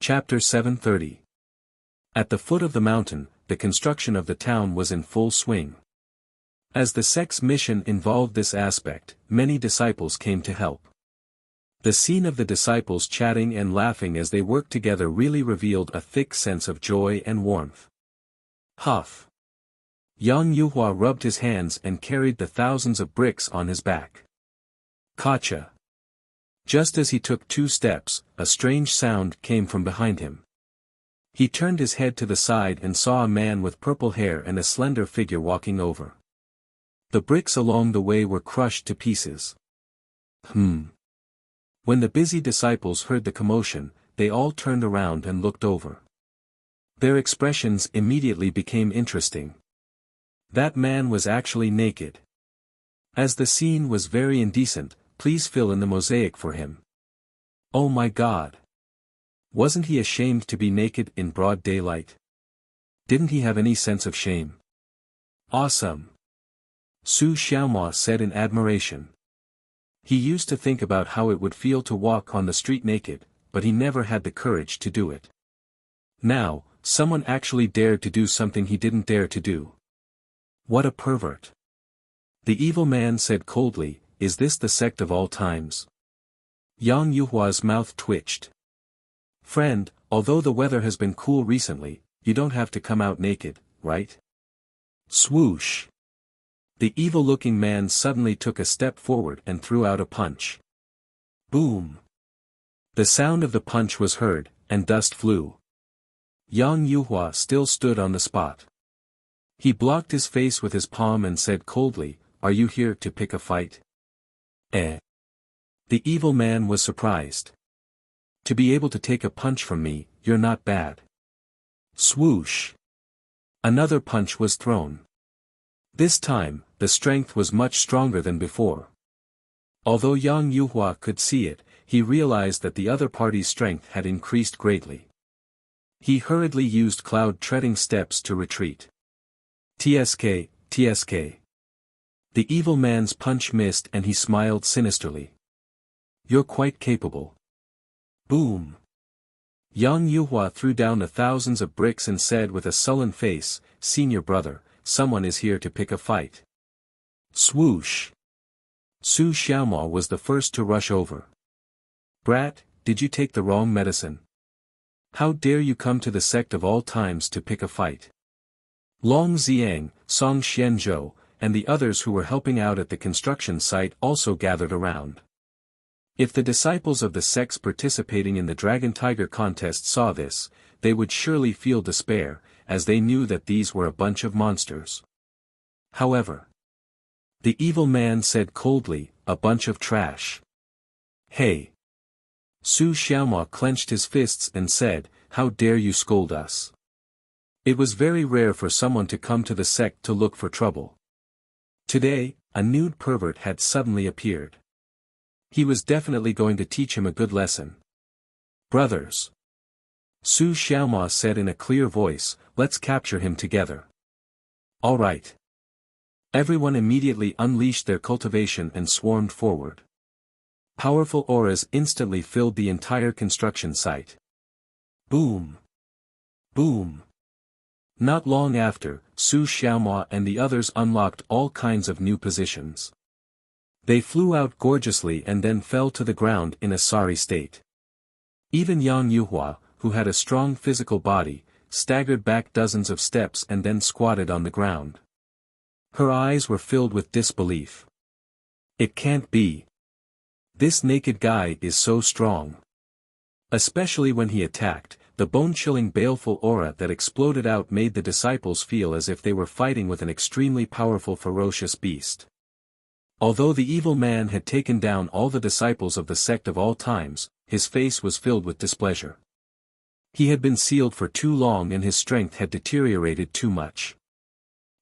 Chapter 730. At the foot of the mountain, the construction of the town was in full swing. As the sect's mission involved this aspect, many disciples came to help. The scene of the disciples chatting and laughing as they worked together really revealed a thick sense of joy and warmth. Huff! Yang Yuhua rubbed his hands and carried the thousands of bricks on his back. Gotcha! Just as he took 2 steps, a strange sound came from behind him. He turned his head to the side and saw a man with purple hair and a slender figure walking over. The bricks along the way were crushed to pieces. When the busy disciples heard the commotion, they all turned around and looked over. Their expressions immediately became interesting. That man was actually naked. As the scene was very indecent, please fill in the mosaic for him. Oh my God! Wasn't he ashamed to be naked in broad daylight? Didn't he have any sense of shame? Awesome! Su Xiaomao said in admiration. He used to think about how it would feel to walk on the street naked, but he never had the courage to do it. Now, someone actually dared to do something he didn't dare to do. What a pervert! The evil man said coldly, "Is this the sect of all times?" Yang Yuhua's mouth twitched. Friend, although the weather has been cool recently, you don't have to come out naked, right? Swoosh! The evil-looking man suddenly took a step forward and threw out a punch. Boom! The sound of the punch was heard, and dust flew. Yang Yuhua still stood on the spot. He blocked his face with his palm and said coldly, "Are you here to pick a fight?" The evil man was surprised. "To be able to take a punch from me, you're not bad." Swoosh! Another punch was thrown. This time, the strength was much stronger than before. Although Yang Yuhua could see it, he realized that the other party's strength had increased greatly. He hurriedly used cloud-treading steps to retreat. TSK, TSK. The evil man's punch missed and he smiled sinisterly. "You're quite capable." Boom! Yang Yuhua threw down the thousands of bricks and said with a sullen face, "Senior brother, someone is here to pick a fight." Swoosh! Su Xiaomao was the first to rush over. "Brat, did you take the wrong medicine? How dare you come to the sect of all times to pick a fight?" Long Xiang, Song Xianzhou, and the others who were helping out at the construction site also gathered around. If the disciples of the sects participating in the Dragon Tiger contest saw this, they would surely feel despair, as they knew that these were a bunch of monsters. However, the evil man said coldly, "A bunch of trash." Hey! Su Xiaomao clenched his fists and said, "How dare you scold us?" It was very rare for someone to come to the sect to look for trouble. Today, a nude pervert had suddenly appeared. He was definitely going to teach him a good lesson. "Brothers," Su Xiaomao said in a clear voice, "let's capture him together." All right. Everyone immediately unleashed their cultivation and swarmed forward. Powerful auras instantly filled the entire construction site. Boom! Boom! Not long after, Su Xiaomao and the others unlocked all kinds of new positions. They flew out gorgeously and then fell to the ground in a sorry state. Even Yang Yuhua, who had a strong physical body, staggered back dozens of steps and then squatted on the ground. Her eyes were filled with disbelief. It can't be. This naked guy is so strong. Especially when he attacked, the bone-chilling baleful aura that exploded out made the disciples feel as if they were fighting with an extremely powerful ferocious beast. Although the evil man had taken down all the disciples of the sect of all times, his face was filled with displeasure. He had been sealed for too long and his strength had deteriorated too much.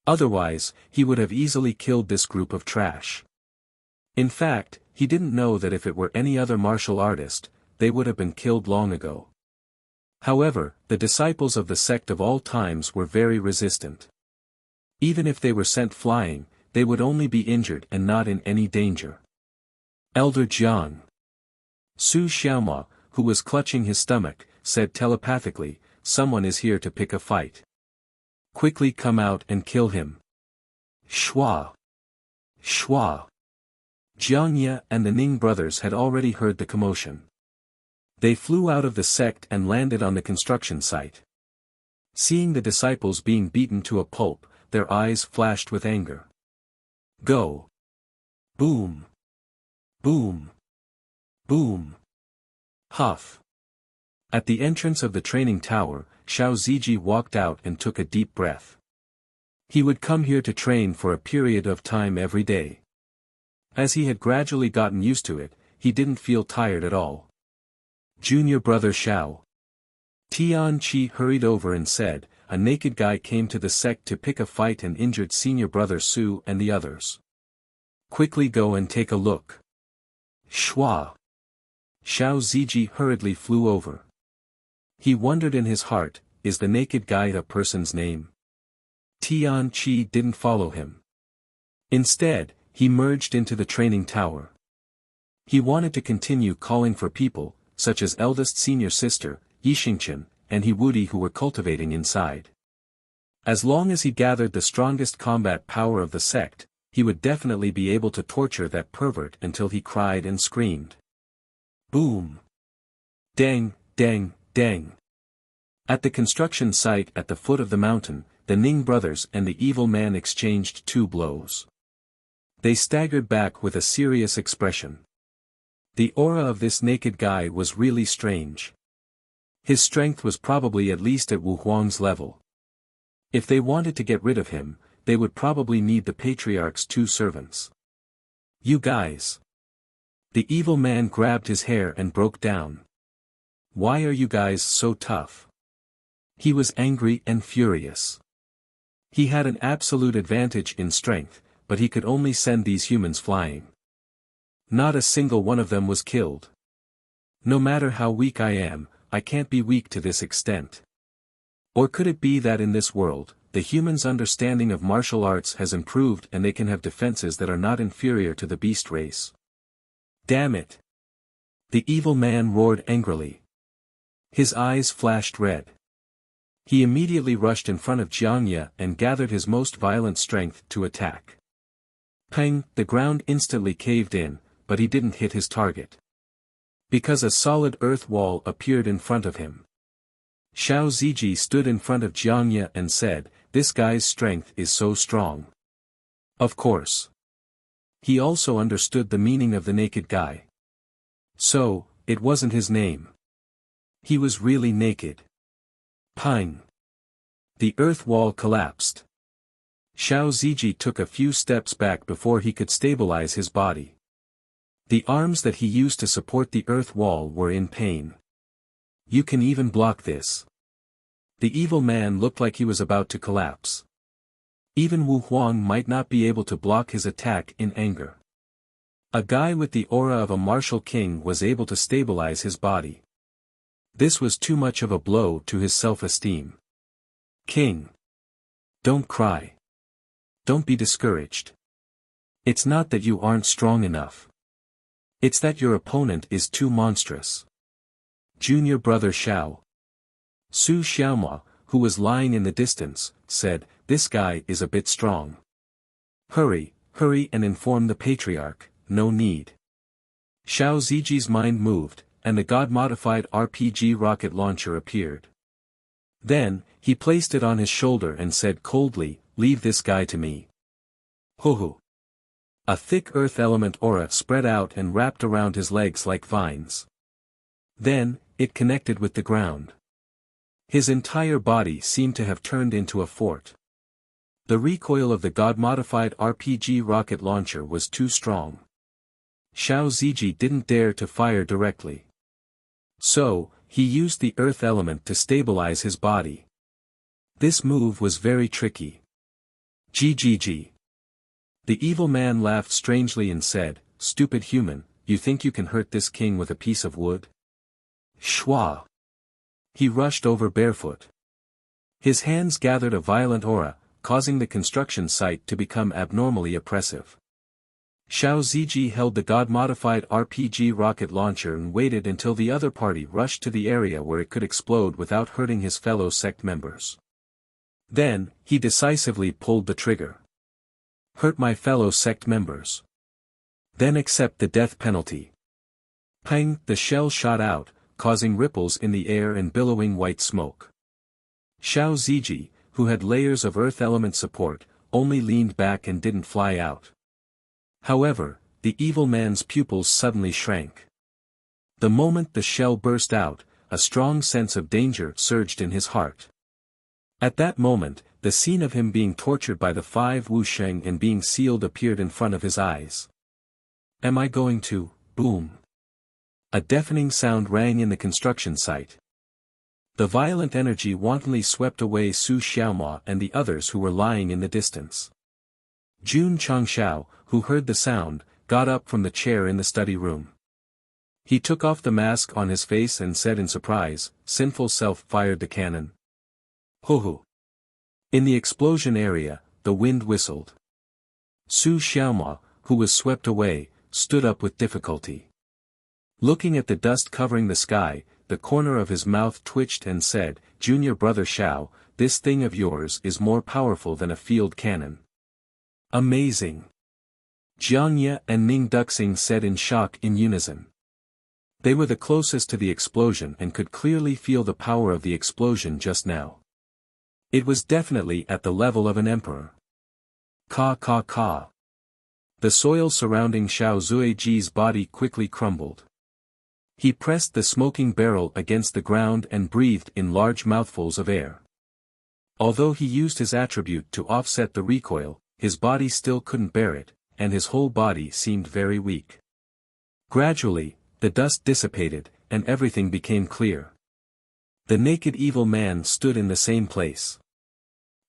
Otherwise, he would have easily killed this group of trash. In fact, he didn't know that if it were any other martial artist, they would have been killed long ago. However, the disciples of the sect of all times were very resistant. Even if they were sent flying, they would only be injured and not in any danger. Elder Jiang. Su Xiaomao, who was clutching his stomach, said telepathically, someone is here to pick a fight. Quickly come out and kill him. Shua! Shua! Jiangye and the Ning brothers had already heard the commotion. They flew out of the sect and landed on the construction site. Seeing the disciples being beaten to a pulp, their eyes flashed with anger. Go! Boom! Boom! Boom! Huff! At the entrance of the training tower, Xiao Ziji walked out and took a deep breath. He would come here to train for a period of time every day. As he had gradually gotten used to it, he didn't feel tired at all. Junior brother Xiao. Tian Qi hurried over and said, a naked guy came to the sect to pick a fight and injured senior brother Su and the others. Quickly go and take a look. Shua. Xiao Ziji hurriedly flew over. He wondered in his heart, is the naked guy a person's name? Tian Qi didn't follow him. Instead, he merged into the training tower. He wanted to continue calling for people, such as eldest senior sister, Yixingchen, and He Wudi who were cultivating inside. As long as he gathered the strongest combat power of the sect, he would definitely be able to torture that pervert until he cried and screamed. Boom! Dang, dang, dang! At the construction site at the foot of the mountain, the Ning brothers and the evil man exchanged 2 blows. They staggered back with a serious expression. The aura of this naked guy was really strange. His strength was probably at least at Wu Huang's level. If they wanted to get rid of him, they would probably need the patriarch's 2 servants. You guys! The evil man grabbed his hair and broke down. Why are you guys so tough? He was angry and furious. He had an absolute advantage in strength, but he could only send these humans flying. Not a single one of them was killed. No matter how weak I am, I can't be weak to this extent. Or could it be that in this world, the humans' understanding of martial arts has improved and they can have defenses that are not inferior to the beast race? Damn it! The evil man roared angrily. His eyes flashed red. He immediately rushed in front of Jiangye and gathered his most violent strength to attack. Peng, the ground instantly caved in, but he didn't hit his target. Because a solid earth wall appeared in front of him. Xiao Ziji stood in front of Jiangye and said, this guy's strength is so strong. Of course. He also understood the meaning of the naked guy. So, it wasn't his name. He was really naked. Peng. The earth wall collapsed. Xiao Ziji took a few steps back before he could stabilize his body. The arms that he used to support the earth wall were in pain. You can even block this. The evil man looked like he was about to collapse. Even Wu Huang might not be able to block his attack in anger. A guy with the aura of a martial king was able to stabilize his body. This was too much of a blow to his self-esteem. King. Don't cry. Don't be discouraged. It's not that you aren't strong enough. It's that your opponent is too monstrous. Junior brother Xiao. Su Xiaoma, who was lying in the distance, said, this guy is a bit strong. Hurry, hurry and inform the patriarch, no need. Xiao Ziji's mind moved, and the god-modified RPG rocket launcher appeared. Then, he placed it on his shoulder and said coldly, leave this guy to me. Ho-ho. A thick earth element aura spread out and wrapped around his legs like vines. Then, it connected with the ground. His entire body seemed to have turned into a fort. The recoil of the god-modified RPG rocket launcher was too strong. Xiao Ziji didn't dare to fire directly. So, he used the earth element to stabilize his body. This move was very tricky. GGG. The evil man laughed strangely and said, stupid human, you think you can hurt this king with a piece of wood? Shua. He rushed over barefoot. His hands gathered a violent aura, causing the construction site to become abnormally oppressive. Xiao Ziji held the God-modified RPG rocket launcher and waited until the other party rushed to the area where it could explode without hurting his fellow sect members. Then, he decisively pulled the trigger. Hurt my fellow sect members. Then accept the death penalty. Pang! The shell shot out, causing ripples in the air and billowing white smoke. Xiao Ziji, who had layers of earth element support, only leaned back and didn't fly out. However, the evil man's pupils suddenly shrank. The moment the shell burst out, a strong sense of danger surged in his heart. At that moment, the scene of him being tortured by the 5 Wuxia and being sealed appeared in front of his eyes. Am I going to, boom? A deafening sound rang in the construction site. The violent energy wantonly swept away Su Xiaomao and the others who were lying in the distance. Jun Changshao, who heard the sound, got up from the chair in the study room. He took off the mask on his face and said in surprise, "Sinful self fired the cannon." Ho. In the explosion area, the wind whistled. Su Xiaomao, who was swept away, stood up with difficulty. Looking at the dust covering the sky, the corner of his mouth twitched and said, "Junior brother Xiao, this thing of yours is more powerful than a field cannon." Amazing! Jiang Ye and Ning Duxing said in shock in unison. They were the closest to the explosion and could clearly feel the power of the explosion just now. It was definitely at the level of an emperor. Ka. The soil surrounding Xiao Zuiji's body quickly crumbled. He pressed the smoking barrel against the ground and breathed in large mouthfuls of air. Although he used his attribute to offset the recoil, his body still couldn't bear it, and his whole body seemed very weak. Gradually, the dust dissipated, and everything became clear. The naked evil man stood in the same place.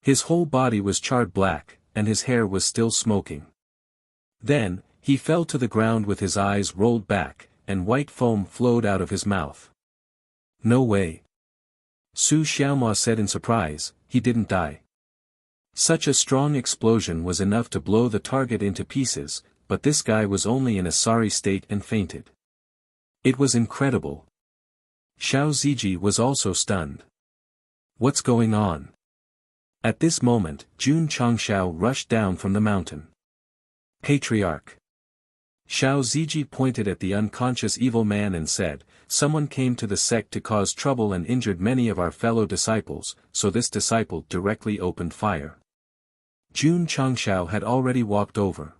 His whole body was charred black, and his hair was still smoking. Then, he fell to the ground with his eyes rolled back, and white foam flowed out of his mouth. No way. Su Xiaomao said in surprise, he didn't die. Such a strong explosion was enough to blow the target into pieces, but this guy was only in a sorry state and fainted. It was incredible. Xiao Ziji was also stunned. What's going on? At this moment, Jun Changshao rushed down from the mountain. Patriarch. Xiao Ziji pointed at the unconscious evil man and said, "Someone came to the sect to cause trouble and injured many of our fellow disciples, so this disciple directly opened fire." Jun Changshao had already walked over.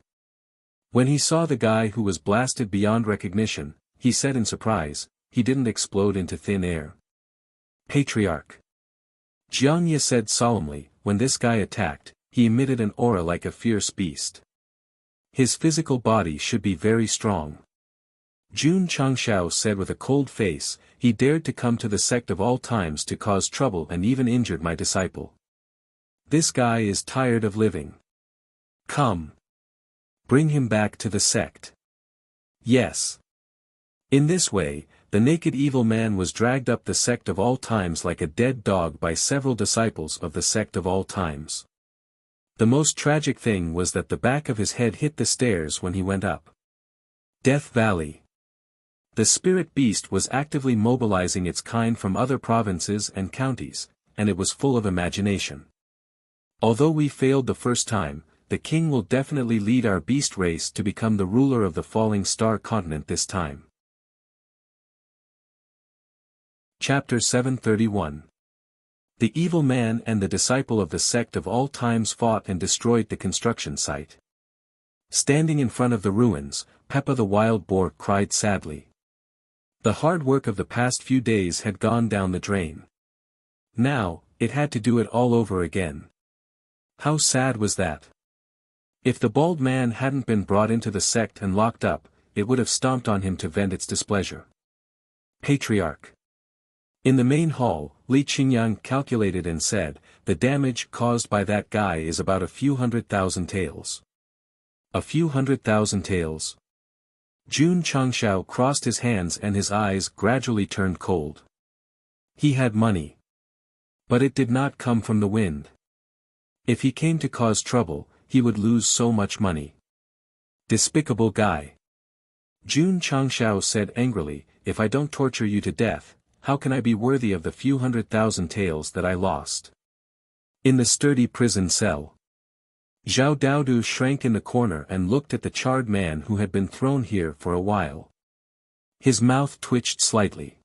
When he saw the guy who was blasted beyond recognition, he said in surprise, "He didn't explode into thin air." Patriarch. Jiang Ye said solemnly, "When this guy attacked, he emitted an aura like a fierce beast. His physical body should be very strong." Jun Changshao said with a cold face, "He dared to come to the sect of all times to cause trouble and even injured my disciple. This guy is tired of living. Come. Bring him back to the sect." Yes. In this way, the naked evil man was dragged up the sect of all times like a dead dog by several disciples of the sect of all times. The most tragic thing was that the back of his head hit the stairs when he went up. Death Valley. The spirit beast was actively mobilizing its kind from other provinces and counties, and it was full of imagination. Although we failed the first time, the king will definitely lead our beast race to become the ruler of the falling star continent this time. Chapter 731. The evil man and the disciple of the sect of all times fought and destroyed the construction site. Standing in front of the ruins, Peppa the wild boar cried sadly. The hard work of the past few days had gone down the drain. Now, it had to do it all over again. How sad was that? If the bald man hadn't been brought into the sect and locked up, it would have stomped on him to vent its displeasure. Patriarch. In the main hall, Li Qingyang calculated and said, "The damage caused by that guy is about a few 100,000 taels." A few 100,000 taels. Jun Changshao crossed his hands and his eyes gradually turned cold. He had money. But it did not come from the wind. If he came to cause trouble, he would lose so much money. Despicable guy. Jun Changshao said angrily, if I don't torture you to death, how can I be worthy of the few 100,000 taels that I lost? In the sturdy prison cell. Zhao Daodu shrank in the corner and looked at the charred man who had been thrown here for a while. His mouth twitched slightly.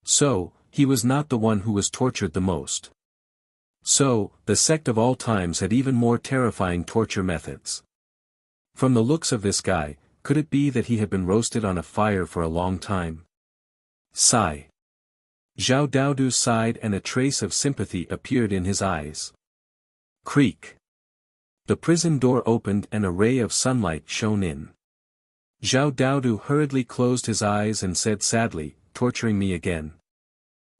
So, he was not the one who was tortured the most. So, the sect of all times had even more terrifying torture methods. From the looks of this guy, could it be that he had been roasted on a fire for a long time? Sigh. Zhao Daodu sighed and a trace of sympathy appeared in his eyes. Creak. The prison door opened and a ray of sunlight shone in. Zhao Daodu hurriedly closed his eyes and said sadly, torturing me again.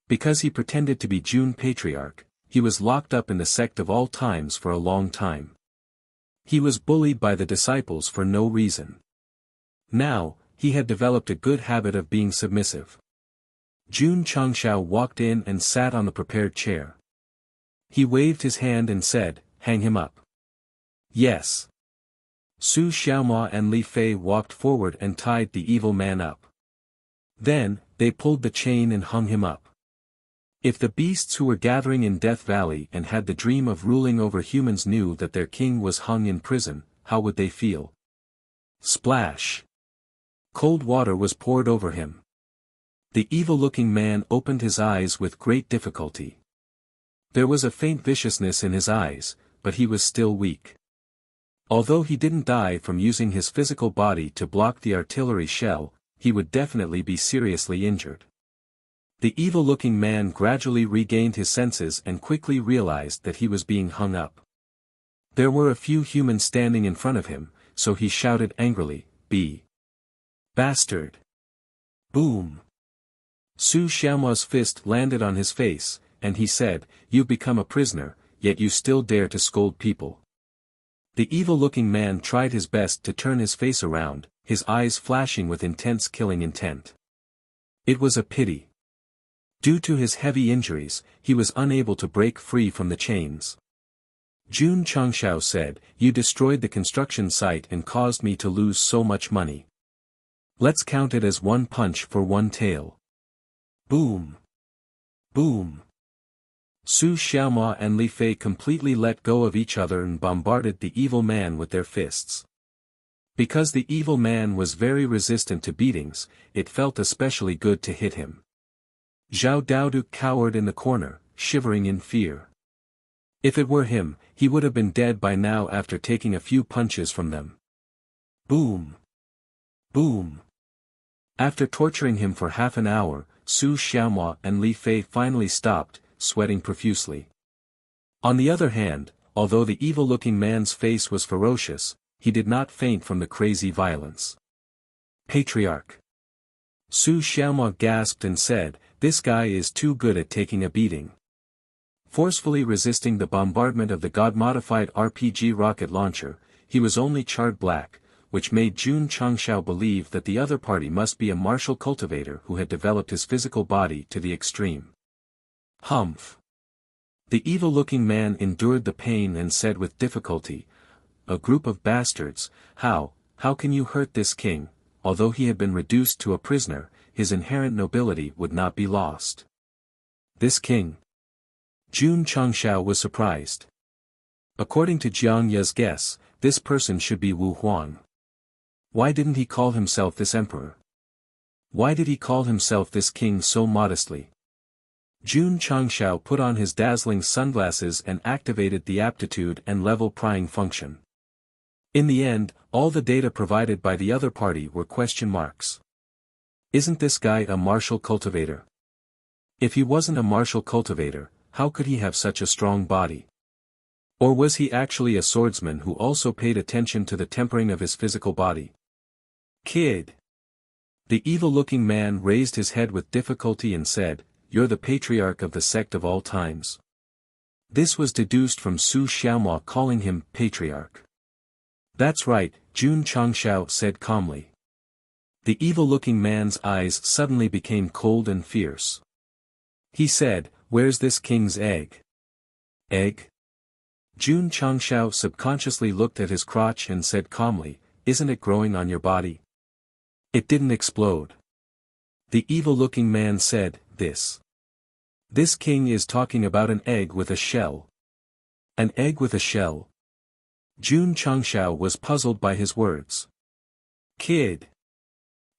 Because he pretended to be Jun Patriarch, he was locked up in the sect of all times for a long time. He was bullied by the disciples for no reason. Now, he had developed a good habit of being submissive. Jun Changshao walked in and sat on the prepared chair. He waved his hand and said, hang him up. Yes. Su Xiaomua and Li Fei walked forward and tied the evil man up. Then, they pulled the chain and hung him up. If the beasts who were gathering in Death Valley and had the dream of ruling over humans knew that their king was hung in prison, how would they feel? Splash! Cold water was poured over him. The evil-looking man opened his eyes with great difficulty. There was a faint viciousness in his eyes, but he was still weak. Although he didn't die from using his physical body to block the artillery shell, he would definitely be seriously injured. The evil-looking man gradually regained his senses and quickly realized that he was being hung up. There were a few humans standing in front of him, so he shouted angrily, "Be bastard!" Boom! Su Xiaomua's fist landed on his face, and he said, "You've become a prisoner, yet you still dare to scold people." The evil-looking man tried his best to turn his face around, his eyes flashing with intense killing intent. It was a pity. Due to his heavy injuries, he was unable to break free from the chains. Jun Changshao said, "You destroyed the construction site and caused me to lose so much money. Let's count it as one punch for one tael." Boom! Boom! Su Xiaomua and Li Fei completely let go of each other and bombarded the evil man with their fists. Because the evil man was very resistant to beatings, it felt especially good to hit him. Zhao Daodu cowered in the corner, shivering in fear. If it were him, he would have been dead by now after taking a few punches from them. Boom! Boom! After torturing him for half an hour, Su Xiaomua and Li Fei finally stopped, sweating profusely. On the other hand, although the evil-looking man's face was ferocious, he did not faint from the crazy violence. Patriarch! Su Xiaomua gasped and said, "This guy is too good at taking a beating." Forcefully resisting the bombardment of the God-modified RPG rocket launcher, he was only charred black, which made Jun Changshao believe that the other party must be a martial cultivator who had developed his physical body to the extreme. Humph! The evil-looking man endured the pain and said with difficulty, "A group of bastards, how can you hurt this king? Although he had been reduced to a prisoner, his inherent nobility would not be lost." This king? Jun Changshao was surprised. According to Jiang Ye's guess, this person should be Wu Huang. Why didn't he call himself this emperor? Why did he call himself this king so modestly? Jun Changshao put on his dazzling sunglasses and activated the aptitude and level prying function. In the end, all the data provided by the other party were question marks. Isn't this guy a martial cultivator? If he wasn't a martial cultivator, how could he have such a strong body? Or was he actually a swordsman who also paid attention to the tempering of his physical body? Kid! The evil-looking man raised his head with difficulty and said, "You're the patriarch of the sect of all times." This was deduced from Su Xiaomua calling him patriarch. "That's right," Jun Changshao said calmly. The evil-looking man's eyes suddenly became cold and fierce. He said, "Where's this king's egg?" Egg? Jun Changshao subconsciously looked at his crotch and said calmly, isn't it growing on your body? It didn't explode. The evil-looking man said, This king is talking about an egg with a shell. An egg with a shell? Jun Changshao was puzzled by his words. Kid.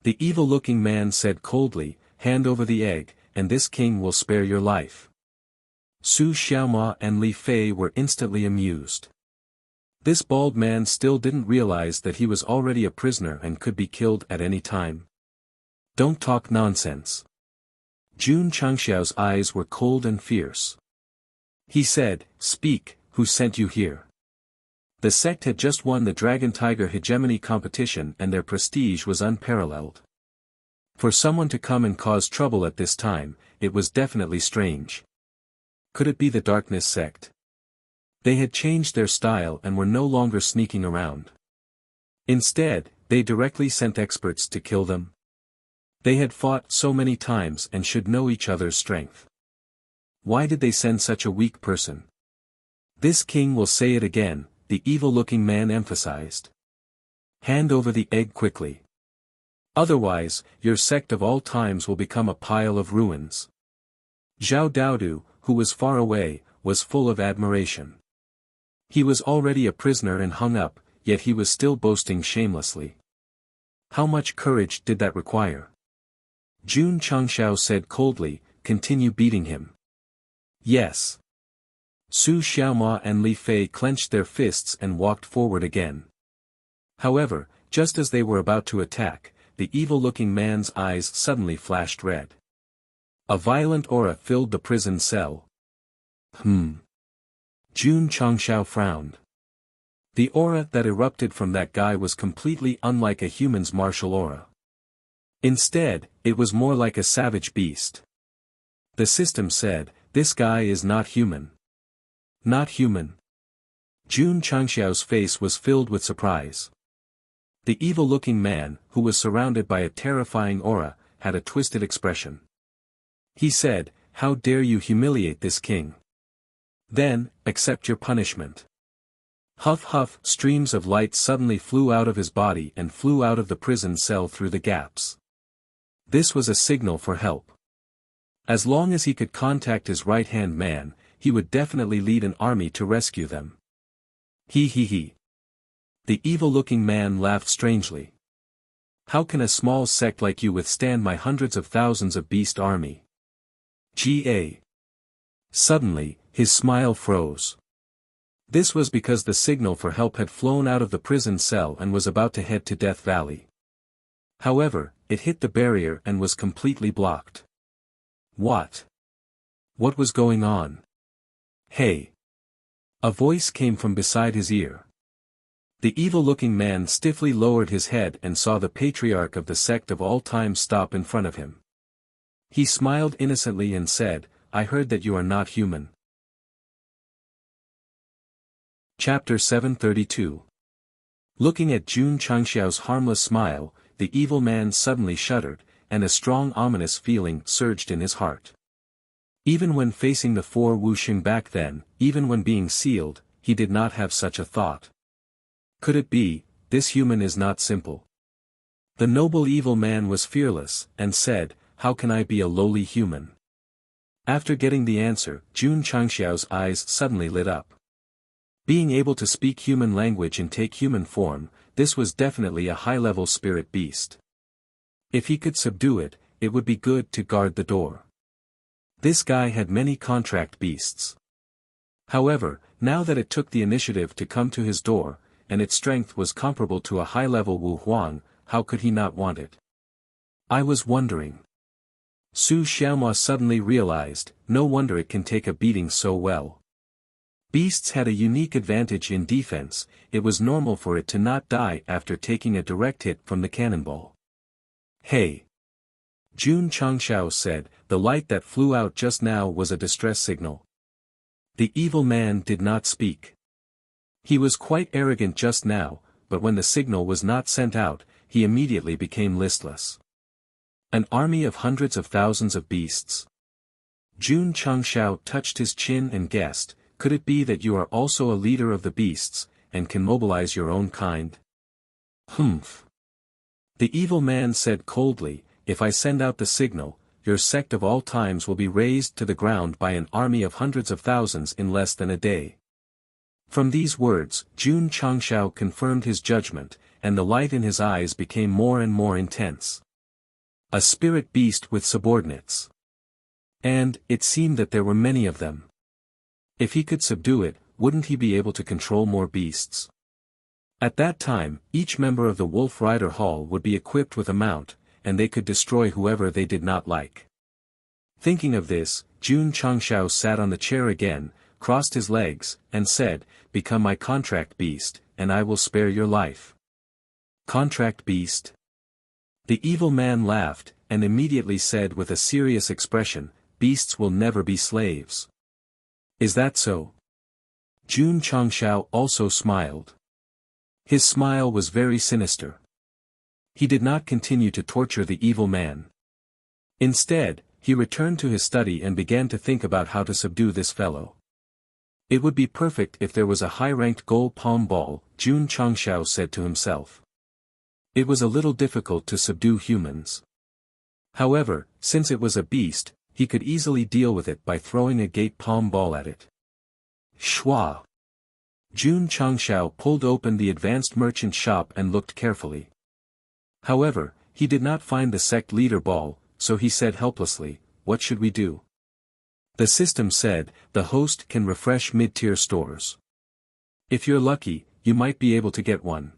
The evil-looking man said coldly, hand over the egg, and this king will spare your life. Su Xiaoma and Li Fei were instantly amused. This bald man still didn't realize that he was already a prisoner and could be killed at any time. Don't talk nonsense. Jun Changshao's eyes were cold and fierce. He said, Speak, who sent you here? The sect had just won the Dragon Tiger Hegemony competition and their prestige was unparalleled. For someone to come and cause trouble at this time, it was definitely strange. Could it be the Darkness sect? They had changed their style and were no longer sneaking around. Instead, they directly sent experts to kill them. They had fought so many times and should know each other's strength. Why did they send such a weak person? This king will say it again, the evil-looking man emphasized. Hand over the egg quickly. Otherwise, your sect of all times will become a pile of ruins. Zhao Daodu, who was far away, was full of admiration. He was already a prisoner and hung up, yet he was still boasting shamelessly. How much courage did that require? Jun Changshao said coldly, continue beating him. Yes. Su Xiaoma and Li Fei clenched their fists and walked forward again. However, just as they were about to attack, the evil-looking man's eyes suddenly flashed red. A violent aura filled the prison cell. Jun Changshao frowned. The aura that erupted from that guy was completely unlike a human's martial aura. Instead, it was more like a savage beast. The system said, this guy is not human. Not human. Jun Changshao's face was filled with surprise. The evil-looking man, who was surrounded by a terrifying aura, had a twisted expression. He said, how dare you humiliate this king? Then, accept your punishment. Huff huff, streams of light suddenly flew out of his body and flew out of the prison cell through the gaps. This was a signal for help. As long as he could contact his right-hand man, he would definitely lead an army to rescue them. He. The evil-looking man laughed strangely. How can a small sect like you withstand my hundreds of thousands of beast army? Ga. Suddenly, his smile froze. This was because the signal for help had flown out of the prison cell and was about to head to Death Valley. However, it hit the barrier and was completely blocked. What? What was going on? Hey! A voice came from beside his ear. The evil-looking man stiffly lowered his head and saw the patriarch of the sect of all time stop in front of him. He smiled innocently and said, I heard that you are not human. Chapter 732. Looking at Jun Changshao's harmless smile, the evil man suddenly shuddered, and a strong ominous feeling surged in his heart. Even when facing the four Wuxia back then, even when being sealed, he did not have such a thought. Could it be, this human is not simple? The noble evil man was fearless, and said, how can I be a lowly human? After getting the answer, Jun Changshao's eyes suddenly lit up. Being able to speak human language and take human form, this was definitely a high-level spirit beast. If he could subdue it, it would be good to guard the door. This guy had many contract beasts. However, now that it took the initiative to come to his door, and its strength was comparable to a high-level Wu Huang, how could he not want it? I was wondering. Su Xiaoma suddenly realized, no wonder it can take a beating so well. Beasts had a unique advantage in defense, it was normal for it to not die after taking a direct hit from the cannonball. Hey! Jun Changshao said, the light that flew out just now was a distress signal. The evil man did not speak. He was quite arrogant just now, but when the signal was not sent out, he immediately became listless. An army of hundreds of thousands of beasts. Jun Changshao touched his chin and guessed, could it be that you are also a leader of the beasts, and can mobilize your own kind? Humph. The evil man said coldly, if I send out the signal, your sect of all times will be razed to the ground by an army of hundreds of thousands in less than a day. From these words, Jun Changshao confirmed his judgment, and the light in his eyes became more and more intense. A spirit beast with subordinates. And, it seemed that there were many of them. If he could subdue it, wouldn't he be able to control more beasts? At that time, each member of the Wolf Rider Hall would be equipped with a mount, and they could destroy whoever they did not like. Thinking of this, Jun Changshao sat on the chair again, crossed his legs, and said, become my contract beast, and I will spare your life. Contract beast? The evil man laughed, and immediately said with a serious expression, beasts will never be slaves. Is that so? Jun Changshao also smiled. His smile was very sinister. He did not continue to torture the evil man. Instead, he returned to his study and began to think about how to subdue this fellow. It would be perfect if there was a high-ranked gold palm ball, Jun Changshao said to himself. It was a little difficult to subdue humans. However, since it was a beast, he could easily deal with it by throwing a gate palm ball at it. Shwa! Jun Changshao pulled open the advanced merchant shop and looked carefully. However, he did not find the sect leader ball, so he said helplessly, what should we do? The system said, the host can refresh mid-tier stores. If you're lucky, you might be able to get one.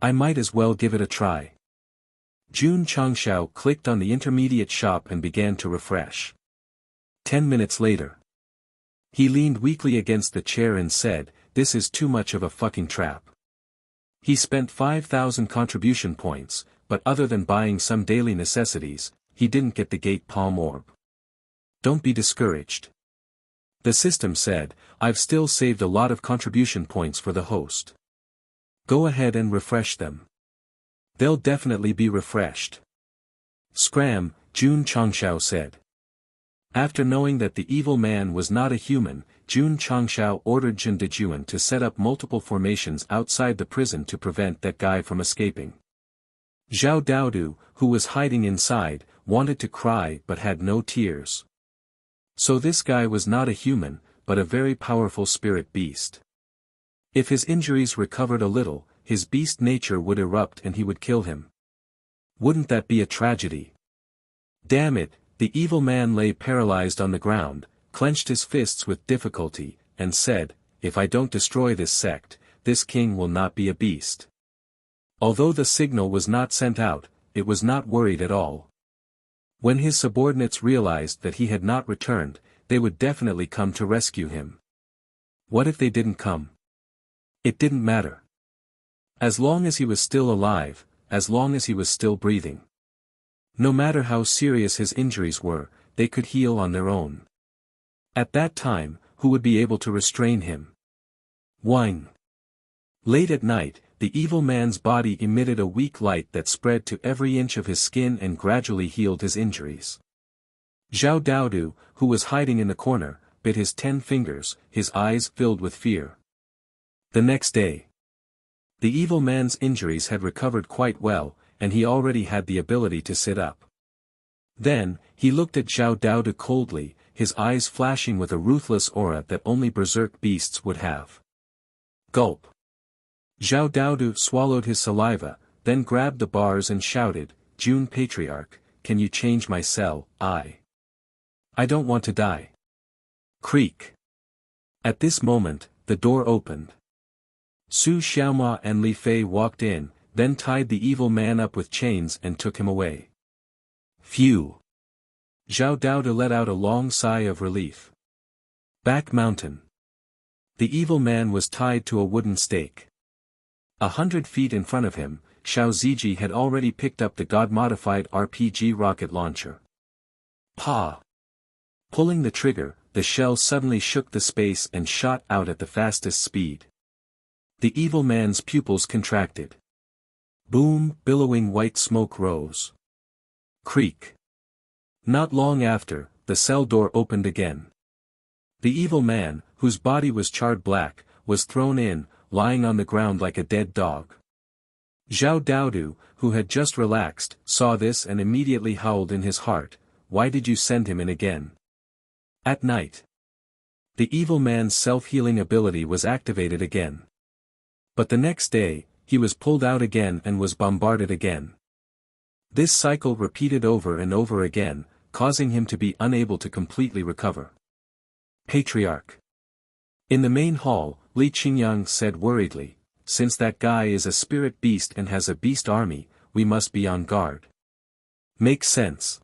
I might as well give it a try. Jun Changshao clicked on the intermediate shop and began to refresh. 10 minutes later. He leaned weakly against the chair and said, this is too much of a fucking trap. He spent 5,000 contribution points, but other than buying some daily necessities, he didn't get the gate palm orb. Don't be discouraged. The system said, I've still saved a lot of contribution points for the host. Go ahead and refresh them. They'll definitely be refreshed. Scram, Jun Changshao said. After knowing that the evil man was not a human, Jun Changshao ordered Jin Dejuan to set up multiple formations outside the prison to prevent that guy from escaping. Zhao Daodu, who was hiding inside, wanted to cry but had no tears. So this guy was not a human, but a very powerful spirit beast. If his injuries recovered a little, his beast nature would erupt and he would kill him. Wouldn't that be a tragedy? Damn it, the evil man lay paralyzed on the ground, clenched his fists with difficulty, and said, if I don't destroy this sect, this king will not be a beast. Although the signal was not sent out, it was not worried at all. When his subordinates realized that he had not returned, they would definitely come to rescue him. What if they didn't come? It didn't matter. As long as he was still alive, as long as he was still breathing. No matter how serious his injuries were, they could heal on their own. At that time, who would be able to restrain him? Wine. Late at night, the evil man's body emitted a weak light that spread to every inch of his skin and gradually healed his injuries. Zhao Daodu, who was hiding in the corner, bit his 10 fingers, his eyes filled with fear. The next day. The evil man's injuries had recovered quite well, and he already had the ability to sit up. Then, he looked at Zhao Daodu coldly, his eyes flashing with a ruthless aura that only berserk beasts would have. Gulp. Zhao Daodu swallowed his saliva, then grabbed the bars and shouted, Jun Patriarch, can you change my cell? I don't want to die. Creak. At this moment, the door opened. Su Xiaomua and Li Fei walked in, then tied the evil man up with chains and took him away. Phew. Zhao Daodu let out a long sigh of relief. Back mountain. The evil man was tied to a wooden stake. 100 feet in front of him, Xiao Ziji had already picked up the god-modified RPG rocket launcher. Pa! Pulling the trigger, the shell suddenly shook the space and shot out at the fastest speed. The evil man's pupils contracted. Boom, billowing white smoke rose. Creak. Not long after, the cell door opened again. The evil man, whose body was charred black, was thrown in, lying on the ground like a dead dog. Zhao Daodu, who had just relaxed, saw this and immediately howled in his heart, "Why did you send him in again?" At night, the evil man's self-healing ability was activated again. But the next day, he was pulled out again and was bombarded again. This cycle repeated over and over again, causing him to be unable to completely recover. Patriarch. In the main hall, Li Qingyang said worriedly, "Since that guy is a spirit beast and has a beast army, we must be on guard." Makes sense.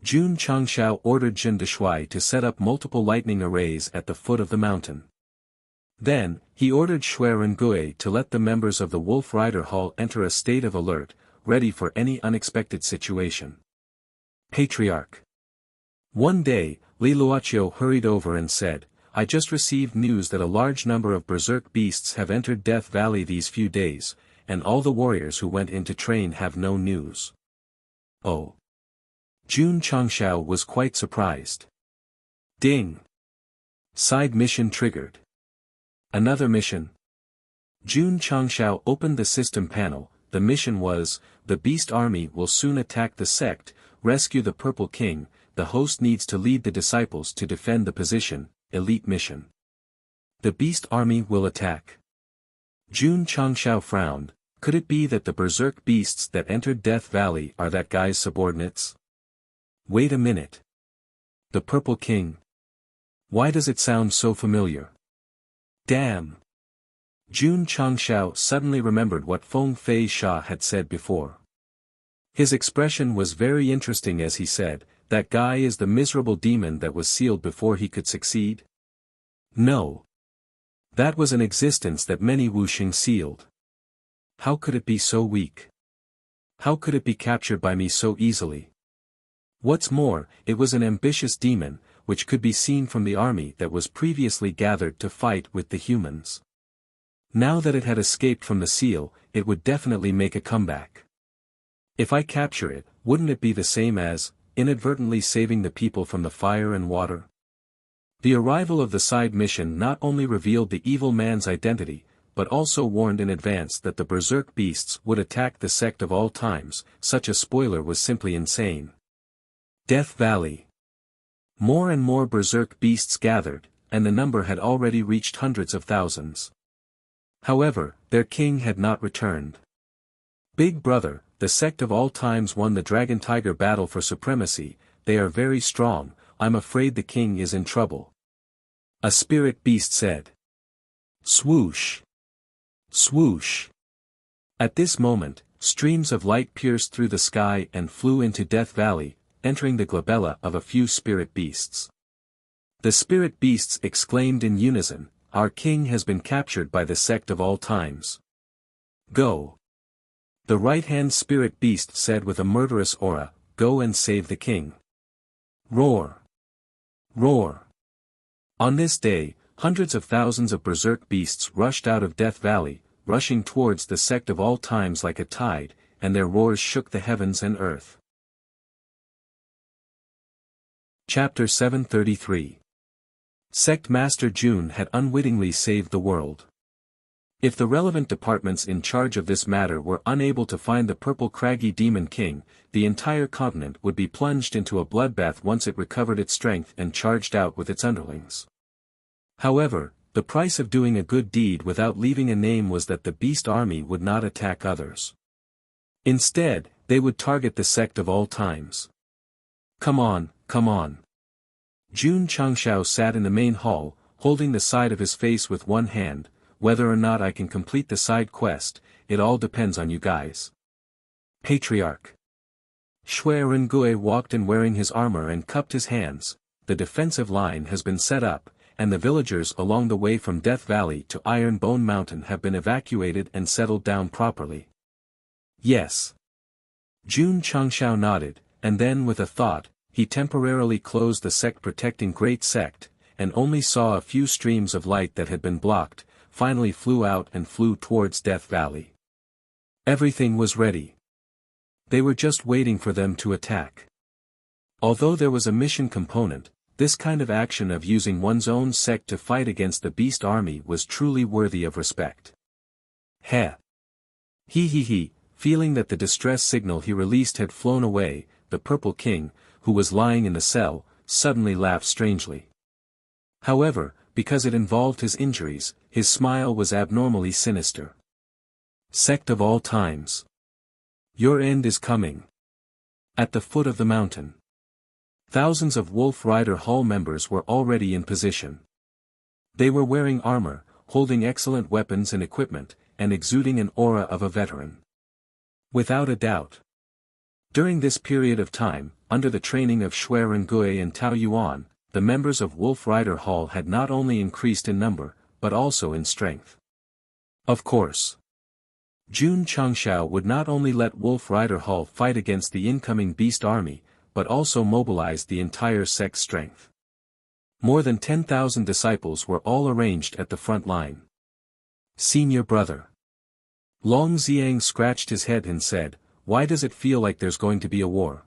Jun Changshao ordered Jin Deshui to set up multiple lightning arrays at the foot of the mountain. Then, he ordered Shui Rengui to let the members of the Wolf Rider Hall enter a state of alert, ready for any unexpected situation. Patriarch. One day, Li Luoqiu hurried over and said, "I just received news that a large number of berserk beasts have entered Death Valley these few days, and all the warriors who went in to train have no news." Oh. Jun Changshao was quite surprised. Ding! Side mission triggered. Another mission. Jun Changshao opened the system panel. The mission was, the Beast Army will soon attack the Sect, rescue the Purple King, the host needs to lead the disciples to defend the position, elite mission. The Beast Army will attack. Jun Changshao frowned. Could it be that the berserk beasts that entered Death Valley are that guy's subordinates? Wait a minute. The Purple King. Why does it sound so familiar? Damn. Jun Changshao suddenly remembered what Feng Fei Sha had said before. His expression was very interesting as he said, "That guy is the miserable demon that was sealed before he could succeed?" No. That was an existence that many Wuxing sealed. How could it be so weak? How could it be captured by me so easily? What's more, it was an ambitious demon, which could be seen from the army that was previously gathered to fight with the humans. Now that it had escaped from the seal, it would definitely make a comeback. If I capture it, wouldn't it be the same as, inadvertently saving the people from the fire and water? The arrival of the side mission not only revealed the evil man's identity, but also warned in advance that the berserk beasts would attack the Sect of all times. Such a spoiler was simply insane. Death Valley. More and more berserk beasts gathered, and the number had already reached hundreds of thousands. However, their king had not returned. Big Brother, the Sect of all times won the Dragon Tiger battle for supremacy. They are very strong, I'm afraid the king is in trouble. A spirit beast said. Swoosh! Swoosh! At this moment, streams of light pierced through the sky and flew into Death Valley, entering the glabella of a few spirit beasts. The spirit beasts exclaimed in unison, "Our king has been captured by the Sect of all times. Go!" The right-hand spirit beast said with a murderous aura, "Go and save the king." Roar! Roar! On this day, hundreds of thousands of berserk beasts rushed out of Death Valley, rushing towards the Sect of all times like a tide, and their roars shook the heavens and earth. Chapter 733. Sect Master Jun had unwittingly saved the world. If the relevant departments in charge of this matter were unable to find the purple craggy demon king, the entire continent would be plunged into a bloodbath once it recovered its strength and charged out with its underlings. However, the price of doing a good deed without leaving a name was that the beast army would not attack others. Instead, they would target the Sect of all times. Come on, come on. Jun Changshao sat in the main hall, holding the side of his face with one hand. Whether or not I can complete the side quest, it all depends on you guys. Patriarch. Shui Rengui walked in wearing his armor and cupped his hands. The defensive line has been set up, and the villagers along the way from Death Valley to Iron Bone Mountain have been evacuated and settled down properly. Yes. Jun Changshao nodded, and then with a thought, he temporarily closed the Sect protecting Great Sect, and only saw a few streams of light that had been blocked, finally flew out and flew towards Death Valley. Everything was ready. They were just waiting for them to attack. Although there was a mission component, this kind of action of using one's own sect to fight against the beast army was truly worthy of respect. Heh! He, feeling that the distress signal he released had flown away, the Purple King, who was lying in the cell, suddenly laughed strangely. However, because it involved his injuries, his smile was abnormally sinister. Sect of all times. Your end is coming. At the foot of the mountain. Thousands of Wolf Rider Hall members were already in position. They were wearing armor, holding excellent weapons and equipment, and exuding an aura of a veteran. Without a doubt. During this period of time, under the training of Shui Rengui and Tao Yuan, the members of Wolf Rider Hall had not only increased in number, but also in strength. Of course. Jun Changshao would not only let Wolf Rider Hall fight against the incoming beast army, but also mobilized the entire sect's strength. More than 10,000 disciples were all arranged at the front line. Senior brother. Long Xiang scratched his head and said, "Why does it feel like there's going to be a war?"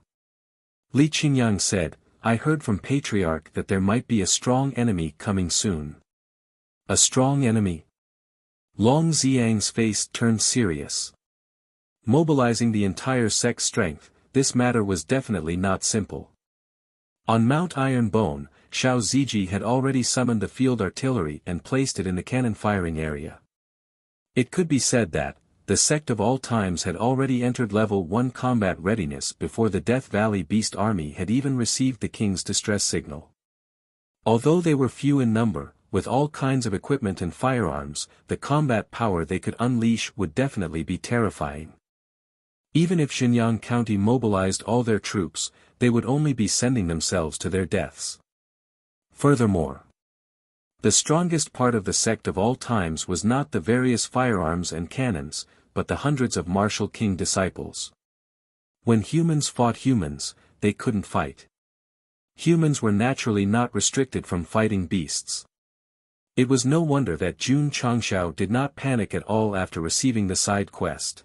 Li Qingyang said, "I heard from Patriarch that there might be a strong enemy coming soon." A strong enemy? Long Xiang's face turned serious. Mobilizing the entire sect's strength, this matter was definitely not simple. On Mount Iron Bone, Xiao Ziji had already summoned the field artillery and placed it in the cannon firing area. It could be said that, the Sect of all times had already entered level 1 combat readiness before the Death Valley Beast Army had even received the King's distress signal. Although they were few in number, with all kinds of equipment and firearms, the combat power they could unleash would definitely be terrifying. Even if Shenyang County mobilized all their troops, they would only be sending themselves to their deaths. Furthermore, the strongest part of the Sect of all times was not the various firearms and cannons, but the hundreds of Martial King disciples. When humans fought humans, they couldn't fight. Humans were naturally not restricted from fighting beasts. It was no wonder that Jun Changshao did not panic at all after receiving the side quest.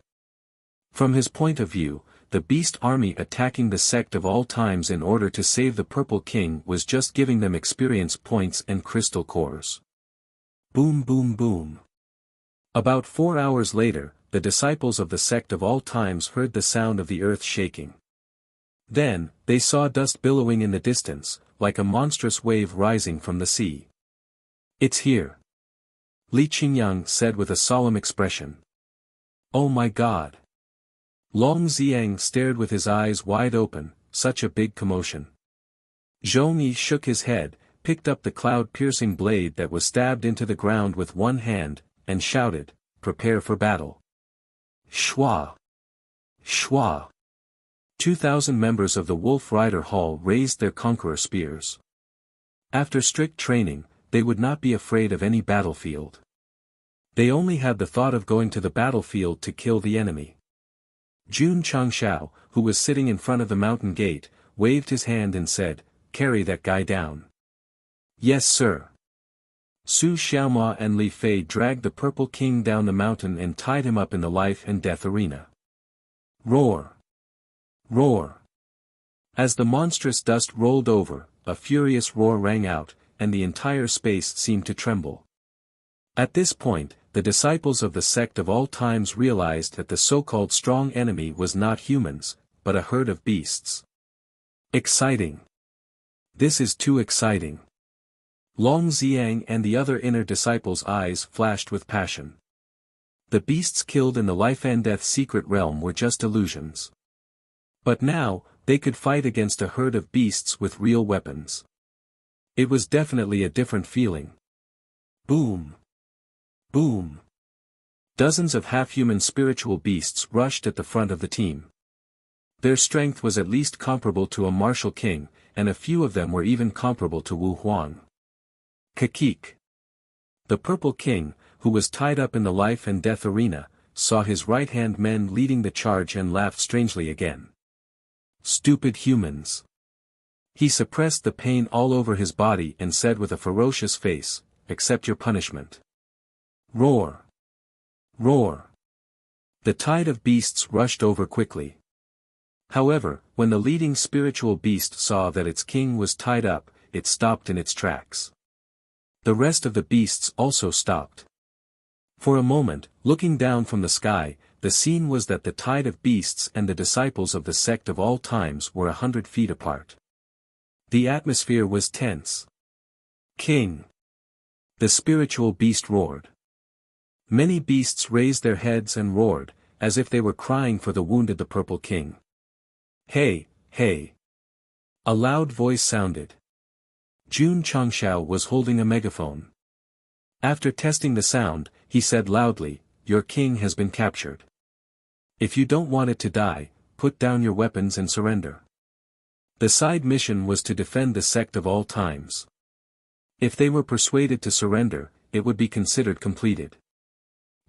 From his point of view, the beast army attacking the Sect of all times in order to save the Purple King was just giving them experience points and crystal cores. Boom boom boom. About 4 hours later, the disciples of the Sect of all times heard the sound of the earth shaking. Then, they saw dust billowing in the distance, like a monstrous wave rising from the sea. "It's here," Li Qingyang said with a solemn expression. "Oh my God." Long Xiang stared with his eyes wide open, such a big commotion. Zhong Yi shook his head, picked up the cloud-piercing blade that was stabbed into the ground with one hand, and shouted, "Prepare for battle." Shwa! Shwa! 2,000 members of the Wolf Rider Hall raised their conqueror spears. After strict training, they would not be afraid of any battlefield. They only had the thought of going to the battlefield to kill the enemy. Jun Changshao, who was sitting in front of the mountain gate, waved his hand and said, "Carry that guy down." "Yes sir." Su Xiaomua and Li Fei dragged the Purple King down the mountain and tied him up in the life and death arena. Roar! Roar! As the monstrous dust rolled over, a furious roar rang out, and the entire space seemed to tremble. At this point, the disciples of the Sect of all times realized that the so-called strong enemy was not humans, but a herd of beasts. Exciting! This is too exciting! Long Xiang and the other inner disciples' eyes flashed with passion. The beasts killed in the life and death secret realm were just illusions. But now, they could fight against a herd of beasts with real weapons. It was definitely a different feeling. Boom! Boom! Dozens of half-human spiritual beasts rushed at the front of the team. Their strength was at least comparable to a martial king, and a few of them were even comparable to Wu Huang. Kakik! The Purple King, who was tied up in the life and death arena, saw his right-hand men leading the charge and laughed strangely again. Stupid humans! He suppressed the pain all over his body and said with a ferocious face, "Accept your punishment." Roar! Roar! The tide of beasts rushed over quickly. However, when the leading spiritual beast saw that its king was tied up, it stopped in its tracks. The rest of the beasts also stopped. For a moment, looking down from the sky, the scene was that the tide of beasts and the disciples of the sect of all times were 100 feet apart. The atmosphere was tense. King! The spiritual beast roared. Many beasts raised their heads and roared, as if they were crying for the wounded the Purple King. Hey, hey! A loud voice sounded. Jun Changshao was holding a megaphone. After testing the sound, he said loudly, "Your king has been captured. If you don't want it to die, put down your weapons and surrender." The side mission was to defend the sect of all times. If they were persuaded to surrender, it would be considered completed.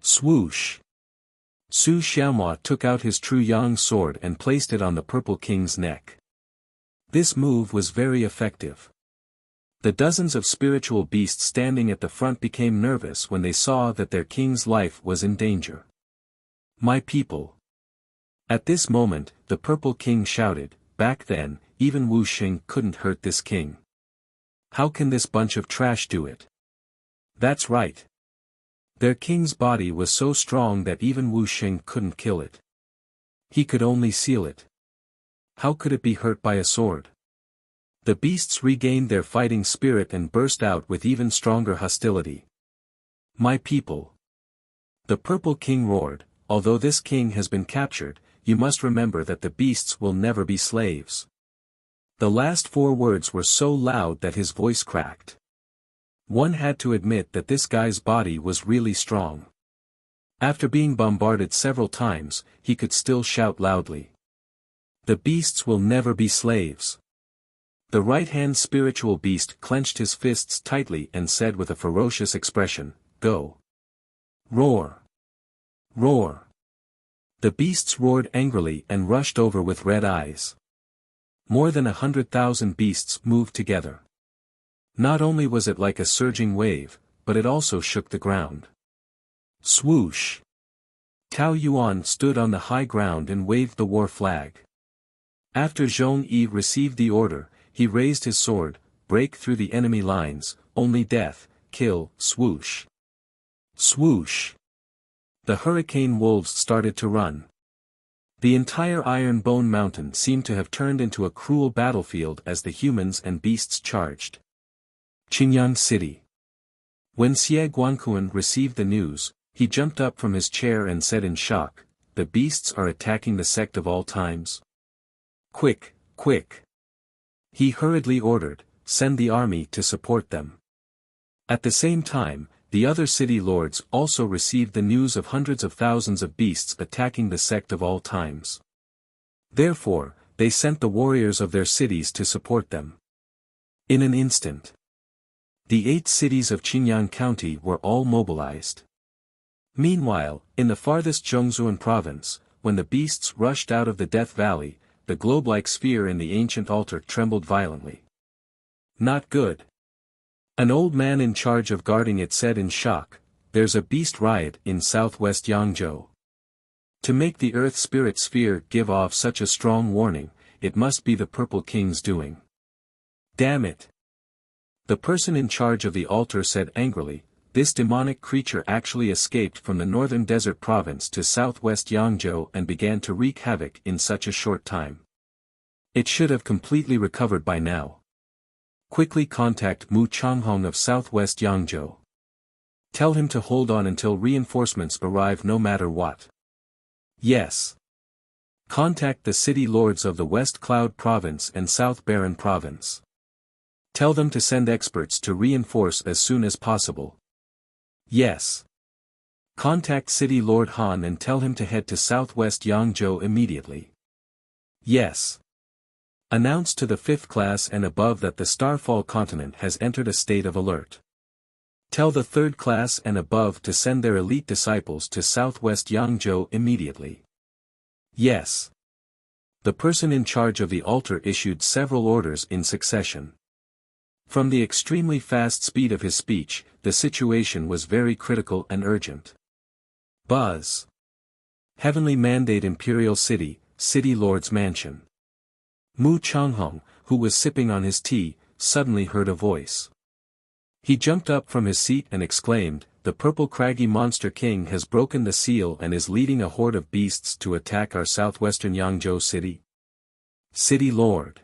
Swoosh! Su Xiaomua took out his true yang sword and placed it on the Purple King's neck. This move was very effective. The dozens of spiritual beasts standing at the front became nervous when they saw that their king's life was in danger. "My people!" At this moment, the Purple King shouted, "Back then, even Wu Xing couldn't hurt this king. How can this bunch of trash do it?" That's right. Their king's body was so strong that even Wu Xing couldn't kill it. He could only seal it. How could it be hurt by a sword? The beasts regained their fighting spirit and burst out with even stronger hostility. "My people!" The Purple King roared, "Although this king has been captured, you must remember that the beasts will never be slaves." The last 4 words were so loud that his voice cracked. One had to admit that this guy's body was really strong. After being bombarded several times, he could still shout loudly. "The beasts will never be slaves." The right-hand spiritual beast clenched his fists tightly and said with a ferocious expression, "Go! Roar! Roar!" The beasts roared angrily and rushed over with red eyes. More than 100,000 beasts moved together. Not only was it like a surging wave, but it also shook the ground. Swoosh! Tao Yuan stood on the high ground and waved the war flag. After Zhong Yi received the order, he raised his sword, "Break through the enemy lines, only death, kill." Swoosh! Swoosh! The hurricane wolves started to run. The entire Iron Bone Mountain seemed to have turned into a cruel battlefield as the humans and beasts charged. Qingyang City. When Xie Guanquan received the news, he jumped up from his chair and said in shock, "The beasts are attacking the sect of all times. Quick, quick!" He hurriedly ordered, "Send the army to support them." At the same time, the other city lords also received the news of hundreds of thousands of beasts attacking the sect of all times. Therefore, they sent the warriors of their cities to support them. In an instant, the 8 cities of Qingyang County were all mobilized. Meanwhile, in the farthest Zhongzhuan province, when the beasts rushed out of the Death Valley, the globe-like sphere in the ancient altar trembled violently. "Not good." An old man in charge of guarding it said in shock, "There's a beast riot in southwest Yangzhou. To make the Earth Spirit Sphere give off such a strong warning, it must be the Purple King's doing. Damn it!" The person in charge of the altar said angrily, "This demonic creature actually escaped from the northern desert province to southwest Yangzhou and began to wreak havoc in such a short time. It should have completely recovered by now. Quickly contact Mu Changhong of southwest Yangzhou. Tell him to hold on until reinforcements arrive no matter what." "Yes." "Contact the city lords of the West Cloud Province and South Baron Province. Tell them to send experts to reinforce as soon as possible." "Yes." "Contact City Lord Han and tell him to head to southwest Yangzhou immediately." "Yes." "Announce to the 5th class and above that the Starfall continent has entered a state of alert. Tell the 3rd class and above to send their elite disciples to southwest Yangzhou immediately." "Yes." The person in charge of the altar issued several orders in succession. From the extremely fast speed of his speech, the situation was very critical and urgent. Buzz. Heavenly Mandate Imperial City, City Lord's Mansion. Mu Changhong, who was sipping on his tea, suddenly heard a voice. He jumped up from his seat and exclaimed, "The purple craggy monster king has broken the seal and is leading a horde of beasts to attack our southwestern Yangzhou city. City Lord."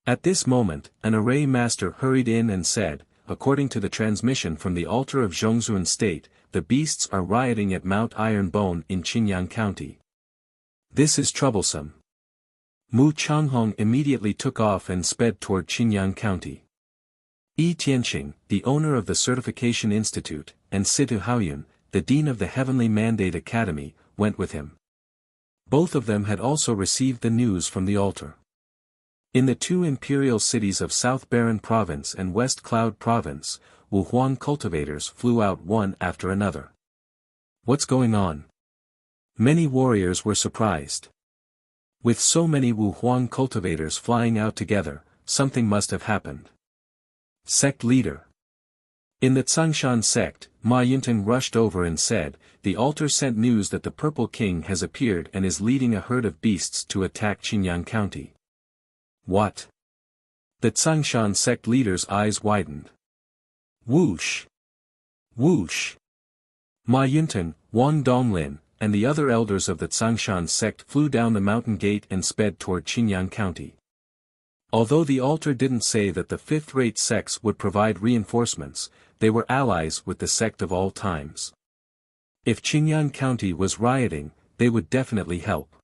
At this moment, an array master hurried in and said, "According to the transmission from the altar of Zhongzhun State, the beasts are rioting at Mount Ironbone in Qinyang County. This is troublesome." Mu Changhong immediately took off and sped toward Qinyang County. Yi Tianqing, the owner of the Certification Institute, and Situ Haoyun, the dean of the Heavenly Mandate Academy, went with him. Both of them had also received the news from the altar. In the two imperial cities of South Baran Province and West Cloud Province, Wuhuang cultivators flew out one after another. What's going on? Many warriors were surprised. With so many Wuhuang cultivators flying out together, something must have happened. Sect leader. In the Tsangshan sect, Ma Yunting rushed over and said, "The altar sent news that the Purple King has appeared and is leading a herd of beasts to attack Qinyang County." What? The Tsangshan sect leader's eyes widened. Whoosh! Whoosh! Ma Yunting, Wang Donglin, and the other elders of the Tsangshan sect flew down the mountain gate and sped toward Qinyang County. Although the altar didn't say that the fifth-rate sects would provide reinforcements, they were allies with the sect of all times. If Qinyang County was rioting, they would definitely help.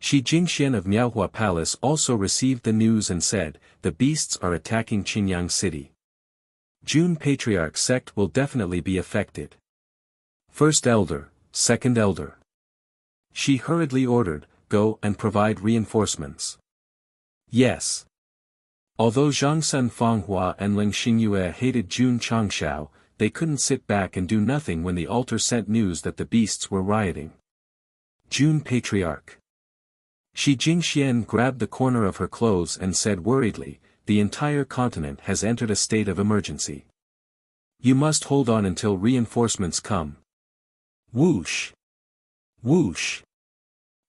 Shi Jingxian of Miaohua Palace also received the news and said, "The beasts are attacking Qinyang City. June Patriarch sect will definitely be affected. First elder, second elder." She hurriedly ordered, "Go and provide reinforcements." Yes. Although Zhang Sun Fanghua and Ling Xingyue hated Jun Changshao, they couldn't sit back and do nothing when the altar sent news that the beasts were rioting. Jun Patriarch. Shi Jingxian grabbed the corner of her clothes and said worriedly, "The entire continent has entered a state of emergency. You must hold on until reinforcements come." Whoosh! Whoosh!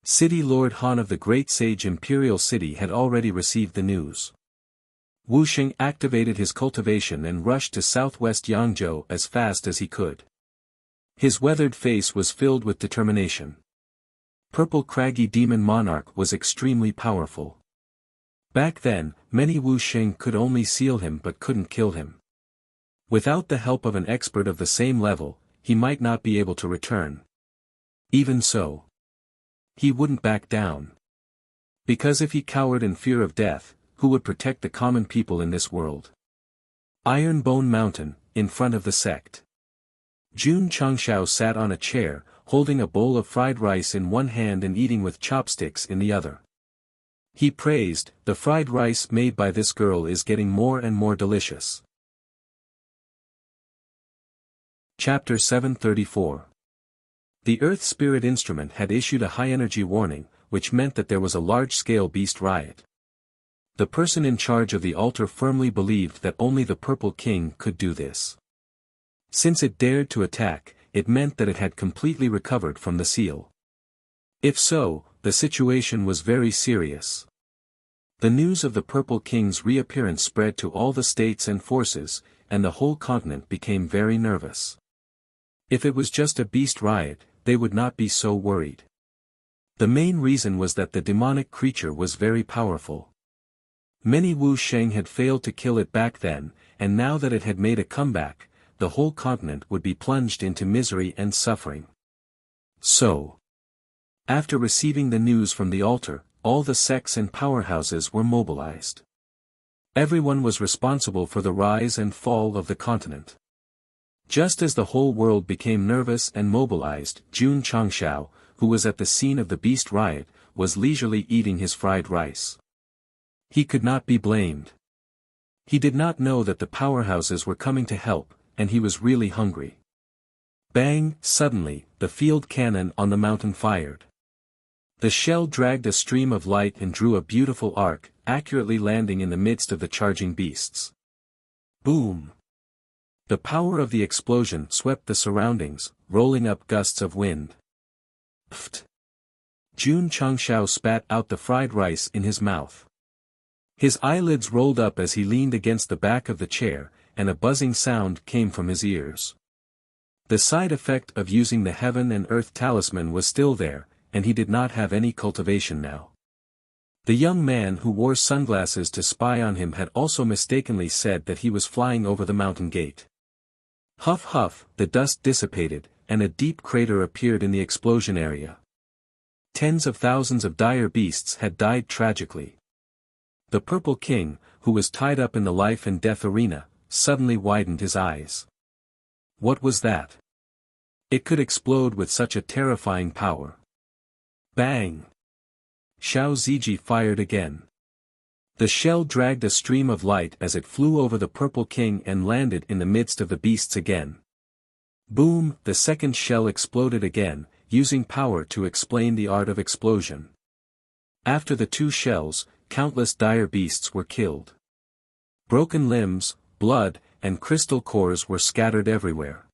City Lord Han of the Great Sage Imperial City had already received the news. Wuxia activated his cultivation and rushed to southwest Yangzhou as fast as he could. His weathered face was filled with determination. Purple Craggy Demon Monarch was extremely powerful. Back then, many Wuxia could only seal him but couldn't kill him. Without the help of an expert of the same level, he might not be able to return. Even so, he wouldn't back down. Because if he cowered in fear of death, who would protect the common people in this world? Iron Bone Mountain, in front of the sect. Jun Changshao sat on a chair, holding a bowl of fried rice in one hand and eating with chopsticks in the other. He praised, "The fried rice made by this girl is getting more and more delicious." Chapter 734. The Earth Spirit Instrument had issued a high-energy warning, which meant that there was a large-scale beast riot. The person in charge of the altar firmly believed that only the Purple King could do this. Since it dared to attack, it meant that it had completely recovered from the seal. If so, the situation was very serious. The news of the Purple King's reappearance spread to all the states and forces, and the whole continent became very nervous. If it was just a beast riot, they would not be so worried. The main reason was that the demonic creature was very powerful. Many Wuxia had failed to kill it back then, and now that it had made a comeback, the whole continent would be plunged into misery and suffering. So, after receiving the news from the altar, all the sects and powerhouses were mobilized. Everyone was responsible for the rise and fall of the continent. Just as the whole world became nervous and mobilized, Jun Changshao, who was at the scene of the beast riot, was leisurely eating his fried rice. He could not be blamed. He did not know that the powerhouses were coming to help, and he was really hungry. Bang! Suddenly, the field cannon on the mountain fired. The shell dragged a stream of light and drew a beautiful arc, accurately landing in the midst of the charging beasts. Boom! The power of the explosion swept the surroundings, rolling up gusts of wind. Pfft! Jun Changshao spat out the fried rice in his mouth. His eyelids rolled up as he leaned against the back of the chair, and a buzzing sound came from his ears. The side effect of using the heaven and earth talisman was still there, and he did not have any cultivation now. The young man who wore sunglasses to spy on him had also mistakenly said that he was flying over the mountain gate. Huff huff, the dust dissipated, and a deep crater appeared in the explosion area. Tens of thousands of dire beasts had died tragically. The Purple King, who was tied up in the life and death arena, suddenly widened his eyes. What was that? It could explode with such a terrifying power. Bang! Xiao Ziji fired again. The shell dragged a stream of light as it flew over the Purple King and landed in the midst of the beasts again. Boom! The second shell exploded again, using power to explain the art of explosion. After the two shells, countless dire beasts were killed. Broken limbs, blood, and crystal cores were scattered everywhere.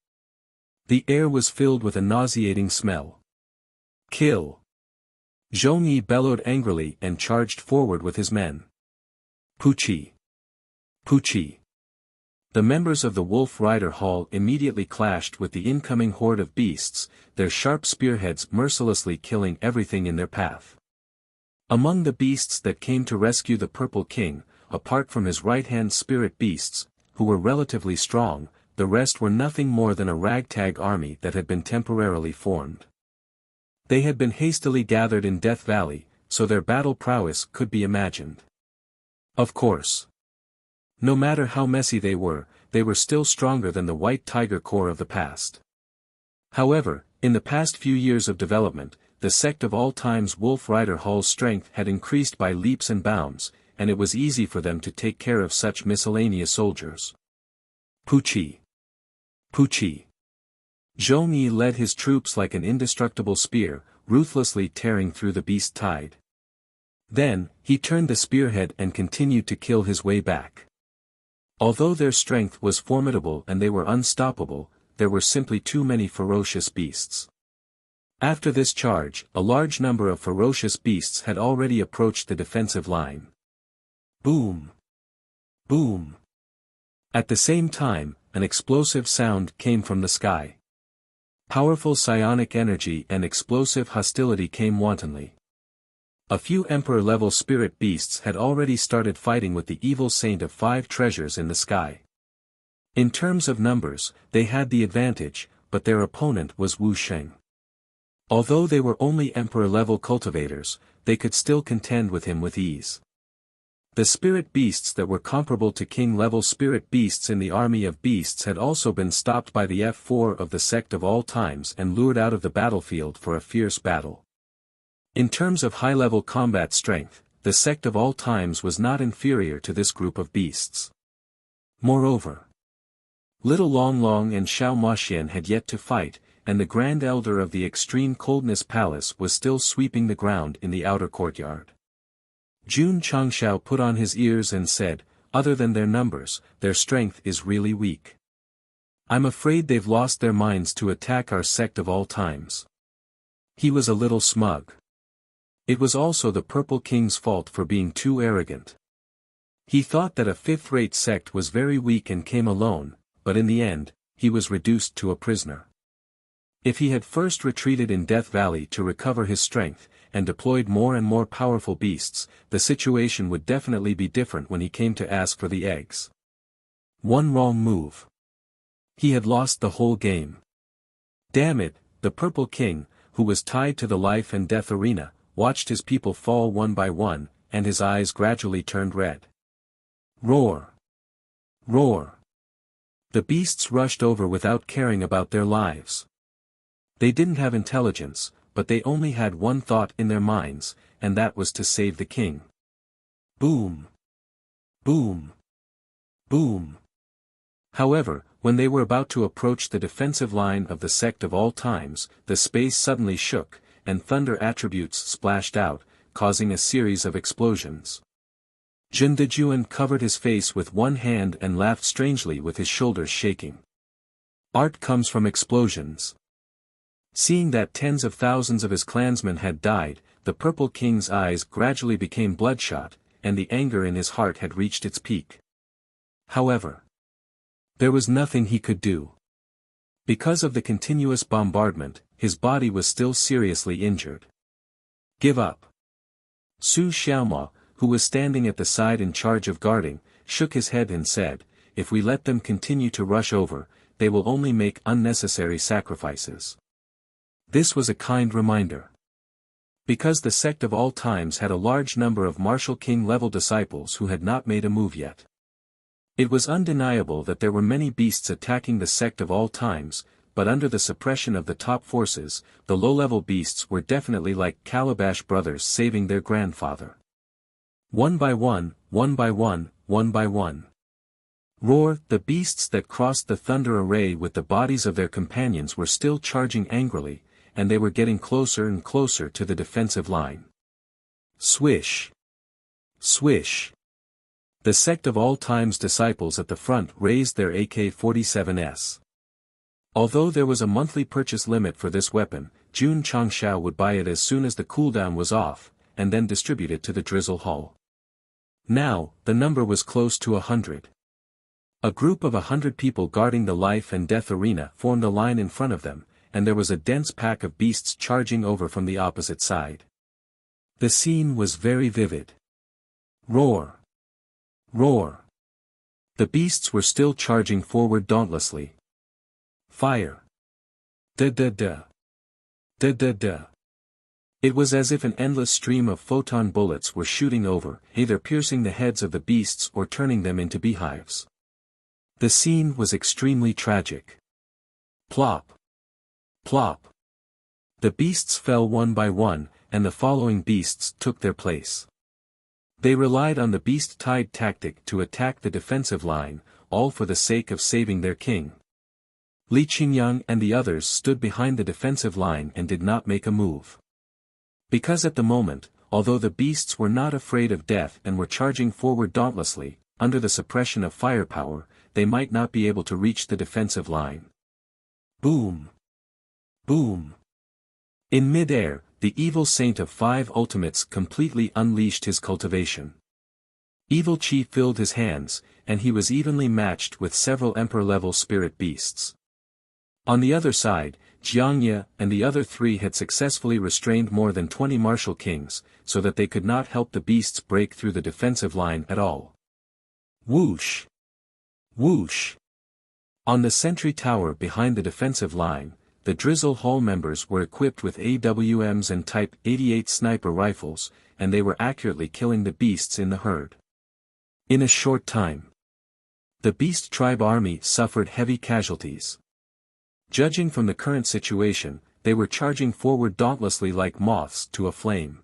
The air was filled with a nauseating smell. Kill! Zhong Yi bellowed angrily and charged forward with his men. Puchi! Puchi! The members of the Wolf Rider Hall immediately clashed with the incoming horde of beasts, their sharp spearheads mercilessly killing everything in their path. Among the beasts that came to rescue the Purple King, apart from his right-hand spirit beasts, who were relatively strong, the rest were nothing more than a ragtag army that had been temporarily formed. They had been hastily gathered in Death Valley, so their battle prowess could be imagined. Of course. No matter how messy they were still stronger than the White Tiger Corps of the past. However, in the past few years of development, the Sect of All Time's Wolf Rider Hall's strength had increased by leaps and bounds, and it was easy for them to take care of such miscellaneous soldiers. Puchi! Puchi! Zhong Yi led his troops like an indestructible spear, ruthlessly tearing through the beast tide. Then, he turned the spearhead and continued to kill his way back. Although their strength was formidable and they were unstoppable, there were simply too many ferocious beasts. After this charge, a large number of ferocious beasts had already approached the defensive line. Boom! Boom! At the same time, an explosive sound came from the sky. Powerful psionic energy and explosive hostility came wantonly. A few Emperor-level spirit beasts had already started fighting with the evil Saint of Five Treasures in the sky. In terms of numbers, they had the advantage, but their opponent was Wu Sheng. Although they were only Emperor-level cultivators, they could still contend with him with ease. The spirit beasts that were comparable to king-level spirit beasts in the army of beasts had also been stopped by the F4 of the Sect of All Times and lured out of the battlefield for a fierce battle. In terms of high-level combat strength, the Sect of All Times was not inferior to this group of beasts. Moreover, Little Long Long and Xiao Moxian had yet to fight, and the Grand Elder of the Extreme Coldness Palace was still sweeping the ground in the outer courtyard. Jun Changshao put on his ears and said, "Other than their numbers, their strength is really weak. I'm afraid they've lost their minds to attack our Sect of All Times." He was a little smug. It was also the Purple King's fault for being too arrogant. He thought that a fifth-rate sect was very weak and came alone, but in the end, he was reduced to a prisoner. If he had first retreated in Death Valley to recover his strength, and deployed more and more powerful beasts, the situation would definitely be different when he came to ask for the eggs. One wrong move. He had lost the whole game. Damn it, the Purple King, who was tied to the life and death arena, watched his people fall one by one, and his eyes gradually turned red. Roar! Roar! The beasts rushed over without caring about their lives. They didn't have intelligence, but they only had one thought in their minds, and that was to save the king. Boom! Boom! Boom! However, when they were about to approach the defensive line of the Sect of All Times, the space suddenly shook, and thunder attributes splashed out, causing a series of explosions. Jin Dejuan covered his face with one hand and laughed strangely with his shoulders shaking. Art comes from explosions. Seeing that tens of thousands of his clansmen had died, the Purple King's eyes gradually became bloodshot, and the anger in his heart had reached its peak. However, There was nothing he could do. Because of the continuous bombardment, his body was still seriously injured. Give up. Su Xiaoma, who was standing at the side in charge of guarding, shook his head and said, if we let them continue to rush over, they will only make unnecessary sacrifices. This was a kind reminder. Because the sect of all times had a large number of martial king-level disciples who had not made a move yet. It was undeniable that there were many beasts attacking the sect of all times, but under the suppression of the top forces, the low-level beasts were definitely like Calabash brothers saving their grandfather. One by one, one by one, one by one. Roar! The beasts that crossed the thunder array with the bodies of their companions were still charging angrily, and they were getting closer and closer to the defensive line. Swish! Swish! The sect of all times disciples at the front raised their AK-47s. Although there was a monthly purchase limit for this weapon, Jun Changshao would buy it as soon as the cooldown was off, and then distribute it to the Drizzle Hall. Now, the number was close to 100. A group of 100 people guarding the life and death arena formed a line in front of them, and there was a dense pack of beasts charging over from the opposite side. The scene was very vivid. Roar! Roar! The beasts were still charging forward dauntlessly. Fire! Da-da-da! Da-da-da! It was as if an endless stream of photon bullets were shooting over, either piercing the heads of the beasts or turning them into beehives. The scene was extremely tragic. Plop! Plop! The beasts fell one by one, and the following beasts took their place. They relied on the beast tide tactic to attack the defensive line, all for the sake of saving their king. Li Qingyang and the others stood behind the defensive line and did not make a move. Because at the moment, although the beasts were not afraid of death and were charging forward dauntlessly, under the suppression of firepower, they might not be able to reach the defensive line. Boom! Boom! In mid-air, the evil saint of 5 ultimates completely unleashed his cultivation. Evil Chi filled his hands, and he was evenly matched with several emperor-level spirit beasts. On the other side, Jiangye and the other 3 had successfully restrained more than 20 martial kings, so that they could not help the beasts break through the defensive line at all. Whoosh! Whoosh! On the sentry tower behind the defensive line, the Drizzle Hall members were equipped with AWMs and Type 88 sniper rifles, and they were accurately killing the beasts in the herd. In a short time, the Beast Tribe army suffered heavy casualties. Judging from the current situation, they were charging forward dauntlessly like moths to a flame.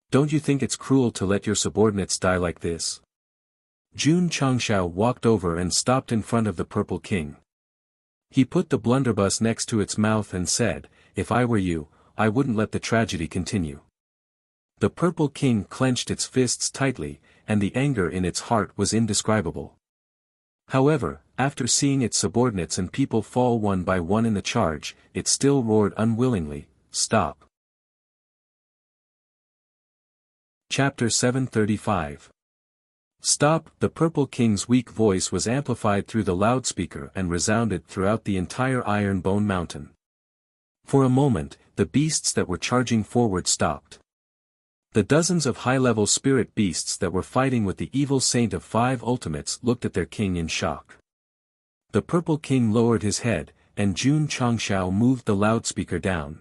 Don't you think it's cruel to let your subordinates die like this? Jun Changshao walked over and stopped in front of the Purple King. He put the blunderbuss next to its mouth and said, if I were you, I wouldn't let the tragedy continue. The Purple King clenched its fists tightly, and the anger in its heart was indescribable. However, after seeing its subordinates and people fall one by one in the charge, it still roared unwillingly, stop. Chapter 735. Stop! The Purple King's weak voice was amplified through the loudspeaker and resounded throughout the entire Ironbone Mountain. For a moment, the beasts that were charging forward stopped. The dozens of high-level spirit beasts that were fighting with the evil saint of 5 ultimates looked at their king in shock. The Purple King lowered his head, and Jun Changshao moved the loudspeaker down.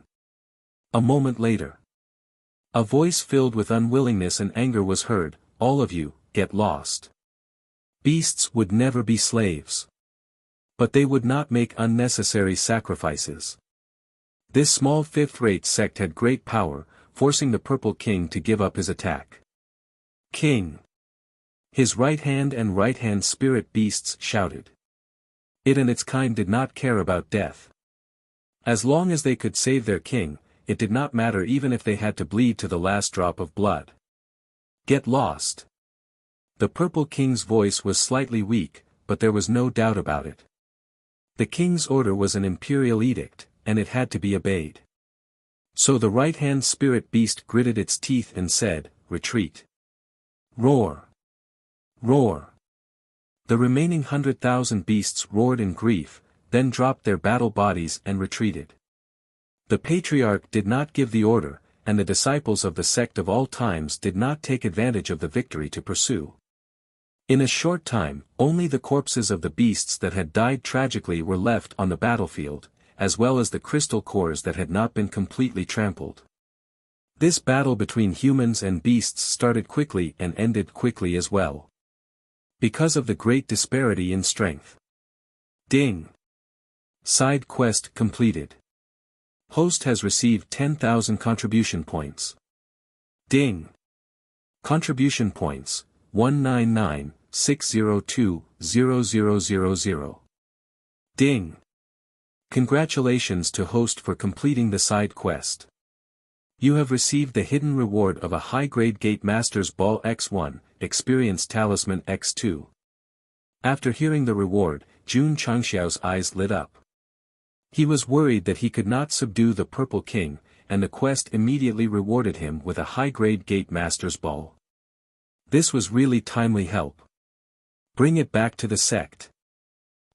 A moment later, a voice filled with unwillingness and anger was heard, all of you, get lost. Beasts would never be slaves. But they would not make unnecessary sacrifices. This small 5th-rate sect had great power, forcing the Purple King to give up his attack. King! His right hand and right-hand spirit beasts shouted. It and its kind did not care about death. As long as they could save their king, it did not matter even if they had to bleed to the last drop of blood. Get lost! The Purple King's voice was slightly weak, but there was no doubt about it. The king's order was an imperial edict, and it had to be obeyed. So the right-hand spirit beast gritted its teeth and said, retreat. Roar! Roar! The remaining 100,000 beasts roared in grief, then dropped their battle bodies and retreated. The patriarch did not give the order, and the disciples of the sect of all times did not take advantage of the victory to pursue. In a short time, only the corpses of the beasts that had died tragically were left on the battlefield, as well as the crystal cores that had not been completely trampled. This battle between humans and beasts started quickly and ended quickly as well. Because of the great disparity in strength. Ding! Side quest completed. Host has received 10,000 contribution points. Ding! Contribution points, 199,602,0000. Ding! Congratulations to host for completing the side quest. You have received the hidden reward of a high-grade Gate Master's Ball X1, Experience Talisman X2. After hearing the reward, Jun Changxiao's eyes lit up. He was worried that he could not subdue the Purple King, and the quest immediately rewarded him with a high-grade Gate Master's Ball. This was really timely help. Bring it back to the sect.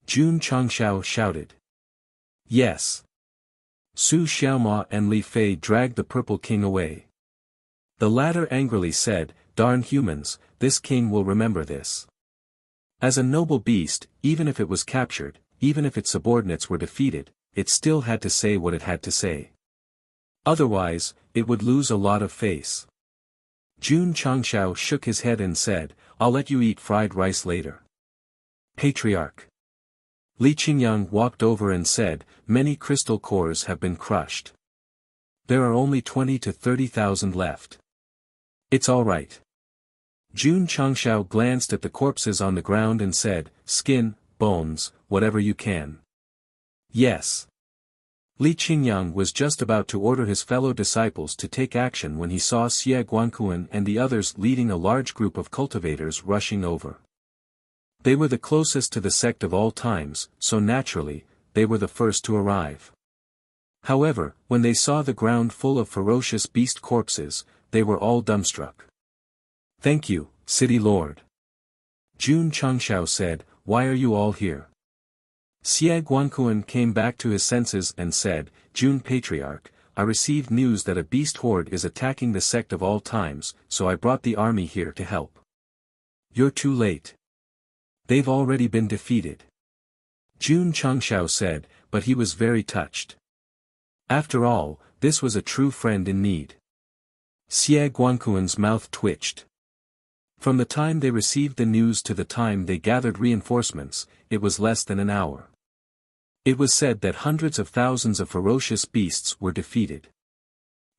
Jun Changxiao shouted. Yes. Su Xiaoma and Li Fei dragged the Purple King away. The latter angrily said, "Darn humans, this king will remember this." As a noble beast, even if it was captured, even if its subordinates were defeated, it still had to say what it had to say. Otherwise, it would lose a lot of face. Jun Changxiao shook his head and said, "I'll let you eat fried rice later." Patriarch. Li Qingyang walked over and said, "Many crystal cores have been crushed. There are only 20 to 30,000 left. It's all right." Jun Changxiao glanced at the corpses on the ground and said, "Skin, bones, whatever you can." Yes. Li Qingyang was just about to order his fellow disciples to take action when he saw Xie Guanquan and the others leading a large group of cultivators rushing over. They were the closest to the sect of all times, so naturally, they were the first to arrive. However, when they saw the ground full of ferocious beast corpses, they were all dumbstruck. "Thank you, City Lord." Jun Changxiao said, "Why are you all here?" Xie Guanquan came back to his senses and said, "Jun Patriarch, I received news that a beast horde is attacking the sect of all times, so I brought the army here to help." "You're too late. They've already been defeated." Jun Changxiao said, but he was very touched. After all, this was a true friend in need. Xie Guanquan's mouth twitched. From the time they received the news to the time they gathered reinforcements, it was less than an hour. It was said that hundreds of thousands of ferocious beasts were defeated.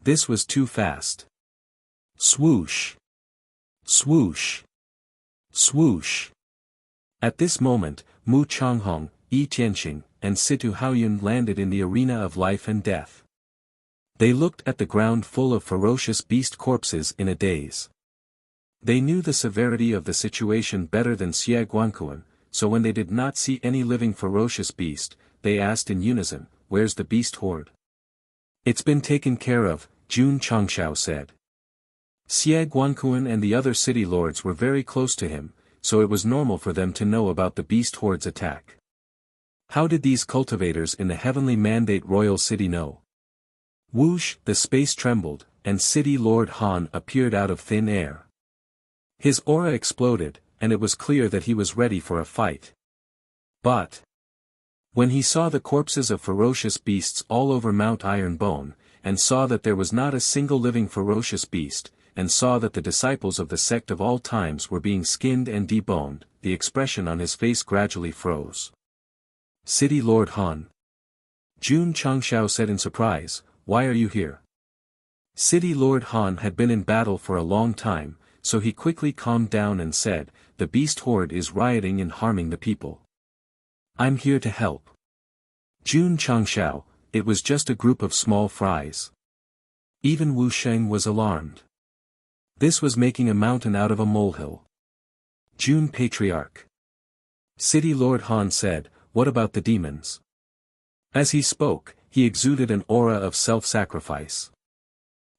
This was too fast. Swoosh! Swoosh! Swoosh! At this moment, Mu Changhong, Yi Tianxing, and Situ Haoyun landed in the arena of life and death. They looked at the ground full of ferocious beast corpses in a daze. They knew the severity of the situation better than Xie Guanquan, so when they did not see any living ferocious beast, they asked in unison, "Where's the beast horde?" "It's been taken care of," Jun Changxiao said. Xie Guanquan and the other city lords were very close to him, so it was normal for them to know about the beast horde's attack. How did these cultivators in the heavenly mandate royal city know? Whoosh! The space trembled, and City Lord Han appeared out of thin air. His aura exploded, and it was clear that he was ready for a fight. But when he saw the corpses of ferocious beasts all over Mount Ironbone, and saw that there was not a single living ferocious beast, and saw that the disciples of the sect of all times were being skinned and deboned, the expression on his face gradually froze. "City Lord Han." Jun Changxiao said in surprise, "Why are you here?" City Lord Han had been in battle for a long time, so he quickly calmed down and said, "The beast horde is rioting and harming the people. I'm here to help." Jun Changxiao, it was just a group of small fries. Even Wu Sheng was alarmed. This was making a mountain out of a molehill. Jun Patriarch. City Lord Han said, "What about the demons?" As he spoke, he exuded an aura of self-sacrifice.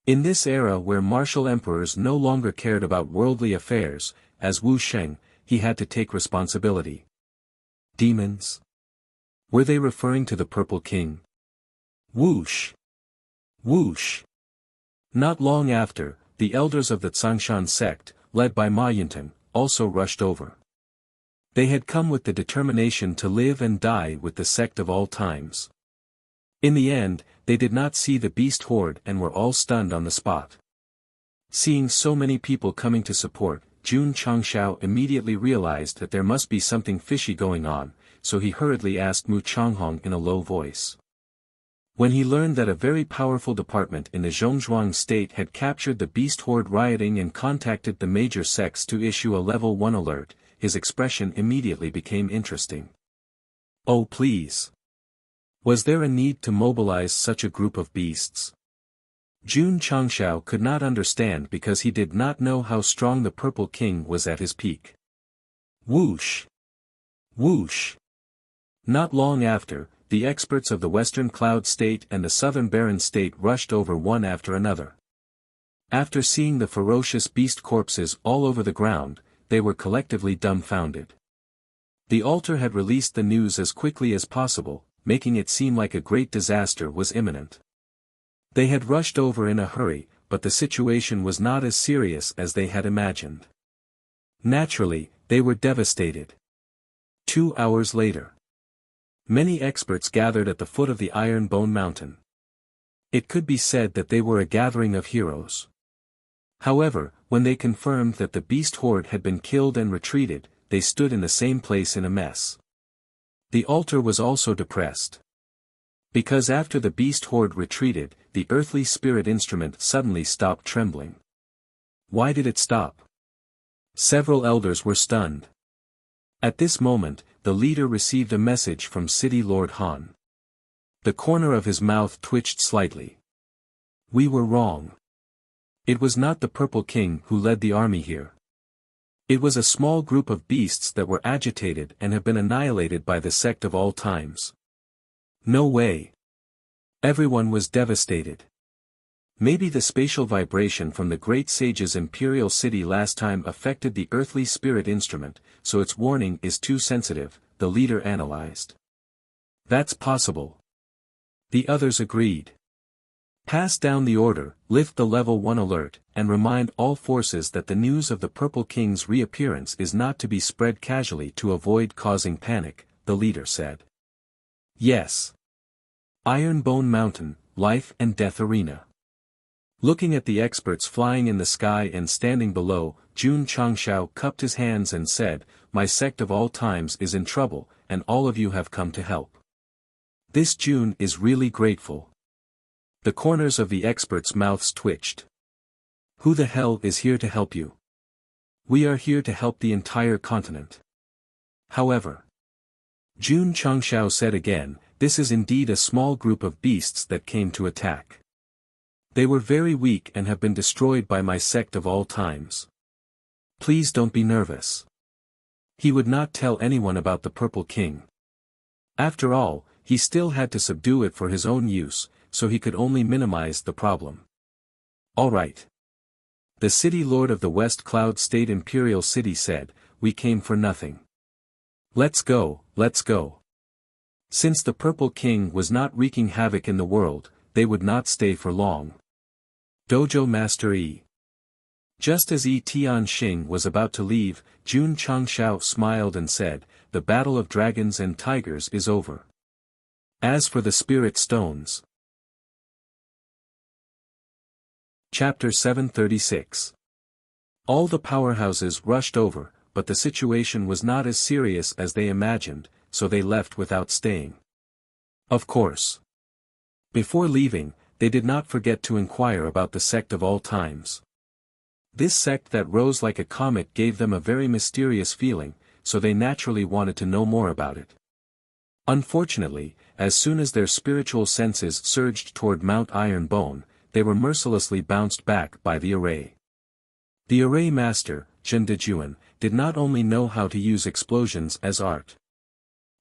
In this era where martial emperors no longer cared about worldly affairs, as Wu Sheng, he had to take responsibility. Demons? Were they referring to the Purple King? Whoosh! Whoosh! Not long after, the elders of the Tsangshan sect, led by Ma Yunten, also rushed over. They had come with the determination to live and die with the sect of all times. In the end, they did not see the beast horde and were all stunned on the spot. Seeing so many people coming to support, Jun Changshao immediately realized that there must be something fishy going on, so he hurriedly asked Mu Changhong in a low voice. When he learned that a very powerful department in the Zhongzhuang state had captured the beast horde rioting and contacted the major sects to issue a level 1 alert, his expression immediately became interesting. Oh please! Was there a need to mobilize such a group of beasts? Jun Changshao could not understand because he did not know how strong the Purple King was at his peak. Whoosh! Whoosh! Not long after, the experts of the Western Cloud State and the Southern Barren State rushed over one after another. After seeing the ferocious beast corpses all over the ground, they were collectively dumbfounded. The altar had released the news as quickly as possible, making it seem like a great disaster was imminent. They had rushed over in a hurry, but the situation was not as serious as they had imagined. Naturally, they were devastated. 2 hours later, many experts gathered at the foot of the Iron Bone Mountain. It could be said that they were a gathering of heroes. However, when they confirmed that the beast horde had been killed and retreated, they stood in the same place in a mess. The altar was also depressed. Because after the beast horde retreated, the earthly spirit instrument suddenly stopped trembling. Why did it stop? Several elders were stunned. At this moment, the leader received a message from City Lord Han. The corner of his mouth twitched slightly. We were wrong. It was not the Purple King who led the army here. It was a small group of beasts that were agitated and have been annihilated by the sect of all times. No way. Everyone was devastated. Maybe the spatial vibration from the great sage's imperial city last time affected the earthly spirit instrument, so its warning is too sensitive, the leader analyzed. That's possible. The others agreed. Pass down the order, lift the level 1 alert, and remind all forces that the news of the Purple King's reappearance is not to be spread casually to avoid causing panic, the leader said. Yes. Iron Bone Mountain, Life and Death Arena. Looking at the experts flying in the sky and standing below, Jun Changshao cupped his hands and said, My sect of all times is in trouble, and all of you have come to help. This Jun is really grateful. The corners of the experts' mouths twitched. Who the hell is here to help you? We are here to help the entire continent. However, Jun Changshao said again, this is indeed a small group of beasts that came to attack. They were very weak and have been destroyed by my sect of all times. Please don't be nervous. He would not tell anyone about the Purple King. After all, he still had to subdue it for his own use, so he could only minimize the problem. All right. The city lord of the West Cloud State Imperial City said, we came for nothing. Let's go, let's go. Since the Purple King was not wreaking havoc in the world, they would not stay for long. Dojo Master Yi. Just as Yi Tianxing was about to leave, Jun Changshao smiled and said, the battle of dragons and tigers is over. As for the spirit stones. Chapter 736. All the powerhouses rushed over, but the situation was not as serious as they imagined, so they left without staying. Of course. Before leaving, they did not forget to inquire about the sect of all times. This sect that rose like a comet gave them a very mysterious feeling, so they naturally wanted to know more about it. Unfortunately, as soon as their spiritual senses surged toward Mount Iron Bone, they were mercilessly bounced back by the array. The array master, Zhen Dejuan, did not only know how to use explosions as art.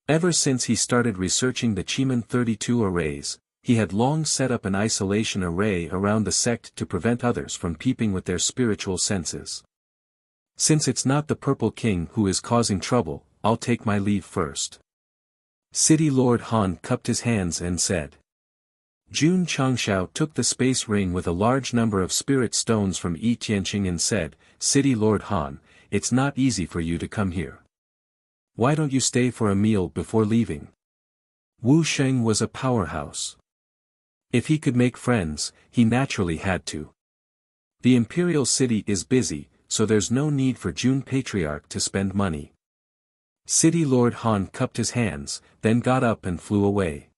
Ever since he started researching the Chiman 32 arrays, he had long set up an isolation array around the sect to prevent others from peeping with their spiritual senses. Since it's not the Purple King who is causing trouble, I'll take my leave first. City Lord Han cupped his hands and said. Jun Changshao took the space ring with a large number of spirit stones from Yi Tianqing and said, City Lord Han, it's not easy for you to come here. Why don't you stay for a meal before leaving? Wu Sheng was a powerhouse. If he could make friends, he naturally had to. The imperial city is busy, so there's no need for Jun Patriarch to spend money. City Lord Han cupped his hands, then got up and flew away.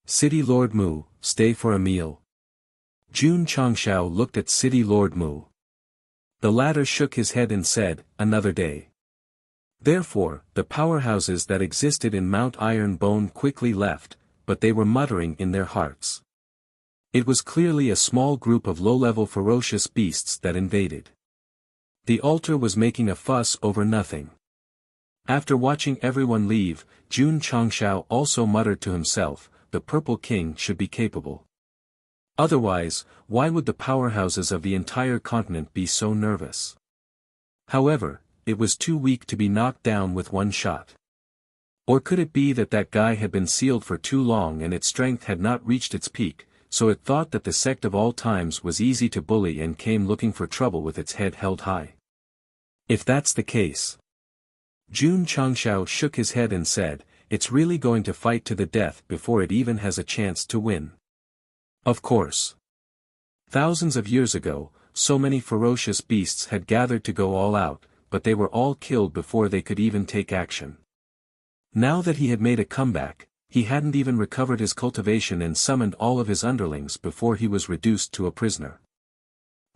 City Lord Mu, stay for a meal. Jun Changshao looked at City Lord Mu. The latter shook his head and said, another day. Therefore, the powerhouses that existed in Mount Iron Bone quickly left, but they were muttering in their hearts. It was clearly a small group of low-level ferocious beasts that invaded. The altar was making a fuss over nothing. After watching everyone leave, Jun Changshao also muttered to himself, the Purple King should be capable. Otherwise, why would the powerhouses of the entire continent be so nervous? However, it was too weak to be knocked down with one shot. Or could it be that that guy had been sealed for too long and its strength had not reached its peak, so it thought that the sect of all times was easy to bully and came looking for trouble with its head held high? If that's the case. Jun Changshao shook his head and said, it's really going to fight to the death before it even has a chance to win. Of course. Thousands of years ago, so many ferocious beasts had gathered to go all out, but they were all killed before they could even take action. Now that he had made a comeback, he hadn't even recovered his cultivation and summoned all of his underlings before he was reduced to a prisoner.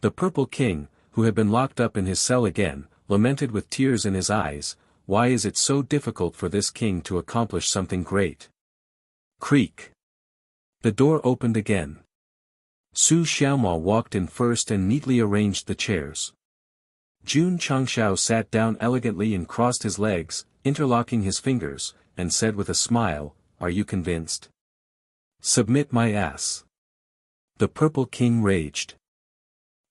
The Purple King, who had been locked up in his cell again, lamented with tears in his eyes, why is it so difficult for this king to accomplish something great? Creak. The door opened again. Su Xiaomao walked in first and neatly arranged the chairs. Jun Changshao sat down elegantly and crossed his legs, interlocking his fingers, and said with a smile, are you convinced? Submit my ass. The Purple King raged.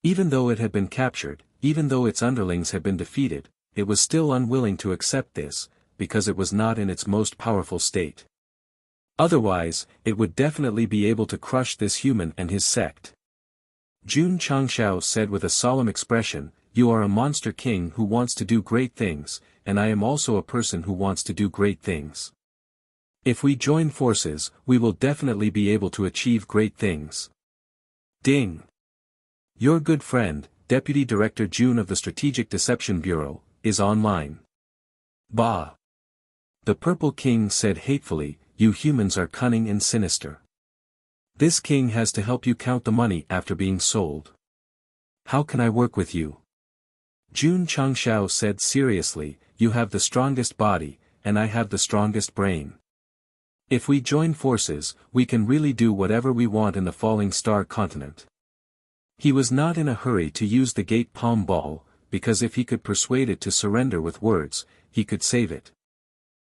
Even though it had been captured, even though its underlings had been defeated, it was still unwilling to accept this, because it was not in its most powerful state. Otherwise, it would definitely be able to crush this human and his sect. Jun Changshao said with a solemn expression, you are a monster king who wants to do great things, and I am also a person who wants to do great things. If we join forces, we will definitely be able to achieve great things. Ding! Your good friend, Deputy Director Jun of the Strategic Deception Bureau, is online. Bah! The Purple King said hatefully, you humans are cunning and sinister. This king has to help you count the money after being sold. How can I work with you? Jun Changshao said seriously, you have the strongest body, and I have the strongest brain. If we join forces, we can really do whatever we want in the Falling Star continent. He was not in a hurry to use the Gate Palm Ball, because if he could persuade it to surrender with words, he could save it.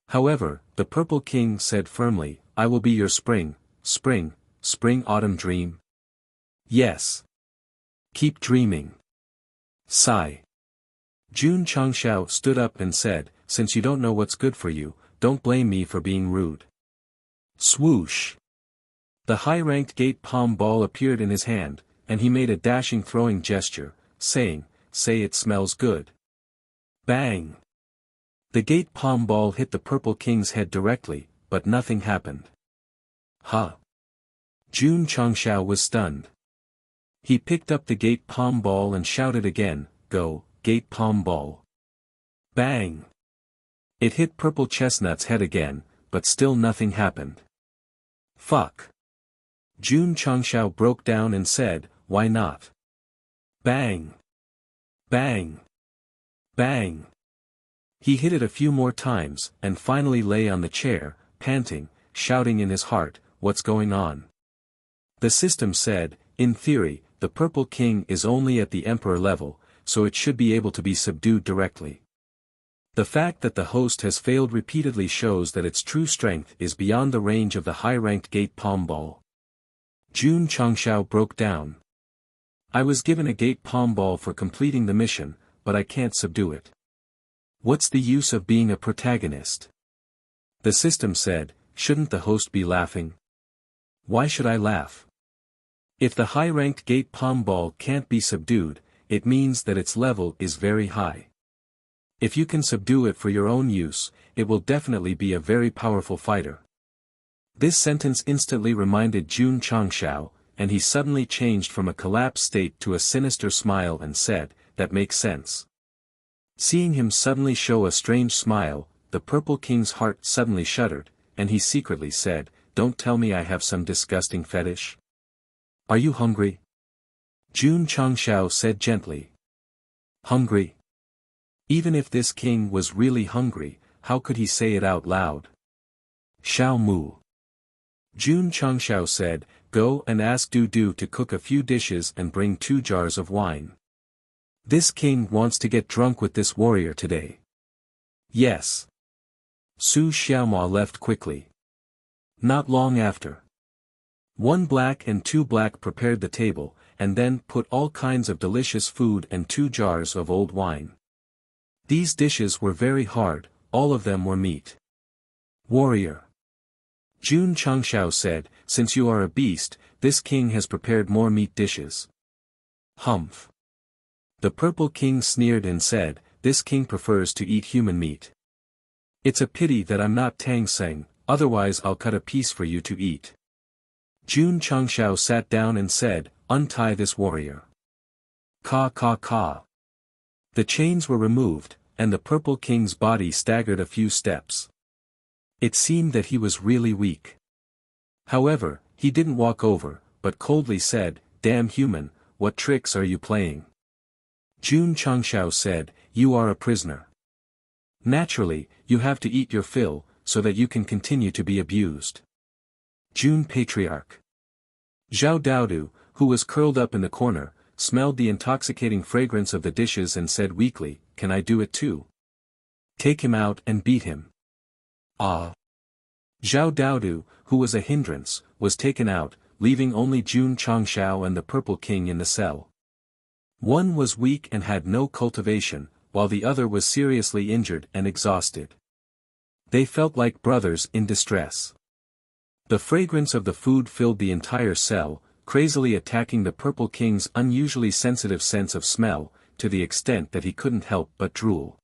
However, the Purple King said firmly, I will be your spring, autumn dream. Yes. Keep dreaming. Sigh. Jun Changshao stood up and said, since you don't know what's good for you, don't blame me for being rude. Swoosh. The high-ranked Gate Palm Ball appeared in his hand, and he made a dashing throwing gesture, saying, say it smells good. Bang! The Gate Palm Ball hit the Purple King's head directly, but nothing happened. Huh! Jun Changshao was stunned. He picked up the Gate Palm Ball and shouted again, go, Gate Palm Ball. Bang! It hit Purple Chestnut's head again, but still nothing happened. Fuck! Jun Changshao broke down and said, why not? Bang! Bang! Bang! He hit it a few more times, and finally lay on the chair, panting, shouting in his heart, what's going on? The system said, in theory, the Purple King is only at the Emperor level, so it should be able to be subdued directly. The fact that the host has failed repeatedly shows that its true strength is beyond the range of the high-ranked Gate Palm Ball. Jun Changshao broke down. I was given a Gate Palm Ball for completing the mission, but I can't subdue it. What's the use of being a protagonist? The system said, shouldn't the host be laughing? Why should I laugh? If the high-ranked gate palm ball can't be subdued, it means that its level is very high. If you can subdue it for your own use, it will definitely be a very powerful fighter. This sentence instantly reminded Jun Changshao, and he suddenly changed from a collapsed state to a sinister smile and said, "That makes sense." Seeing him suddenly show a strange smile, the Purple King's heart suddenly shuddered, and he secretly said, "Don't tell me I have some disgusting fetish. Are you hungry?" Jun Changshao said gently. Hungry? Even if this king was really hungry, how could he say it out loud? Xiao Mu. Jun Changshao said, "Go and ask Du Du to cook a few dishes and bring 2 jars of wine. This king wants to get drunk with this warrior today." Yes. Su Xiaomua left quickly. Not long after. 1 black and 2 black prepared the table, and then put all kinds of delicious food and 2 jars of old wine. These dishes were very hard, all of them were meat. Warrior. Jun Changshao said, "Since you are a beast, this king has prepared more meat dishes." Humph. The Purple King sneered and said, "This king prefers to eat human meat. It's a pity that I'm not Tang Seng, otherwise I'll cut a piece for you to eat." Jun Changshao sat down and said, "Untie this warrior." Ka ka ka. The chains were removed, and the Purple King's body staggered a few steps. It seemed that he was really weak. However, he didn't walk over, but coldly said, "Damn human, what tricks are you playing?" Jun Changshao said, "You are a prisoner. Naturally, you have to eat your fill, so that you can continue to be abused." Jun Patriarch. Zhao Daodu, who was curled up in the corner, smelled the intoxicating fragrance of the dishes and said weakly, "Can I do it too? Take him out and beat him." Ah. Zhao Daodu, who was a hindrance, was taken out, leaving only Jun Changshao and the Purple King in the cell. One was weak and had no cultivation, while the other was seriously injured and exhausted. They felt like brothers in distress. The fragrance of the food filled the entire cell, crazily attacking the Purple King's unusually sensitive sense of smell, to the extent that he couldn't help but drool.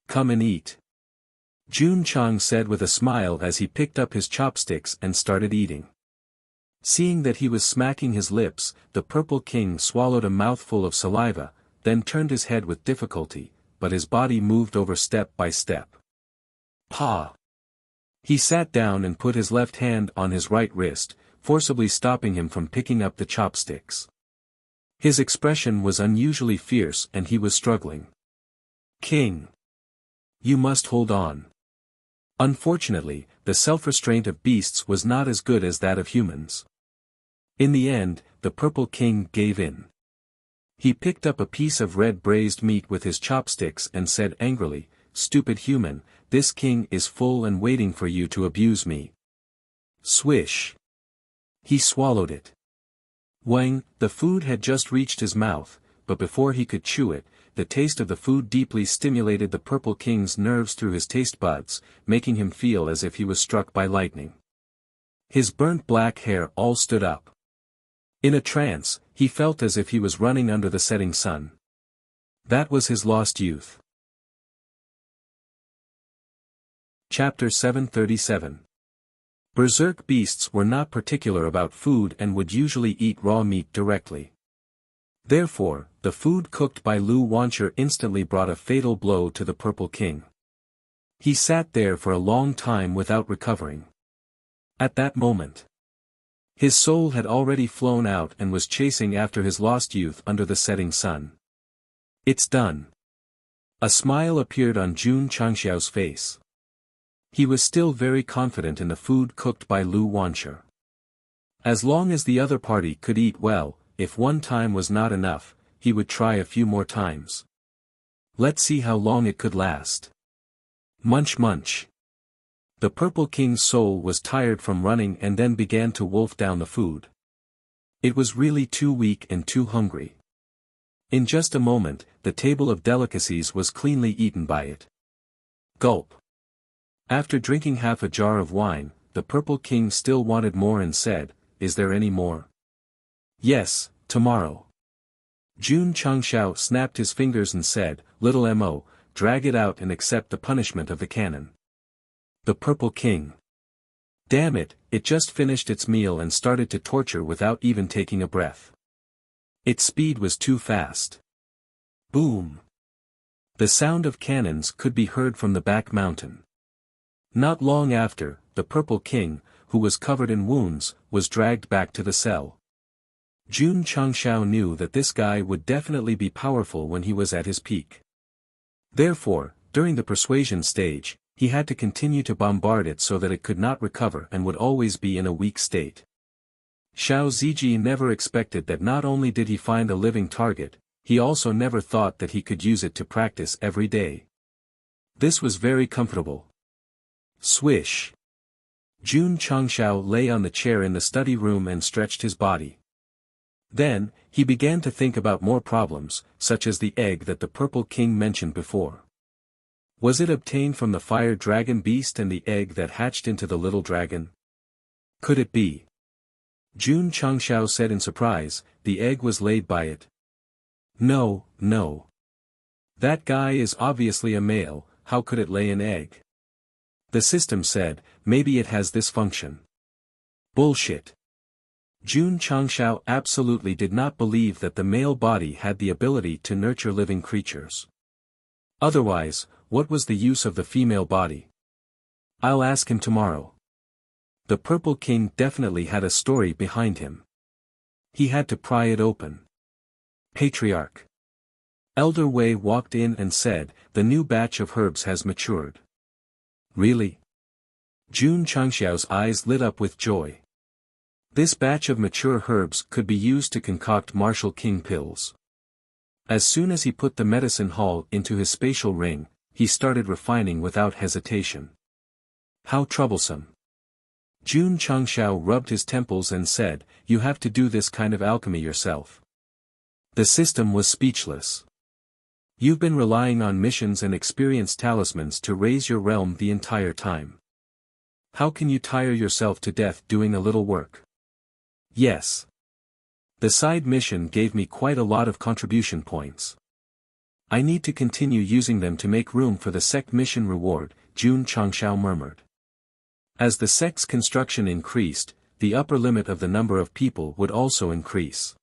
"Come and eat," Jun Chang said with a smile as he picked up his chopsticks and started eating. Seeing that he was smacking his lips, the Purple King swallowed a mouthful of saliva, then turned his head with difficulty, but his body moved over step by step. Pa! He sat down and put his left hand on his right wrist, forcibly stopping him from picking up the chopsticks. His expression was unusually fierce and he was struggling. "King! You must hold on." Unfortunately, the self-restraint of beasts was not as good as that of humans. In the end, the Purple King gave in. He picked up a piece of red braised meat with his chopsticks and said angrily, "Stupid human, this king is full and waiting for you to abuse me." Swish! He swallowed it. Wang, the food had just reached his mouth, but before he could chew it, the taste of the food deeply stimulated the Purple King's nerves through his taste buds, making him feel as if he was struck by lightning. His burnt black hair all stood up. In a trance, he felt as if he was running under the setting sun. That was his lost youth. Chapter 737. Berserk beasts were not particular about food and would usually eat raw meat directly. Therefore, the food cooked by Lu Wancher instantly brought a fatal blow to the Purple King. He sat there for a long time without recovering. At that moment, his soul had already flown out and was chasing after his lost youth under the setting sun. "It's done." A smile appeared on Jun Changshao's face. He was still very confident in the food cooked by Lu Wancher. As long as the other party could eat well, if one time was not enough, he would try a few more times. Let's see how long it could last. Munch munch. The Purple King's soul was tired from running and then began to wolf down the food. It was really too weak and too hungry. In just a moment, the table of delicacies was cleanly eaten by it. Gulp. After drinking half a jar of wine, the Purple King still wanted more and said, "Is there any more?" "Yes, tomorrow." Jun Changshao snapped his fingers and said, "Little Mo, drag it out and accept the punishment of the cannon." The Purple King. Damn it, it just finished its meal and started to torture without even taking a breath. Its speed was too fast. Boom. The sound of cannons could be heard from the back mountain. Not long after, the Purple King, who was covered in wounds, was dragged back to the cell. Jun Changshao knew that this guy would definitely be powerful when he was at his peak. Therefore, during the persuasion stage, he had to continue to bombard it so that it could not recover and would always be in a weak state. Xiao Ziji never expected that not only did he find a living target, he also never thought that he could use it to practice every day. This was very comfortable. Swish. Jun Changshao lay on the chair in the study room and stretched his body. Then, he began to think about more problems, such as the egg that the Purple King mentioned before. Was it obtained from the fire dragon beast and the egg that hatched into the little dragon? Could it be? Jun Changshao said in surprise, "The egg was laid by it." No, no. That guy is obviously a male, how could it lay an egg? The system said, maybe it has this function. Bullshit. Jun Changshao absolutely did not believe that the male body had the ability to nurture living creatures. Otherwise, what was the use of the female body? I'll ask him tomorrow. The Purple King definitely had a story behind him. He had to pry it open. Patriarch. Elder Wei walked in and said, "The new batch of herbs has matured." Really? Jun Changxiao's eyes lit up with joy. This batch of mature herbs could be used to concoct Martial King pills. As soon as he put the medicine hall into his spatial ring, he started refining without hesitation. How troublesome. Jun Changshao rubbed his temples and said, "You have to do this kind of alchemy yourself." The system was speechless. You've been relying on missions and experienced talismans to raise your realm the entire time. How can you tire yourself to death doing a little work? Yes. The side mission gave me quite a lot of contribution points. I need to continue using them to make room for the Sect mission reward, Jun Changshao murmured. As the Sect's construction increased, the upper limit of the number of people would also increase.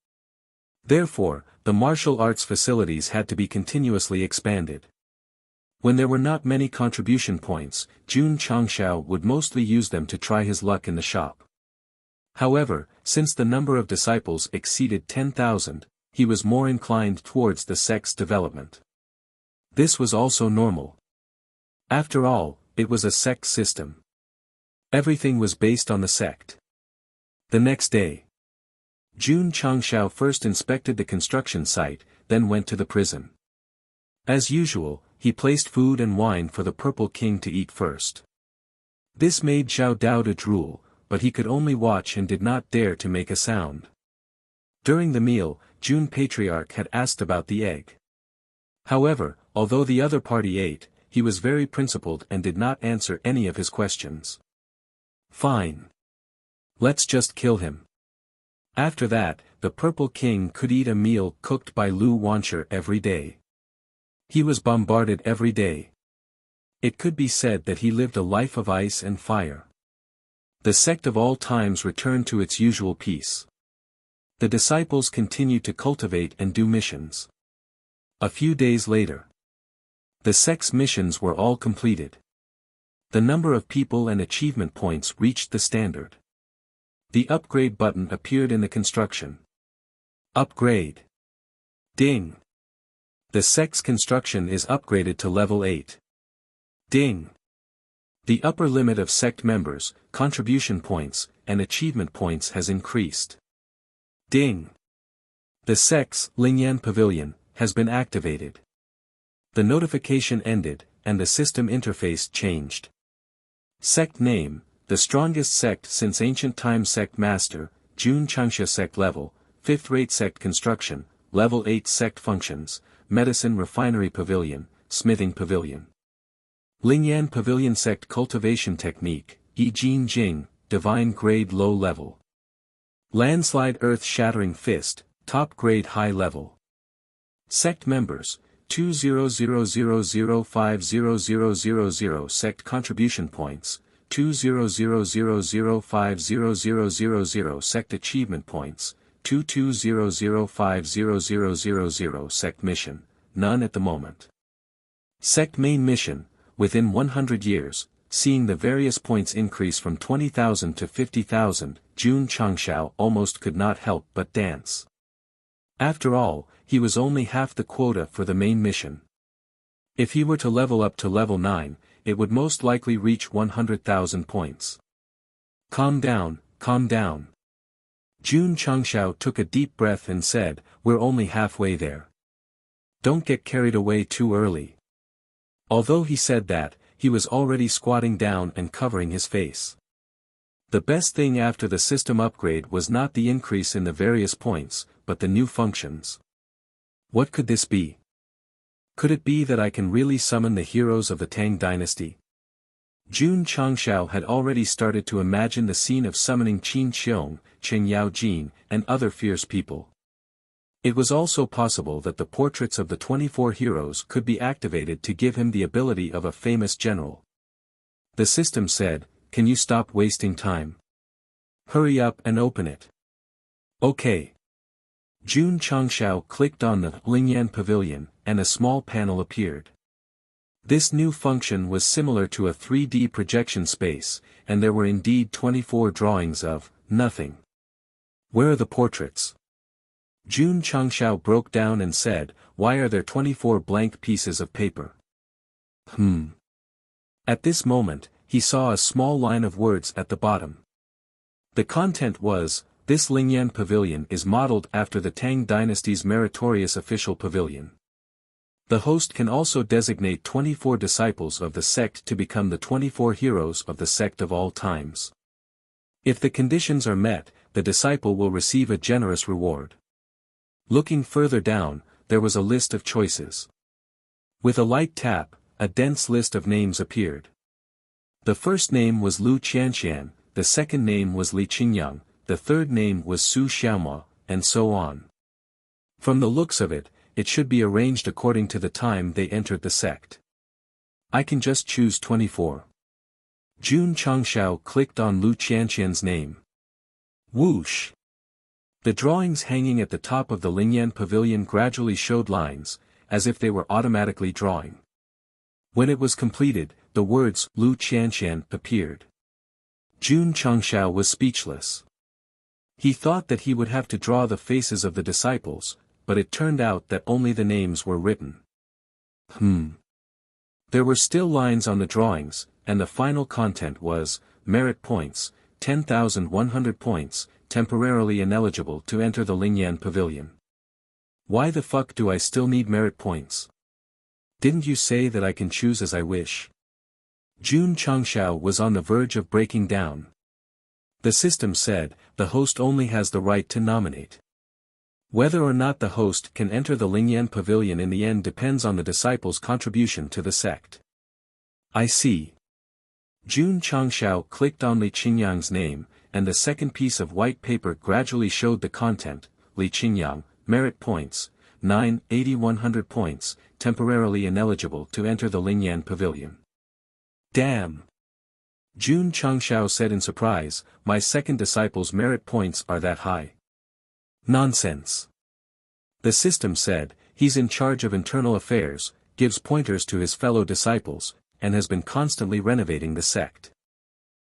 Therefore, the martial arts facilities had to be continuously expanded. When there were not many contribution points, Jun Changshao would mostly use them to try his luck in the shop. However, since the number of disciples exceeded 10,000, he was more inclined towards the Sect's development. This was also normal. After all, it was a Sect system. Everything was based on the Sect. The next day, Jun Changshao first inspected the construction site, then went to the prison. As usual, he placed food and wine for the Purple King to eat first. This made Zhao Dao to drool, but he could only watch and did not dare to make a sound. During the meal, Jun Patriarch had asked about the egg. However, although the other party ate, he was very principled and did not answer any of his questions. Fine. Let's just kill him. After that, the Purple King could eat a meal cooked by Lu Wancher every day. He was bombarded every day. It could be said that he lived a life of ice and fire. The Sect of all times returned to its usual peace. The disciples continued to cultivate and do missions. A few days later, the Sect's missions were all completed. The number of people and achievement points reached the standard. The upgrade button appeared in the construction. Upgrade. Ding. The Sect's construction is upgraded to level 8. Ding. The upper limit of Sect members, contribution points, and achievement points has increased. Ding. The Sect's Lingyan Pavilion has been activated. The notification ended, and the system interface changed. Sect name, the strongest sect since ancient times. Sect master, Jun Changxia. Sect level, 5th rate. Sect construction, Level 8 Sect Functions, Medicine Refinery Pavilion, Smithing Pavilion. Lingyan Pavilion Sect Cultivation Technique, Yi Jin Jing, Divine Grade Low Level. Landslide Earth Shattering Fist, Top Grade High Level. Sect Members, 20000500000 Sect Contribution Points, 200005000 Sect Achievement Points, 220050000 Sect Mission, none at the moment. Sect Main Mission, within 100 years, seeing the various points increase from 20,000 to 50,000, Jun Changshao almost could not help but dance. After all, he was only half the quota for the main mission. If he were to level up to level 9, it would most likely reach 100,000 points. Calm down, calm down. Jun Changshao took a deep breath and said, we're only halfway there. Don't get carried away too early. Although he said that, he was already squatting down and covering his face. The best thing after the system upgrade was not the increase in the various points, but the new functions. What could this be? Could it be that I can really summon the heroes of the Tang dynasty? Jun Changshao had already started to imagine the scene of summoning Qin Qiong, Chen Yaojin, and other fierce people. It was also possible that the portraits of the 24 heroes could be activated to give him the ability of a famous general. The system said, can you stop wasting time? Hurry up and open it. Okay. Jun Changshao clicked on the Lingyan Pavilion, and a small panel appeared. This new function was similar to a 3D projection space, and there were indeed 24 drawings of nothing. Where are the portraits? Jun Changshao broke down and said, why are there 24 blank pieces of paper? At this moment, he saw a small line of words at the bottom. The content was, this Lingyan Pavilion is modeled after the Tang Dynasty's meritorious official pavilion. The host can also designate 24 disciples of the sect to become the 24 heroes of the sect of all times. If the conditions are met, the disciple will receive a generous reward. Looking further down, there was a list of choices. With a light tap, a dense list of names appeared. The first name was Lu Qianxian, the second name was Li Qingyang, the third name was Su Xiaoma, and so on. From the looks of it, it should be arranged according to the time they entered the sect. I can just choose 24. Jun Changshao clicked on Lu Qianxian's name. Whoosh! The drawings hanging at the top of the Lingyan Pavilion gradually showed lines, as if they were automatically drawing. When it was completed, the words Lu Qianxian appeared. Jun Changshao was speechless. He thought that he would have to draw the faces of the disciples, but it turned out that only the names were written. There were still lines on the drawings, and the final content was, merit points, 10,100 points, temporarily ineligible to enter the Lingyan Pavilion. Why the fuck do I still need merit points? Didn't you say that I can choose as I wish? Jun Changshao was on the verge of breaking down. The system said, the host only has the right to nominate. Whether or not the host can enter the Lingyan Pavilion in the end depends on the disciple's contribution to the sect. I see. Jun Changshao clicked on Li Qingyang's name, and the second piece of white paper gradually showed the content, Li Qingyang, merit points, 9,100 points, temporarily ineligible to enter the Lingyan Pavilion. Damn! Jun Changshao said in surprise, my second disciple's merit points are that high. Nonsense. The system said, he's in charge of internal affairs, gives pointers to his fellow disciples, and has been constantly renovating the sect.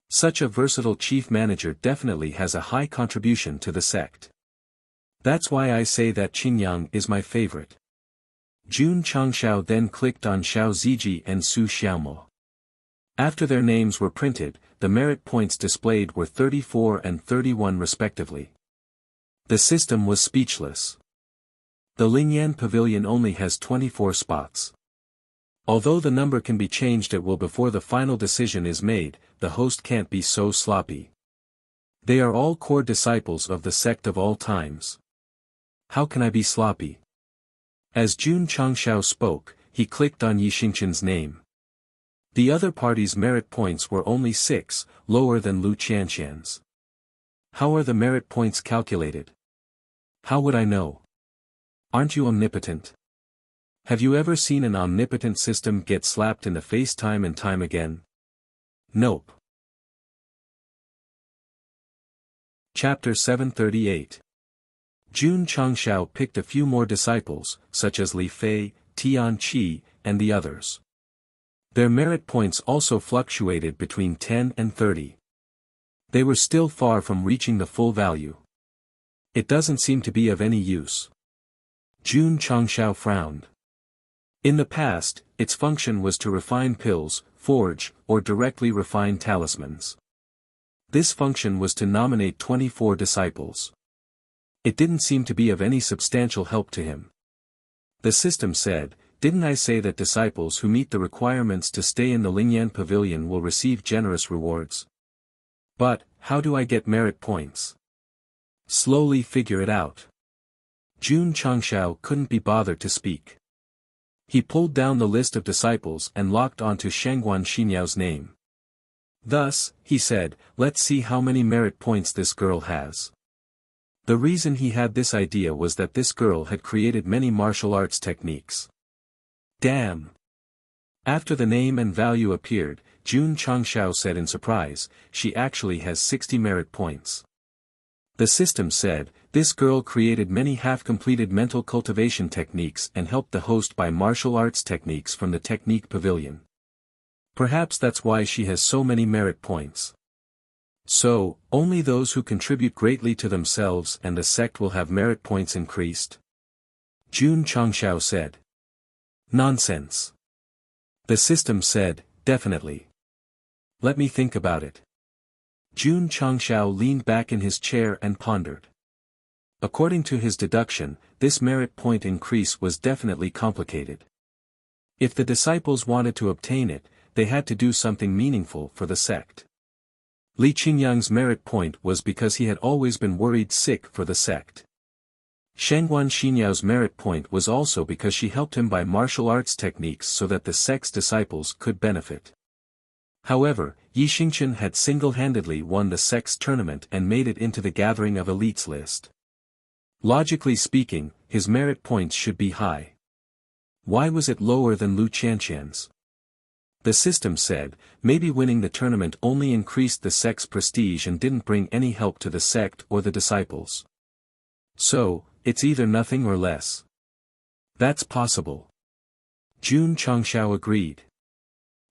Such a versatile chief manager definitely has a high contribution to the sect. That's why I say that Qingyang is my favorite. Jun Changshao then clicked on Xiao Ziji and Su Xiaomo. After their names were printed, the merit points displayed were 34 and 31 respectively. The system was speechless. The Lingyan Pavilion only has 24 spots. Although the number can be changed at will before the final decision is made, the host can't be so sloppy. They are all core disciples of the sect of all times. How can I be sloppy? As Jun Changshao spoke, he clicked on Yi Xingqian's name. The other party's merit points were only 6, lower than Lu Qianqian's. How are the merit points calculated? How would I know? Aren't you omnipotent? Have you ever seen an omnipotent system get slapped in the face time and time again? Nope. Chapter 738. Jun Changshao picked a few more disciples, such as Li Fei, Tian Qi, and the others. Their merit points also fluctuated between 10 and 30. They were still far from reaching the full value. It doesn't seem to be of any use. Jun Changshao frowned. In the past, its function was to refine pills, forge, or directly refine talismans. This function was to nominate 24 disciples. It didn't seem to be of any substantial help to him. The system said, "Didn't I say that disciples who meet the requirements to stay in the Lingyan Pavilion will receive generous rewards? But, how do I get merit points? Slowly figure it out." Jun Changshao couldn't be bothered to speak. He pulled down the list of disciples and locked onto Shangguan Xinyao's name. Thus, he said, "Let's see how many merit points this girl has." The reason he had this idea was that this girl had created many martial arts techniques. Damn! After the name and value appeared, Jun Changshao said in surprise, "She actually has 60 merit points." The system said, "This girl created many half-completed mental cultivation techniques and helped the host by martial arts techniques from the technique pavilion. Perhaps that's why she has so many merit points. So, only those who contribute greatly to themselves and the sect will have merit points increased?" Jun Changshao said. "Nonsense." The system said, "Definitely. Let me think about it." Jun Changshao leaned back in his chair and pondered. According to his deduction, this merit point increase was definitely complicated. If the disciples wanted to obtain it, they had to do something meaningful for the sect. Li Qingyang's merit point was because he had always been worried sick for the sect. Shangguan Xinyao's merit point was also because she helped him by martial arts techniques so that the sect's disciples could benefit. However, Yi Xingqian had single-handedly won the sect's tournament and made it into the gathering of elites list. Logically speaking, his merit points should be high. Why was it lower than Lu Qianqian's? The system said, maybe winning the tournament only increased the sect's prestige and didn't bring any help to the sect or the disciples. So, it's either nothing or less. That's possible. Jun Changshao agreed.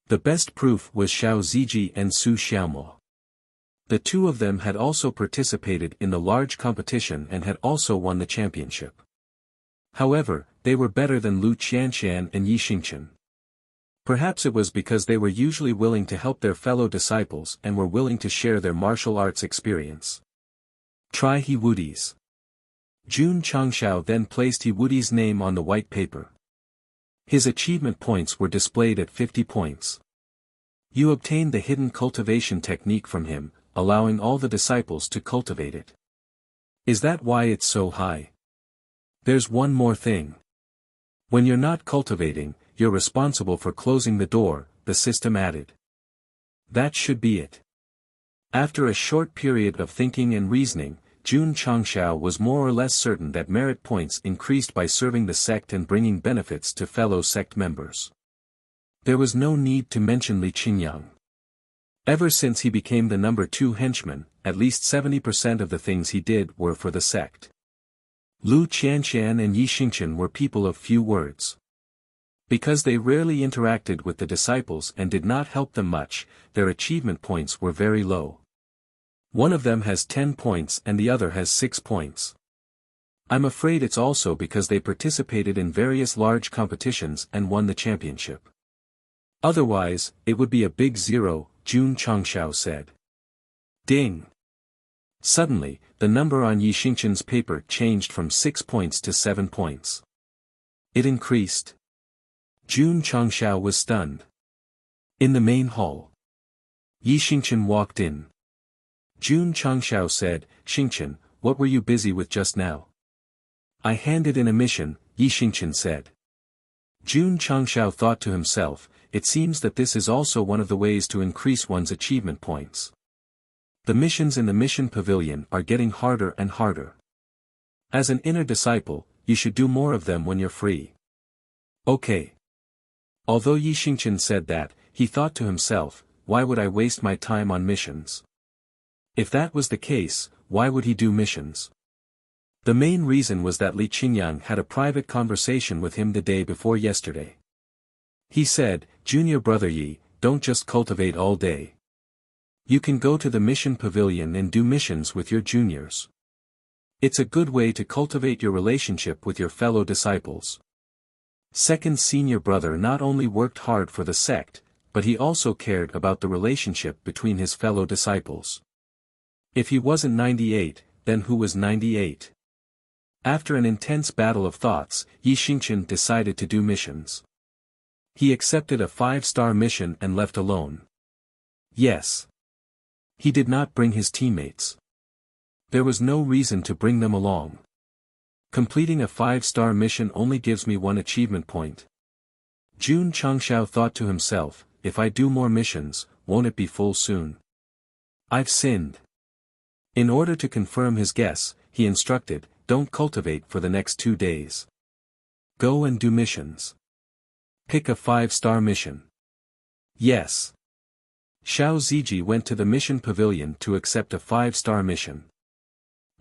The best proof was Xiao Ziji and Su Xiaomo. The two of them had also participated in the large competition and had also won the championship. However, they were better than Lu Qianqian and Yi Xingqian. Perhaps it was because they were usually willing to help their fellow disciples and were willing to share their martial arts experience. Try He Wudi's. Jun Changshao then placed He Wudi's name on the white paper. His achievement points were displayed at 50 points. You obtained the hidden cultivation technique from him, allowing all the disciples to cultivate it. Is that why it's so high? There's one more thing. When you're not cultivating, you're responsible for closing the door, the system added. That should be it. After a short period of thinking and reasoning, Jun Changshao was more or less certain that merit points increased by serving the sect and bringing benefits to fellow sect members. There was no need to mention Li Qingyang. Ever since he became the number 2 henchman, at least 70% of the things he did were for the sect. Lu Qianqian and Yi Xingqian were people of few words. Because they rarely interacted with the disciples and did not help them much, their achievement points were very low. One of them has 10 points and the other has 6 points. I'm afraid it's also because they participated in various large competitions and won the championship. Otherwise, it would be a big zero, Jun Changshao said. Ding! Suddenly, the number on Yi Xingqian's paper changed from 6 points to 7 points. It increased. Jun Changshao was stunned. In the main hall, Yi Xingqian walked in. Jun Changshao said, "Xingqian, what were you busy with just now?" I handed in a mission, Yi Xingqian said. Jun Changshao thought to himself, it seems that this is also one of the ways to increase one's achievement points. The missions in the mission pavilion are getting harder and harder. As an inner disciple, you should do more of them when you're free. Okay. Although Yi Xingqian said that, he thought to himself, why would I waste my time on missions? If that was the case, why would he do missions? The main reason was that Li Qingyang had a private conversation with him the day before yesterday. He said, Junior brother Yi, don't just cultivate all day. You can go to the mission pavilion and do missions with your juniors. It's a good way to cultivate your relationship with your fellow disciples. Second senior brother not only worked hard for the sect, but he also cared about the relationship between his fellow disciples. If he wasn't 98, then who was 98? After an intense battle of thoughts, Yi Xingqian decided to do missions. He accepted a 5-star mission and left alone. Yes. He did not bring his teammates. There was no reason to bring them along. Completing a 5-star mission only gives me 1 achievement point. Jun Changshao thought to himself, if I do more missions, won't it be full soon? I've sinned. In order to confirm his guess, he instructed, don't cultivate for the next 2 days. Go and do missions. Pick a 5-star mission. Yes. Xiao Ziji went to the mission pavilion to accept a 5-star mission.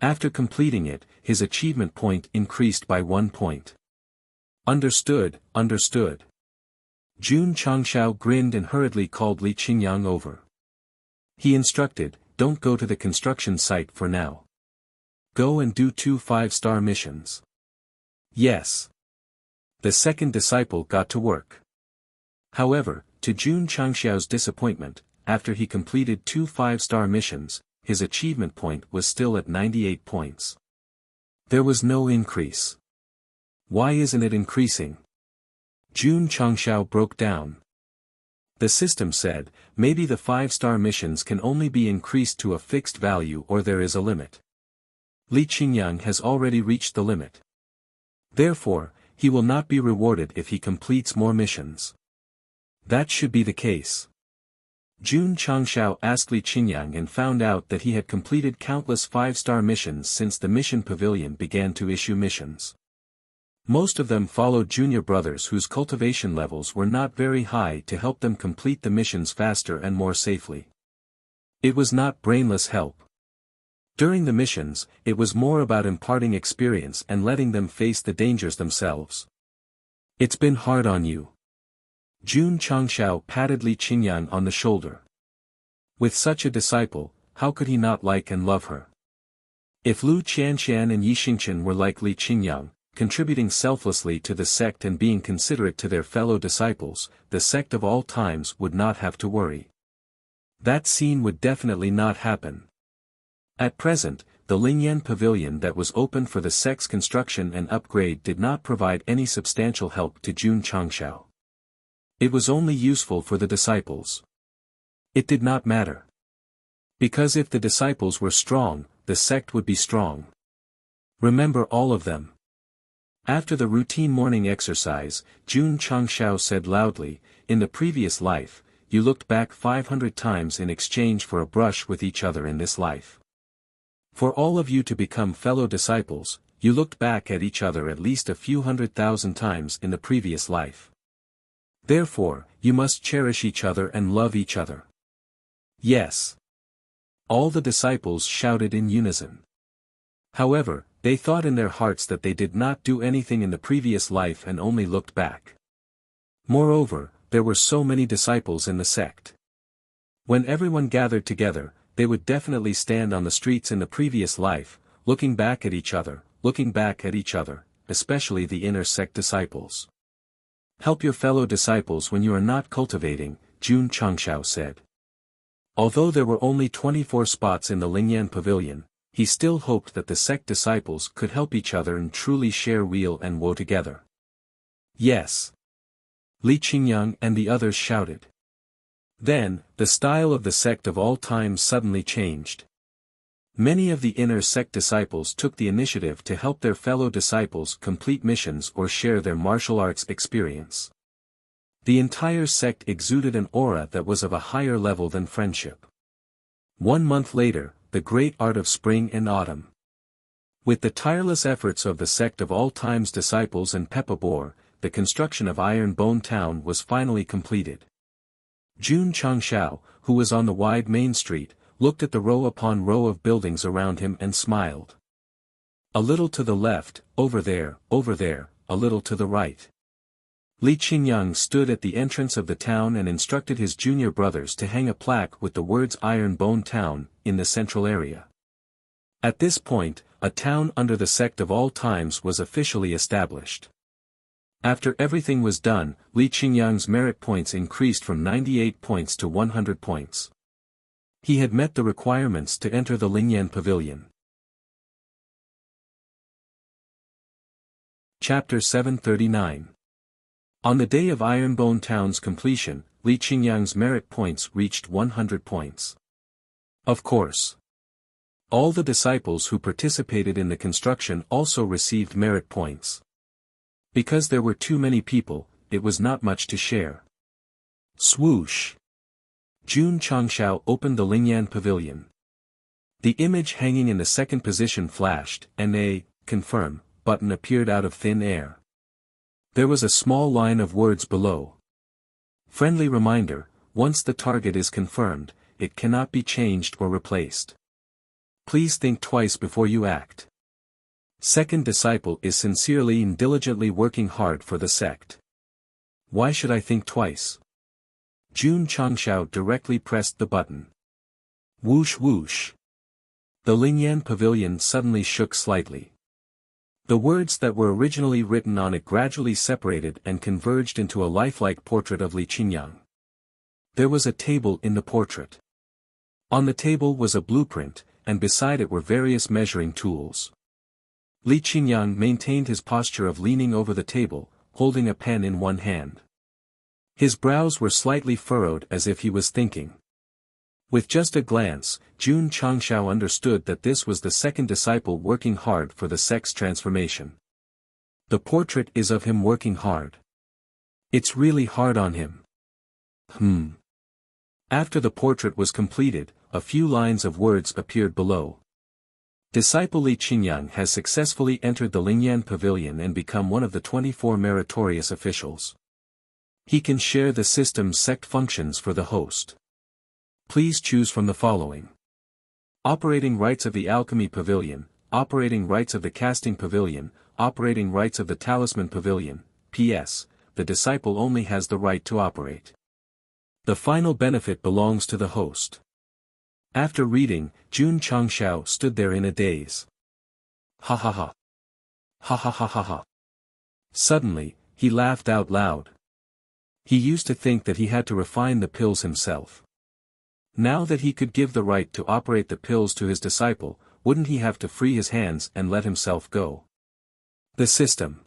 After completing it, his achievement point increased by 1 point. Understood, understood. Jun Changshao grinned and hurriedly called Li Qingyang over. He instructed, don't go to the construction site for now. Go and do 2 5-star missions. Yes. The second disciple got to work. However, to Jun Changshao's disappointment, after he completed 2 5-star missions, his achievement point was still at 98 points. There was no increase. Why isn't it increasing? Jun Changshao broke down. The system said, maybe the 5-star missions can only be increased to a fixed value or there is a limit. Li Qingyang has already reached the limit. Therefore, he will not be rewarded if he completes more missions. That should be the case. Jun Changshao asked Li Qingyang and found out that he had completed countless 5-star missions since the mission pavilion began to issue missions. Most of them followed junior brothers whose cultivation levels were not very high to help them complete the missions faster and more safely. It was not brainless help. During the missions, it was more about imparting experience and letting them face the dangers themselves. It's been hard on you. Jun Changshao patted Li Qingyang on the shoulder. With such a disciple, how could he not like and love her? If Lu Qianshan and Yi Xingqian were like Li Qingyang, contributing selflessly to the sect and being considerate to their fellow disciples, the sect of all times would not have to worry. That scene would definitely not happen. At present, the Lingyan Pavilion that was open for the sect's construction and upgrade did not provide any substantial help to Jun Changshao. It was only useful for the disciples. It did not matter. Because if the disciples were strong, the sect would be strong. Remember all of them. After the routine morning exercise, Jun Changshao said loudly, in the previous life, you looked back 500 times in exchange for a brush with each other in this life. For all of you to become fellow disciples, you looked back at each other at least a few 100,000 times in the previous life. Therefore, you must cherish each other and love each other. Yes. All the disciples shouted in unison. However, they thought in their hearts that they did not do anything in the previous life and only looked back. Moreover, there were so many disciples in the sect. When everyone gathered together, they would definitely stand on the streets in the previous life, looking back at each other, especially the inner sect disciples. Help your fellow disciples when you are not cultivating, Jun Changshao said. Although there were only 24 spots in the Lingyan Pavilion, he still hoped that the sect disciples could help each other and truly share weal and woe together. Yes. Li Qingyang and the others shouted. Then, the style of the sect of all times suddenly changed. Many of the inner sect disciples took the initiative to help their fellow disciples complete missions or share their martial arts experience. The entire sect exuded an aura that was of a higher level than friendship. 1 month later, the great art of spring and autumn. With the tireless efforts of the Sect of all times disciples and Peppa Boar, the construction of Iron Bone Town was finally completed. Jun Changshao, who was on the wide main street, looked at the row upon row of buildings around him and smiled. A little to the left, over there, a little to the right. Li Qingyang stood at the entrance of the town and instructed his junior brothers to hang a plaque with the words Iron Bone Town, in the central area. At this point, a town under the Sect of all times was officially established. After everything was done, Li Qingyang's merit points increased from 98 points to 100 points. He had met the requirements to enter the Lingyan Pavilion. Chapter 739. On the day of Ironbone Town's completion, Li Qingyang's merit points reached 100 points. Of course. All the disciples who participated in the construction also received merit points. Because there were too many people, it was not much to share. Swoosh! Jun Changshao opened the Lingyan Pavilion. The image hanging in the second position flashed, and a confirm button appeared out of thin air. There was a small line of words below. Friendly reminder, once the target is confirmed, it cannot be changed or replaced. Please think twice before you act. Second disciple is sincerely and diligently working hard for the sect. Why should I think twice? Jun Changshao directly pressed the button. Whoosh whoosh. The Lingyan Pavilion suddenly shook slightly. The words that were originally written on it gradually separated and converged into a lifelike portrait of Li Qingyang. There was a table in the portrait. On the table was a blueprint, and beside it were various measuring tools. Li Qingyang maintained his posture of leaning over the table, holding a pen in one hand. His brows were slightly furrowed as if he was thinking. With just a glance, Jun Changshao understood that this was the second disciple working hard for the sect's transformation. The portrait is of him working hard. It's really hard on him. After the portrait was completed, a few lines of words appeared below. Disciple Li Qingyang has successfully entered the Lingyan Pavilion and become one of the 24 meritorious officials. He can share the system's sect functions for the host. Please choose from the following. Operating rights of the Alchemy Pavilion, operating rights of the Casting Pavilion, operating rights of the Talisman Pavilion. P.S. The disciple only has the right to operate. The final benefit belongs to the host. After reading, Jun Changshao stood there in a daze. Ha ha ha. Ha ha ha ha ha. Suddenly, he laughed out loud. He used to think that he had to refine the pills himself. Now that he could give the right to operate the pills to his disciple, wouldn't he have to free his hands and let himself go? The system.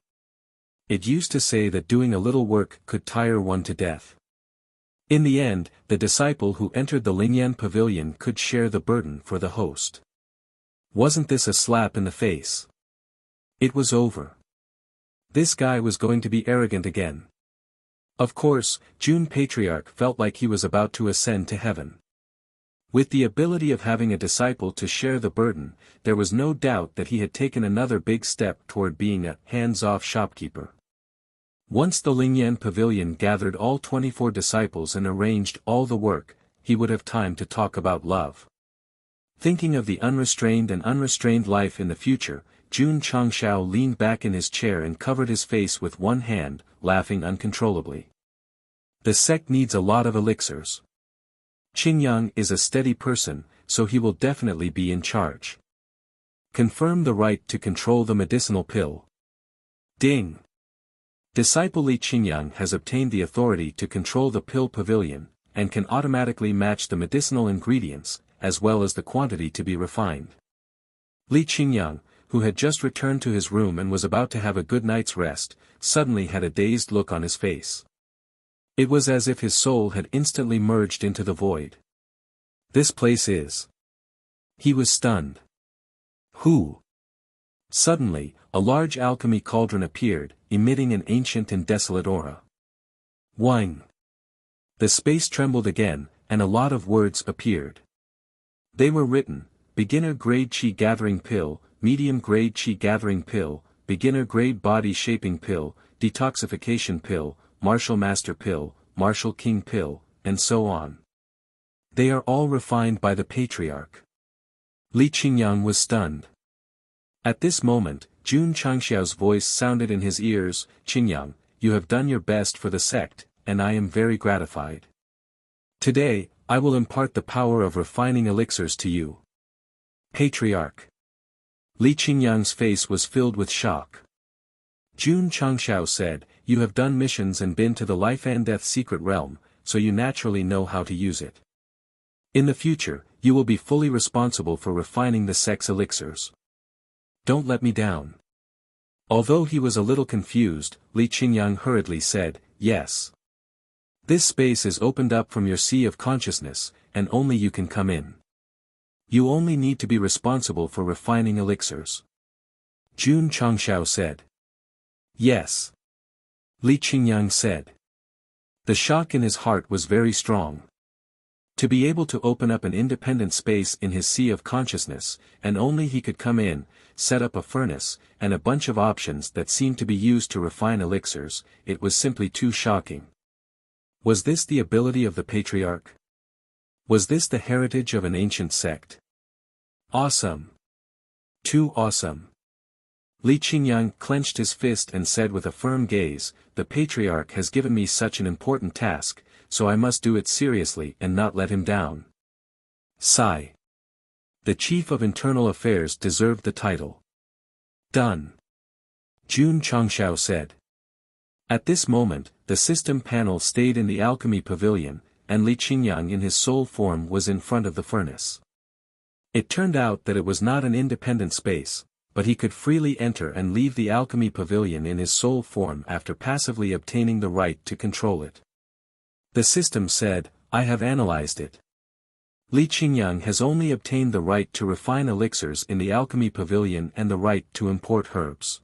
It used to say that doing a little work could tire one to death. In the end, the disciple who entered the Lingyan Pavilion could share the burden for the host. Wasn't this a slap in the face? It was over. This guy was going to be arrogant again. Of course, Jun Patriarch felt like he was about to ascend to heaven. With the ability of having a disciple to share the burden, there was no doubt that he had taken another big step toward being a hands-off shopkeeper. Once the Lingyan Pavilion gathered all 24 disciples and arranged all the work, he would have time to talk about love. Thinking of the unrestrained and unrestrained life in the future, Jun Changshao leaned back in his chair and covered his face with one hand, laughing uncontrollably. The sect needs a lot of elixirs. Qingyang is a steady person, so he will definitely be in charge. Confirm the right to control the medicinal pill. Ding! Disciple Li Qingyang has obtained the authority to control the pill pavilion, and can automatically match the medicinal ingredients, as well as the quantity to be refined. Li Qingyang, who had just returned to his room and was about to have a good night's rest, suddenly had a dazed look on his face. It was as if his soul had instantly merged into the void. This place is He was stunned. Who? Suddenly, a large alchemy cauldron appeared, emitting an ancient and desolate aura. Whing! The space trembled again, and a lot of words appeared. They were written: beginner-grade chi-gathering pill, medium-grade chi-gathering pill, beginner-grade body-shaping pill, detoxification pill, martial master pill, martial king pill, and so on. They are all refined by the patriarch. Li Qingyang was stunned. At this moment, Jun Changxiao's voice sounded in his ears: "Qingyang, you have done your best for the sect, and I am very gratified. Today, I will impart the power of refining elixirs to you." Patriarch. Li Qingyang's face was filled with shock. Jun Changxiao said, "You have done missions and been to the life and death secret realm, so you naturally know how to use it. In the future, you will be fully responsible for refining the sect's elixirs. Don't let me down." Although he was a little confused, Li Qingyang hurriedly said, "Yes. This space is opened up from your sea of consciousness, and only you can come in. You only need to be responsible for refining elixirs." Jun Changxiao said. "Yes." Li Qingyang said. The shock in his heart was very strong. To be able to open up an independent space in his sea of consciousness, and only he could come in, set up a furnace, and a bunch of options that seemed to be used to refine elixirs, it was simply too shocking. Was this the ability of the patriarch? Was this the heritage of an ancient sect? Awesome! Too awesome! Li Qingyang clenched his fist and said with a firm gaze, "The patriarch has given me such an important task, so I must do it seriously and not let him down." Sigh. The chief of internal affairs deserved the title. Done. Jun Changxiao said. At this moment, the system panel stayed in the alchemy pavilion, and Li Qingyang in his soul form was in front of the furnace. It turned out that it was not an independent space, but he could freely enter and leave the alchemy pavilion in his soul form after passively obtaining the right to control it. The system said, "I have analyzed it. Li Qingyang has only obtained the right to refine elixirs in the alchemy pavilion and the right to import herbs.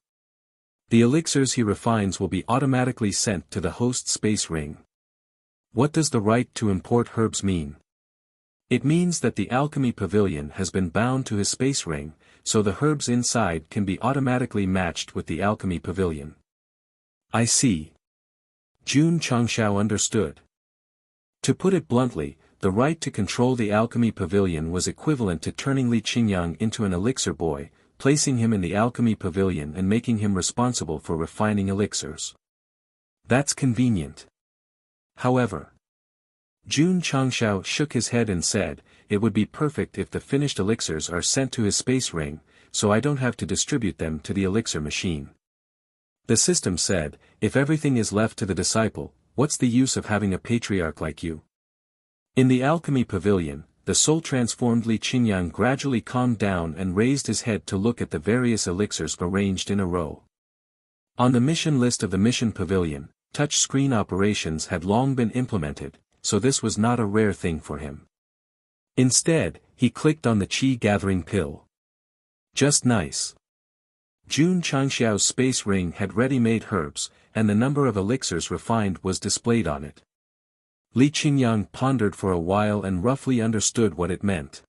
The elixirs he refines will be automatically sent to the host space ring." What does the right to import herbs mean? It means that the alchemy pavilion has been bound to his space ring, so the herbs inside can be automatically matched with the alchemy pavilion. I see. Jun Changxiao understood. To put it bluntly, the right to control the alchemy pavilion was equivalent to turning Li Qingyang into an elixir boy, placing him in the alchemy pavilion and making him responsible for refining elixirs. That's convenient. However, Jun Changxiao shook his head and said, "It would be perfect if the finished elixirs are sent to his space ring, so I don't have to distribute them to the elixir machine." The system said, "If everything is left to the disciple, what's the use of having a patriarch like you?" In the alchemy pavilion, the soul-transformed Li Qingyang gradually calmed down and raised his head to look at the various elixirs arranged in a row. On the mission list of the mission pavilion, touch-screen operations had long been implemented, so this was not a rare thing for him. Instead, he clicked on the chi-gathering pill. Just nice. Jun Changxiao's space ring had ready-made herbs, and the number of elixirs refined was displayed on it. Li Qingyang pondered for a while and roughly understood what it meant.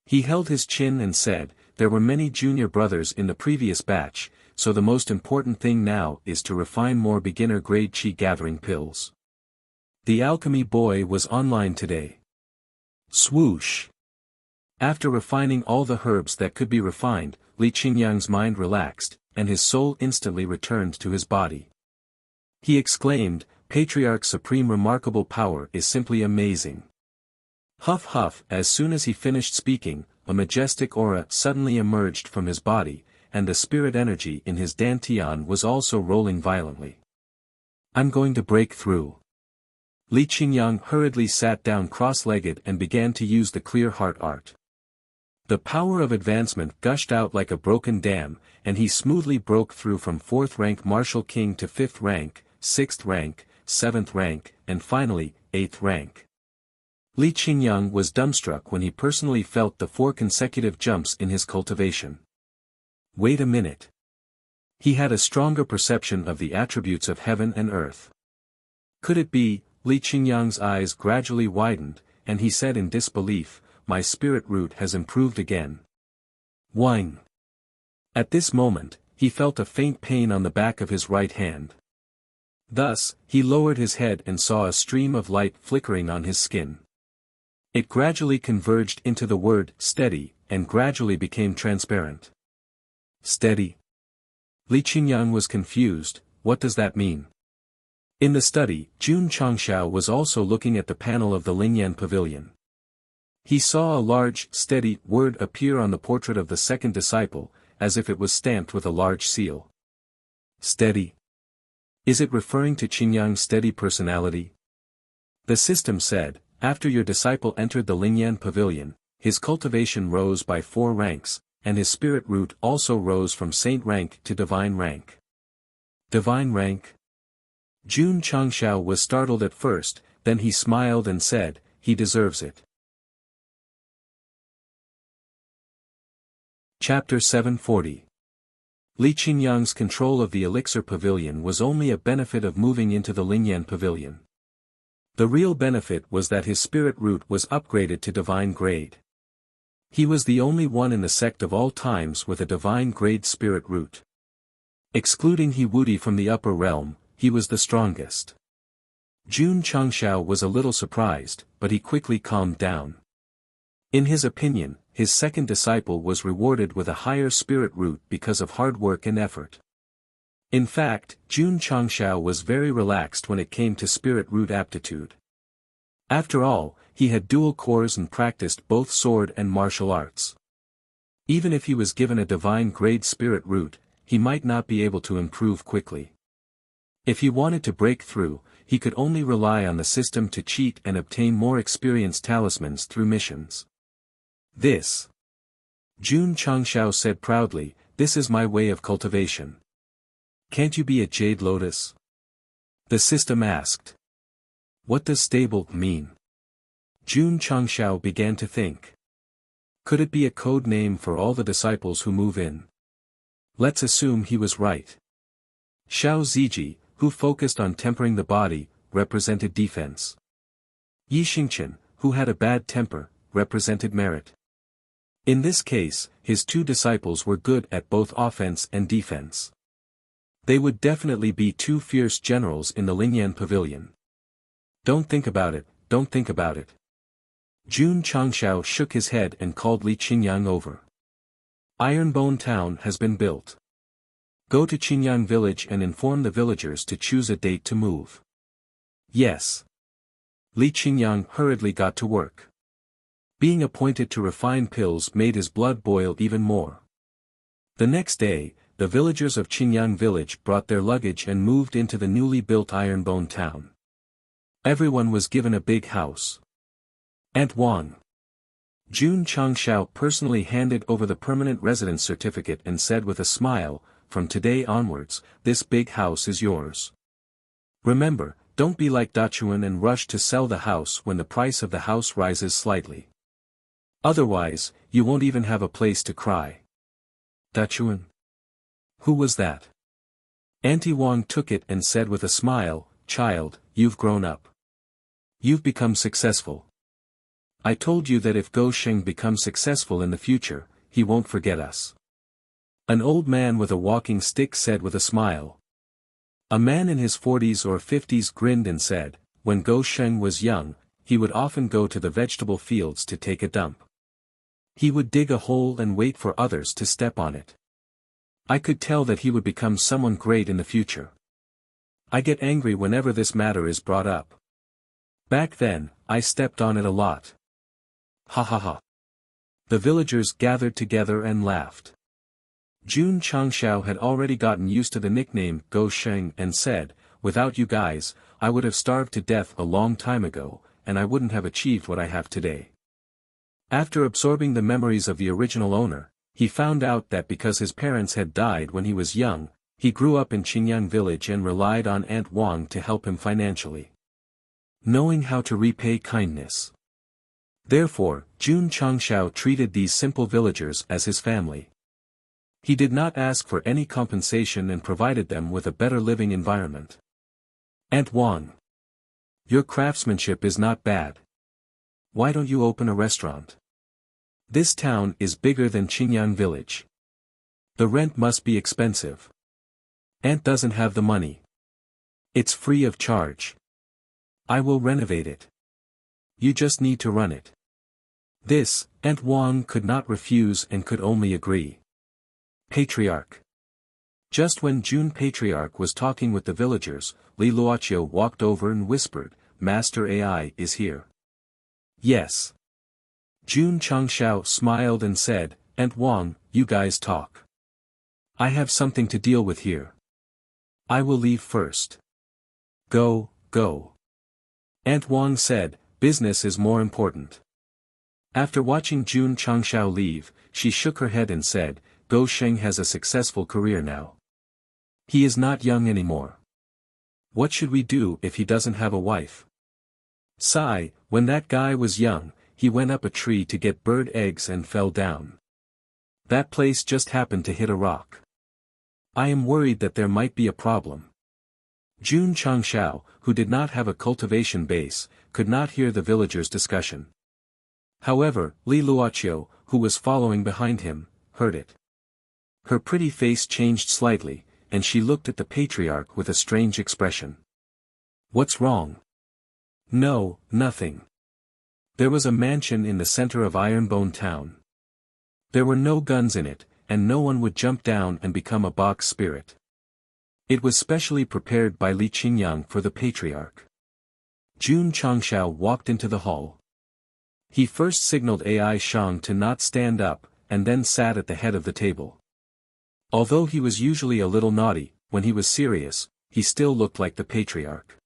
He held his chin and said, "There were many junior brothers in the previous batch, so the most important thing now is to refine more beginner-grade chi-gathering pills. The alchemy boy was online today." Swoosh! After refining all the herbs that could be refined, Li Qingyang's mind relaxed, and his soul instantly returned to his body. He exclaimed, "Patriarch's supreme remarkable power is simply amazing." Huff huff! As soon as he finished speaking, a majestic aura suddenly emerged from his body, and the spirit energy in his dantian was also rolling violently. "I'm going to break through." Li Qingyang hurriedly sat down cross-legged and began to use the clear heart art. The power of advancement gushed out like a broken dam, and he smoothly broke through from 4th rank martial king to 5th rank, 6th rank, 7th rank, and finally, 8th rank. Li Qingyang was dumbstruck when he personally felt the 4 consecutive jumps in his cultivation. Wait a minute. He had a stronger perception of the attributes of heaven and earth. Could it be? Li Qingyang's eyes gradually widened, and he said in disbelief, my spirit root has improved again. Whine. At this moment, he felt a faint pain on the back of his right hand. Thus, he lowered his head and saw a stream of light flickering on his skin. It gradually converged into the word steady, and gradually became transparent. Steady. Li Qingyang was confused. What does that mean? In the study, Jun Changshao was also looking at the panel of the Lingyan pavilion. He saw a large, steady word appear on the portrait of the second disciple, as if it was stamped with a large seal. Steady. Is it referring to Qingyang's steady personality? The system said, after your disciple entered the Lingyan pavilion, his cultivation rose by 4 ranks, and his spirit root also rose from saint rank to divine rank. Divine rank? Jun Changshao was startled at first, then he smiled and said, he deserves it. Chapter 740. Li Qingyang's control of the elixir pavilion was only a benefit of moving into the Lingyan pavilion. The real benefit was that his spirit root was upgraded to divine grade. He was the only one in the sect of all times with a divine grade spirit root. Excluding He Wuti from the upper realm, he was the strongest. Jun Changshao was a little surprised, but he quickly calmed down. In his opinion, his second disciple was rewarded with a higher spirit root because of hard work and effort. In fact, Jun Changshao was very relaxed when it came to spirit root aptitude. After all, he had dual cores and practiced both sword and martial arts. Even if he was given a divine grade spirit root, he might not be able to improve quickly. If he wanted to break through, he could only rely on the system to cheat and obtain more experienced talismans through missions. This. Jun Changshao said proudly, this is my way of cultivation. Can't you be a jade lotus? The system asked. What does stable mean? Jun Changshao began to think. Could it be a code name for all the disciples who move in? Let's assume he was right. Xiao Ziji, who focused on tempering the body, represented defense. Yi Xingqian, who had a bad temper, represented merit. In this case, his 2 disciples were good at both offense and defense. They would definitely be 2 fierce generals in the Lingyan pavilion. Don't think about it, don't think about it. Jun Changshao shook his head and called Li Qingyang over. Ironbone Town has been built. Go to Qingyang village and inform the villagers to choose a date to move. Yes. Li Qingyang hurriedly got to work. Being appointed to refine pills made his blood boil even more. The next day, the villagers of Qingyang village brought their luggage and moved into the newly built Ironbone Town. Everyone was given a big house. Aunt Wang. Jun Changshao personally handed over the permanent residence certificate and said with a smile, from today onwards, this big house is yours. Remember, don't be like Dachuan and rush to sell the house when the price of the house rises slightly. Otherwise, you won't even have a place to cry. Dachuan? Who was that? Auntie Wang took it and said with a smile, child, you've grown up. You've become successful. I told you that if Go Sheng becomes successful in the future, he won't forget us. An old man with a walking stick said with a smile. A man in his 40s or 50s grinned and said, when Go Sheng was young, he would often go to the vegetable fields to take a dump. He would dig a hole and wait for others to step on it. I could tell that he would become someone great in the future. I get angry whenever this matter is brought up. Back then, I stepped on it a lot. Ha ha ha. The villagers gathered together and laughed. Jun Changshao had already gotten used to the nickname Go Sheng and said, without you guys, I would have starved to death a long time ago, and I wouldn't have achieved what I have today. After absorbing the memories of the original owner, he found out that because his parents had died when he was young, he grew up in Qingyang village and relied on Aunt Wang to help him financially. Knowing how to repay kindness. Therefore, Jun Changshao treated these simple villagers as his family. He did not ask for any compensation and provided them with a better living environment. Aunt Wang. Your craftsmanship is not bad. Why don't you open a restaurant? This town is bigger than Qingyang village. The rent must be expensive. Aunt doesn't have the money. It's free of charge. I will renovate it. You just need to run it. This, Aunt Wang could not refuse and could only agree. Patriarch. Just when Jun Patriarch was talking with the villagers, Li Luoqiu walked over and whispered, Master AI is here. Yes. Jun Changshao smiled and said, Aunt Wang, you guys talk. I have something to deal with here. I will leave first. Go, go. Aunt Wang said, business is more important. After watching Jun Changshao leave, she shook her head and said, Go Sheng has a successful career now. He is not young anymore. What should we do if he doesn't have a wife? Sigh, when that guy was young, he went up a tree to get bird eggs and fell down. That place just happened to hit a rock. I am worried that there might be a problem. Jun Changshao, who did not have a cultivation base, could not hear the villagers' discussion. However, Li Luoqiu, who was following behind him, heard it. Her pretty face changed slightly, and she looked at the patriarch with a strange expression. What's wrong? No, nothing. There was a mansion in the center of Ironbone town. There were no guns in it, and no one would jump down and become a box spirit. It was specially prepared by Li Qingyang for the patriarch. Jun Changshao walked into the hall. He first signaled AI Shang to not stand up, and then sat at the head of the table. Although he was usually a little naughty, when he was serious, he still looked like the patriarch.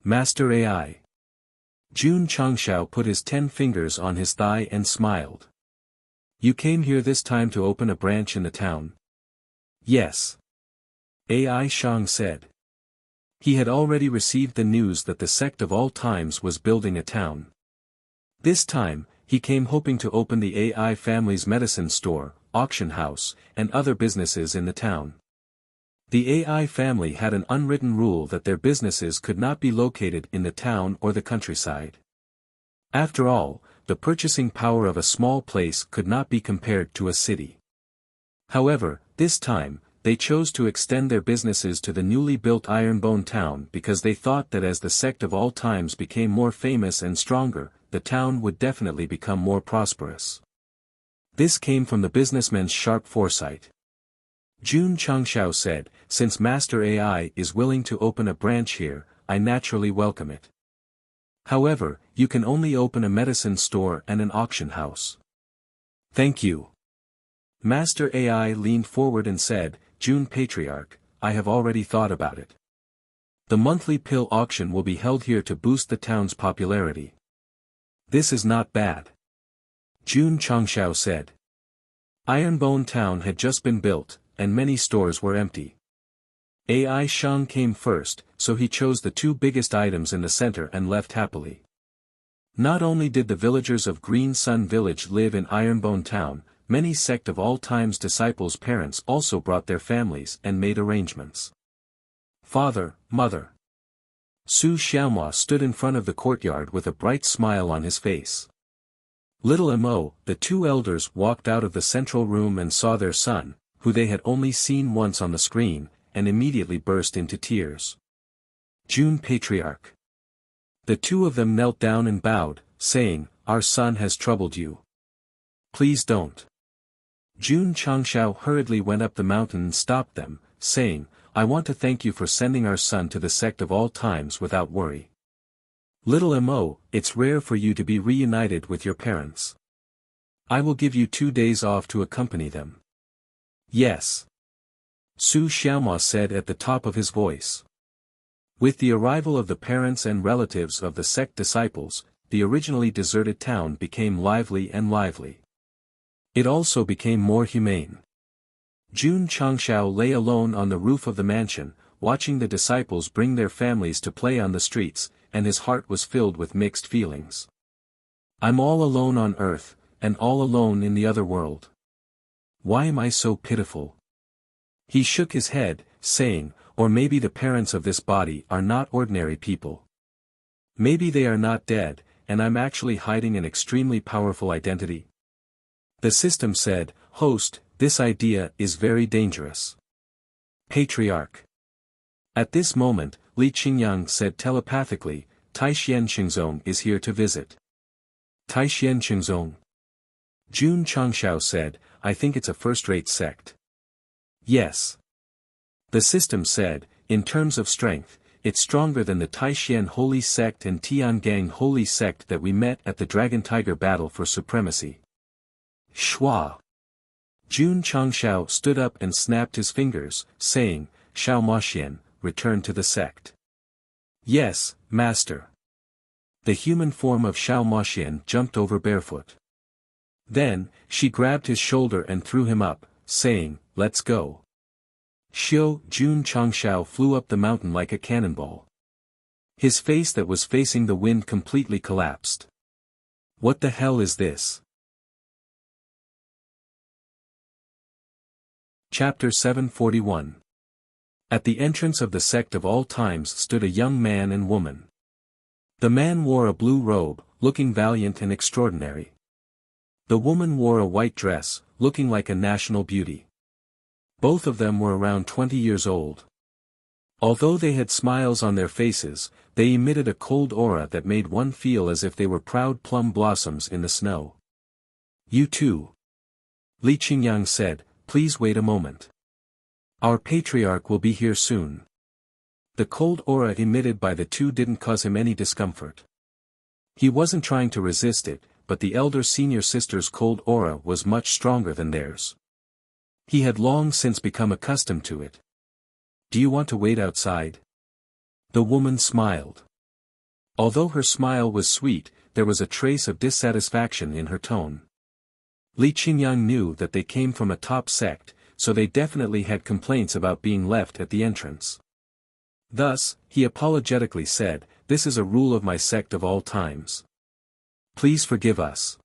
Master AI. Jun Changshao put his 10 fingers on his thigh and smiled. You came here this time to open a branch in the town? Yes. AI Shang said. He had already received the news that the Sect of All Times was building a town. This time, he came hoping to open the AI family's medicine store, auction house, and other businesses in the town. The AI family had an unwritten rule that their businesses could not be located in the town or the countryside. After all, the purchasing power of a small place could not be compared to a city. However, this time, they chose to extend their businesses to the newly built Ironbone town because they thought that as the Sect of All Times became more famous and stronger, the town would definitely become more prosperous. This came from the businessman's sharp foresight. Jun Changshao said, Since Master AI is willing to open a branch here, I naturally welcome it. However, you can only open a medicine store and an auction house. Thank you. Master AI leaned forward and said, Jun Patriarch, I have already thought about it. The monthly pill auction will be held here to boost the town's popularity. This is not bad. Jun Changshao said. Ironbone town had just been built, and many stores were empty. AI Shang came first, so he chose the 2 biggest items in the center and left happily. Not only did the villagers of Green Sun Village live in Ironbone town, many Sect of All Times disciples' parents also brought their families and made arrangements. Father, mother. Su Xiaomua stood in front of the courtyard with a bright smile on his face. Little Mo, the 2 elders walked out of the central room and saw their son, who they had only seen once on the screen, and immediately burst into tears. Jun Patriarch. The 2 of them knelt down and bowed, saying, Our son has troubled you. Please don't. Jun Changshao hurriedly went up the mountain and stopped them, saying, I want to thank you for sending our son to the Sect of All Times without worry. Little Mo, it's rare for you to be reunited with your parents. I will give you 2 days off to accompany them. Yes. Su Xiaomua said at the top of his voice. With the arrival of the parents and relatives of the Sect disciples, the originally deserted town became lively and lively. It also became more humane. Jun Changshao lay alone on the roof of the mansion, watching the disciples bring their families to play on the streets, and his heart was filled with mixed feelings. I'm all alone on earth, and all alone in the other world. Why am I so pitiful? He shook his head, saying, or maybe the parents of this body are not ordinary people. Maybe they are not dead, and I'm actually hiding an extremely powerful identity. The system said, host, this idea is very dangerous. Patriarch. At this moment, Li Qingyang said telepathically, Taixien Qingzong is here to visit. Taixien Qingzong. Jun Changshao said, I think it's a first-rate sect. Yes. The system said, in terms of strength, it's stronger than the Taixien Holy Sect and Tiangang Holy Sect that we met at the Dragon Tiger battle for supremacy. Shua. Jun Changshao stood up and snapped his fingers, saying, Xiao Maxian, return to the sect. Yes, master. The human form of Xiao Maxian jumped over barefoot. Then, she grabbed his shoulder and threw him up, saying, let's go. Xiao Jun Changshao flew up the mountain like a cannonball. His face that was facing the wind completely collapsed. What the hell is this? Chapter 741. At the entrance of the sect of all times stood a young man and woman. The man wore a blue robe, looking valiant and extraordinary. The woman wore a white dress, looking like a national beauty. Both of them were around 20 years old. Although they had smiles on their faces, they emitted a cold aura that made one feel as if they were proud plum blossoms in the snow. You too. Li Qingyang said, please wait a moment. Our patriarch will be here soon. The cold aura emitted by the two didn't cause him any discomfort. He wasn't trying to resist it, but the elder senior sister's cold aura was much stronger than theirs. He had long since become accustomed to it. Do you want to wait outside? The woman smiled. Although her smile was sweet, there was a trace of dissatisfaction in her tone. Li Qingyang knew that they came from a top sect, so they definitely had complaints about being left at the entrance. Thus, he apologetically said, this is a rule of my sect of all times. Please forgive us.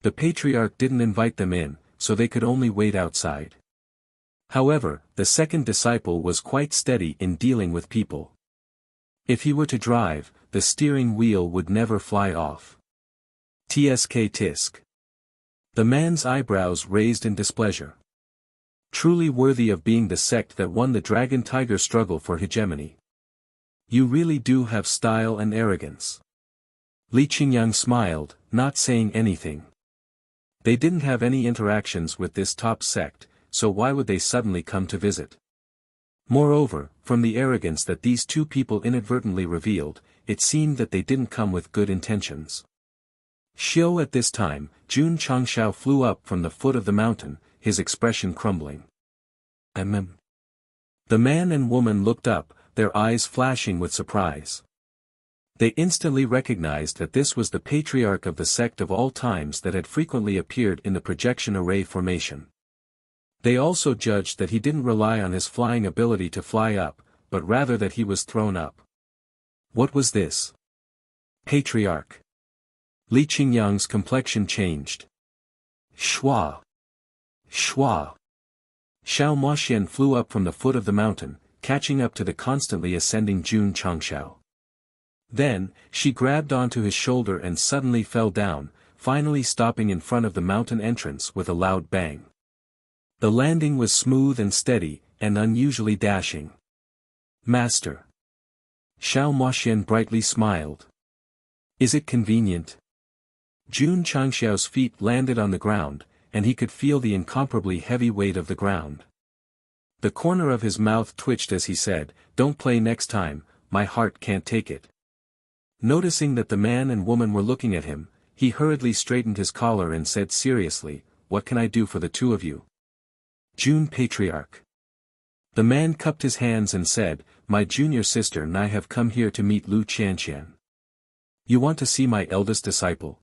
The patriarch didn't invite them in, so they could only wait outside. However, the second disciple was quite steady in dealing with people. If he were to drive, the steering wheel would never fly off. Tsk tisk. The man's eyebrows raised in displeasure. Truly worthy of being the sect that won the Dragon Tiger struggle for hegemony. You really do have style and arrogance. Li Qingyang smiled, not saying anything. They didn't have any interactions with this top sect, so why would they suddenly come to visit? Moreover, from the arrogance that these two people inadvertently revealed, it seemed that they didn't come with good intentions. Xiao at this time, Jun Changshao flew up from the foot of the mountain, his expression crumbling. The man and woman looked up, their eyes flashing with surprise. They instantly recognized that this was the patriarch of the sect of all times that had frequently appeared in the projection array formation. They also judged that he didn't rely on his flying ability to fly up, but rather that he was thrown up. What was this? Patriarch. Li Qingyang's complexion changed. Shua. Shua. Xiao Maxian flew up from the foot of the mountain, catching up to the constantly ascending Jun Changshao. Then, she grabbed onto his shoulder and suddenly fell down, finally stopping in front of the mountain entrance with a loud bang. The landing was smooth and steady, and unusually dashing. Master. Xiao Maxian brightly smiled. Is it convenient? Jun Changshao's feet landed on the ground, and he could feel the incomparably heavy weight of the ground. The corner of his mouth twitched as he said, don't play next time, my heart can't take it. Noticing that the man and woman were looking at him, he hurriedly straightened his collar and said seriously, what can I do for the two of you? Jun Patriarch. The man cupped his hands and said, my junior sister and I have come here to meet Lu Qianqian. You want to see my eldest disciple?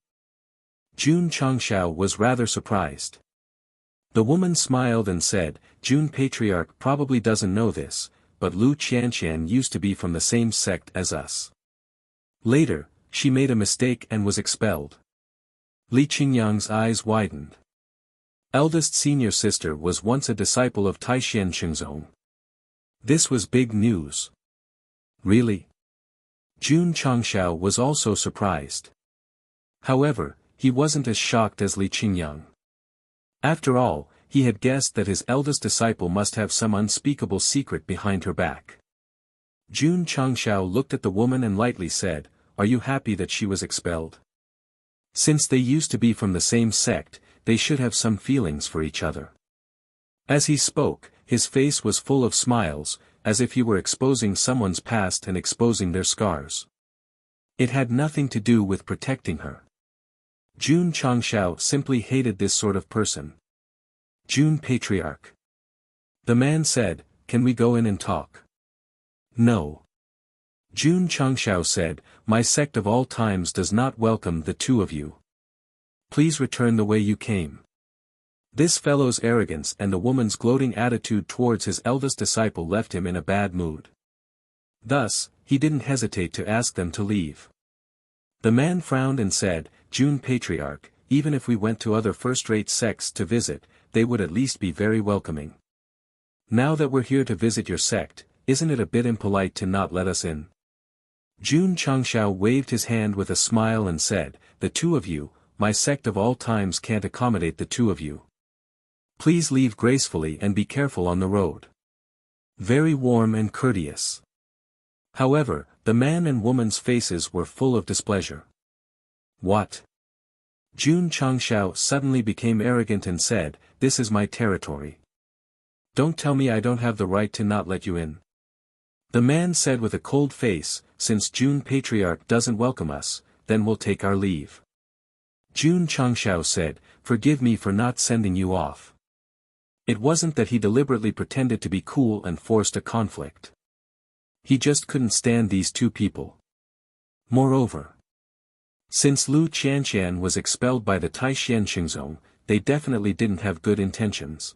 Jun Changshao was rather surprised. The woman smiled and said, Jun Patriarch probably doesn't know this, but Lu Qianqian used to be from the same sect as us. Later, she made a mistake and was expelled. Li Qingyang's eyes widened. Eldest senior sister was once a disciple of Taishan Xingzong. This was big news. Really? Jun Changshao was also surprised. However, he wasn't as shocked as Li Qingyang. After all, he had guessed that his eldest disciple must have some unspeakable secret behind her back. Jun Changshao looked at the woman and lightly said, "Are you happy that she was expelled? Since they used to be from the same sect, they should have some feelings for each other." As he spoke, his face was full of smiles, as if he were exposing someone's past and exposing their scars. It had nothing to do with protecting her. Jun Changshao simply hated this sort of person. Jun Patriarch. The man said, "Can we go in and talk?" "No." Jun Changshao said, "My sect of all times does not welcome the two of you. Please return the way you came." This fellow's arrogance and the woman's gloating attitude towards his eldest disciple left him in a bad mood. Thus, he didn't hesitate to ask them to leave. The man frowned and said, "Jun Patriarch, even if we went to other first-rate sects to visit, they would at least be very welcoming. Now that we're here to visit your sect, isn't it a bit impolite to not let us in?" Jun Changshao waved his hand with a smile and said, "The two of you, my sect of all times can't accommodate the two of you. Please leave gracefully and be careful on the road." Very warm and courteous. However, the man and woman's faces were full of displeasure. "What?" Jun Changshao suddenly became arrogant and said, "This is my territory. Don't tell me I don't have the right to not let you in." The man said with a cold face, "Since Jun Patriarch doesn't welcome us, then we'll take our leave." Jun Changshao said, "Forgive me for not sending you off." It wasn't that he deliberately pretended to be cool and forced a conflict. He just couldn't stand these two people. Moreover, since Lu Qianqian was expelled by the Taishan Xingzong, they definitely didn't have good intentions.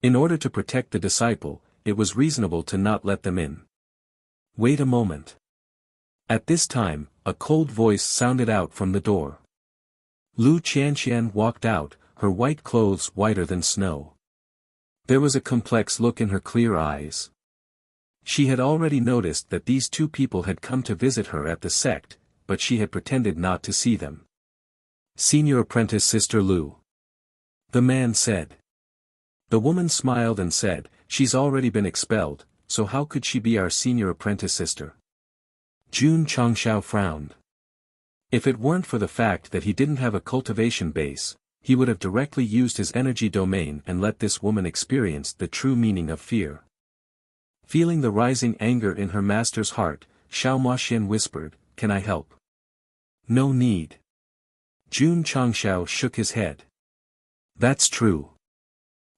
In order to protect the disciple, it was reasonable to not let them in. "Wait a moment." At this time, a cold voice sounded out from the door. Lu Qianqian walked out, her white clothes whiter than snow. There was a complex look in her clear eyes. She had already noticed that these two people had come to visit her at the sect, but she had pretended not to see them. "Senior apprentice Sister Lu," the man said. The woman smiled and said, "She's already been expelled, so how could she be our senior apprentice sister?" Jun Changshao frowned. If it weren't for the fact that he didn't have a cultivation base, he would have directly used his energy domain and let this woman experience the true meaning of fear. Feeling the rising anger in her master's heart, Xiao Moxian whispered, "Can I help?" "No need." Jun Changshao shook his head. "That's true."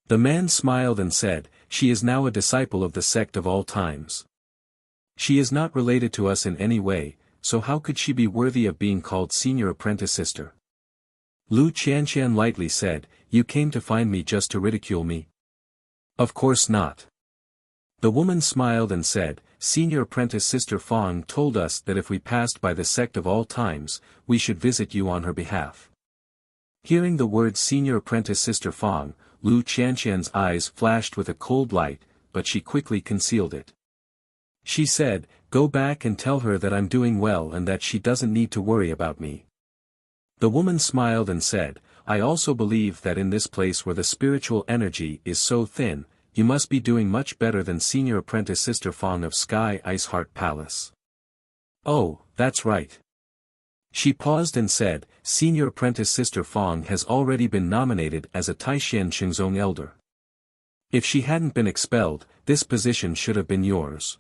The man smiled and said, "She is now a disciple of the sect of all times. She is not related to us in any way, so how could she be worthy of being called senior apprentice sister?" Lu Qianqian lightly said, "You came to find me just to ridicule me?" "Of course not." The woman smiled and said, "Senior apprentice sister Fang told us that if we passed by the sect of all times, we should visit you on her behalf." Hearing the word senior apprentice sister Fang, Lu Qianqian's eyes flashed with a cold light, but she quickly concealed it. She said, "Go back and tell her that I'm doing well and that she doesn't need to worry about me." The woman smiled and said, "I also believe that in this place where the spiritual energy is so thin, you must be doing much better than senior apprentice sister Fang of Sky Ice Heart Palace." "Oh, that's right." She paused and said, "Senior apprentice sister Fang has already been nominated as a Taishan Xingzong elder. If she hadn't been expelled, this position should have been yours."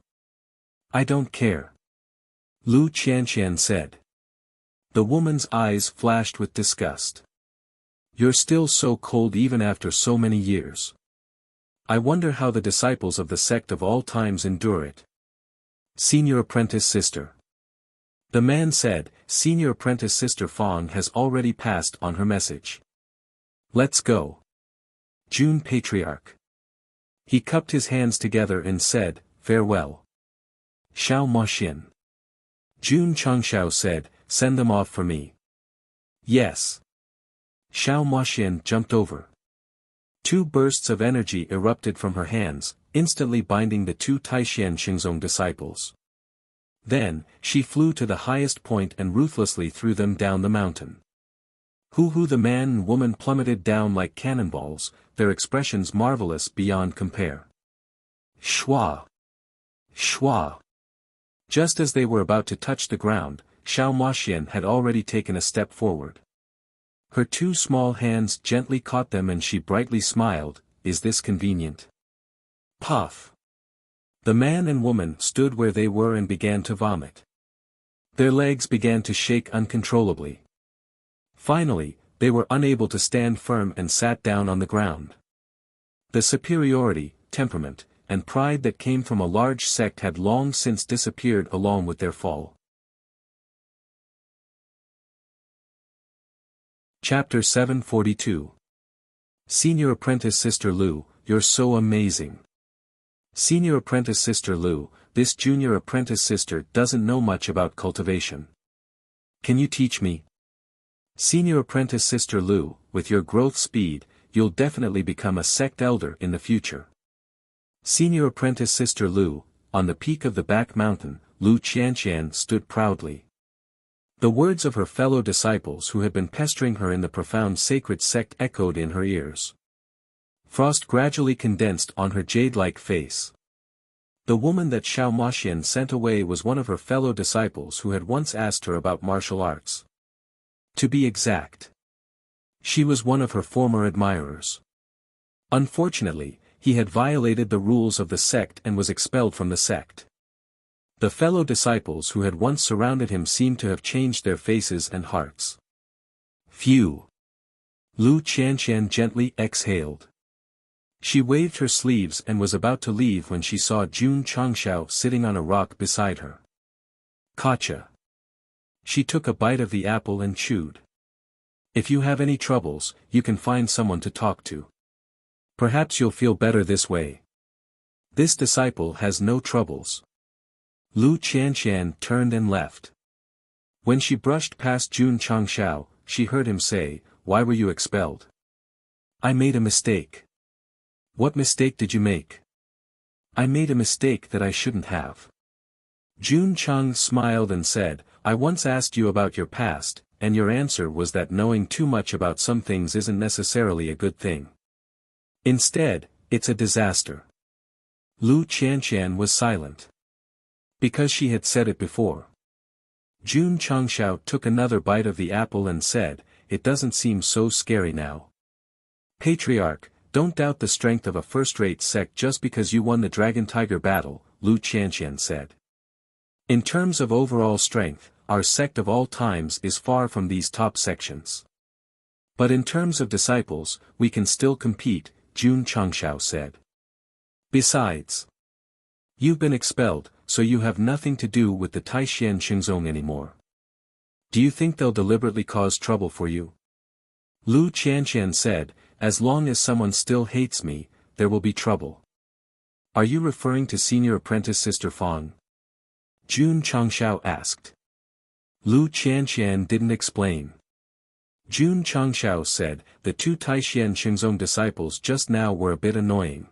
"I don't care," Lu Qianqian said. The woman's eyes flashed with disgust. "You're still so cold even after so many years. I wonder how the disciples of the sect of all times endure it." "Senior apprentice sister." The man said, "Senior apprentice sister Fang has already passed on her message. Let's go." Jun Patriarch. He cupped his hands together and said, "Farewell." Xiao Moxian. Jun Changshao said, "Send them off for me." "Yes." Xiao Moxian jumped over. Two bursts of energy erupted from her hands, instantly binding the two Taishan Xingzong disciples. Then, she flew to the highest point and ruthlessly threw them down the mountain. Hu the man and woman plummeted down like cannonballs, their expressions marvelous beyond compare. Shua! Shua! Just as they were about to touch the ground, Xiao Moxian had already taken a step forward. Her two small hands gently caught them and she brightly smiled, "Is this convenient?" Puff! The man and woman stood where they were and began to vomit. Their legs began to shake uncontrollably. Finally, they were unable to stand firm and sat down on the ground. The superiority, temperament, and pride that came from a large sect had long since disappeared along with their fall. Chapter 742. Senior Apprentice Sister Lu, you're so amazing. Senior Apprentice Sister Lu, this junior apprentice sister doesn't know much about cultivation. Can you teach me? Senior Apprentice Sister Lu, with your growth speed, you'll definitely become a sect elder in the future. Senior Apprentice Sister Lu, on the peak of the back mountain, Lu Qianqian stood proudly. The words of her fellow disciples who had been pestering her in the profound sacred sect echoed in her ears. Frost gradually condensed on her jade-like face. The woman that Xiao Moxian sent away was one of her fellow disciples who had once asked her about martial arts. To be exact, she was one of her former admirers. Unfortunately, he had violated the rules of the sect and was expelled from the sect. The fellow disciples who had once surrounded him seemed to have changed their faces and hearts. Phew! Lu Qianqian gently exhaled. She waved her sleeves and was about to leave when she saw Jun Changshao sitting on a rock beside her. Gotcha! She took a bite of the apple and chewed. If you have any troubles, you can find someone to talk to. Perhaps you'll feel better this way. This disciple has no troubles. Lu Qianqian turned and left. When she brushed past Jun Changshao, she heard him say, "Why were you expelled?" "I made a mistake." "What mistake did you make?" "I made a mistake that I shouldn't have." Jun Chang smiled and said, "I once asked you about your past, and your answer was that knowing too much about some things isn't necessarily a good thing. Instead, it's a disaster." Lu Qianqian was silent. Because she had said it before. Jun Changshao took another bite of the apple and said, "It doesn't seem so scary now." "Patriarch, don't doubt the strength of a first-rate sect just because you won the Dragon-Tiger battle," Lu Qianqian said. "In terms of overall strength, our sect of all times is far from these top sections. But in terms of disciples, we can still compete," Jun Changshao said. "Besides, you've been expelled, so you have nothing to do with the Taishan Xingzong anymore. Do you think they'll deliberately cause trouble for you?" Lu Qianqian said, "As long as someone still hates me, there will be trouble." "Are you referring to Senior Apprentice Sister Fang?" Jun Changshao asked. Lu Qianqian didn't explain. Jun Changshao said, "The two Taishan Xingzong disciples just now were a bit annoying.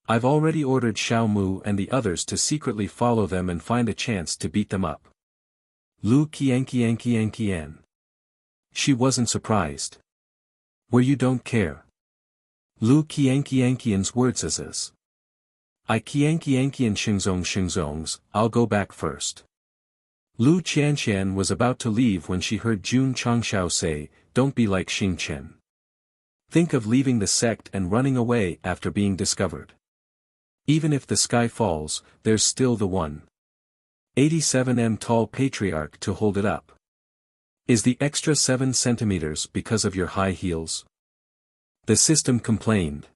I've already ordered Xiao Mu and the others to secretly follow them and find a chance to beat them up." Lu Qianqian. She wasn't surprised. "Where you don't care." Lu Qianqian's words as "I Qianqian Xingzongs, I'll go back first." Lu Qianqian was about to leave when she heard Jun Changshao say, "Don't be like Xingchen. Think of leaving the sect and running away after being discovered. Even if the sky falls, there's still the 187 tall patriarch to hold it up. Is the extra 7 centimeters because of your high heels?" The system complained.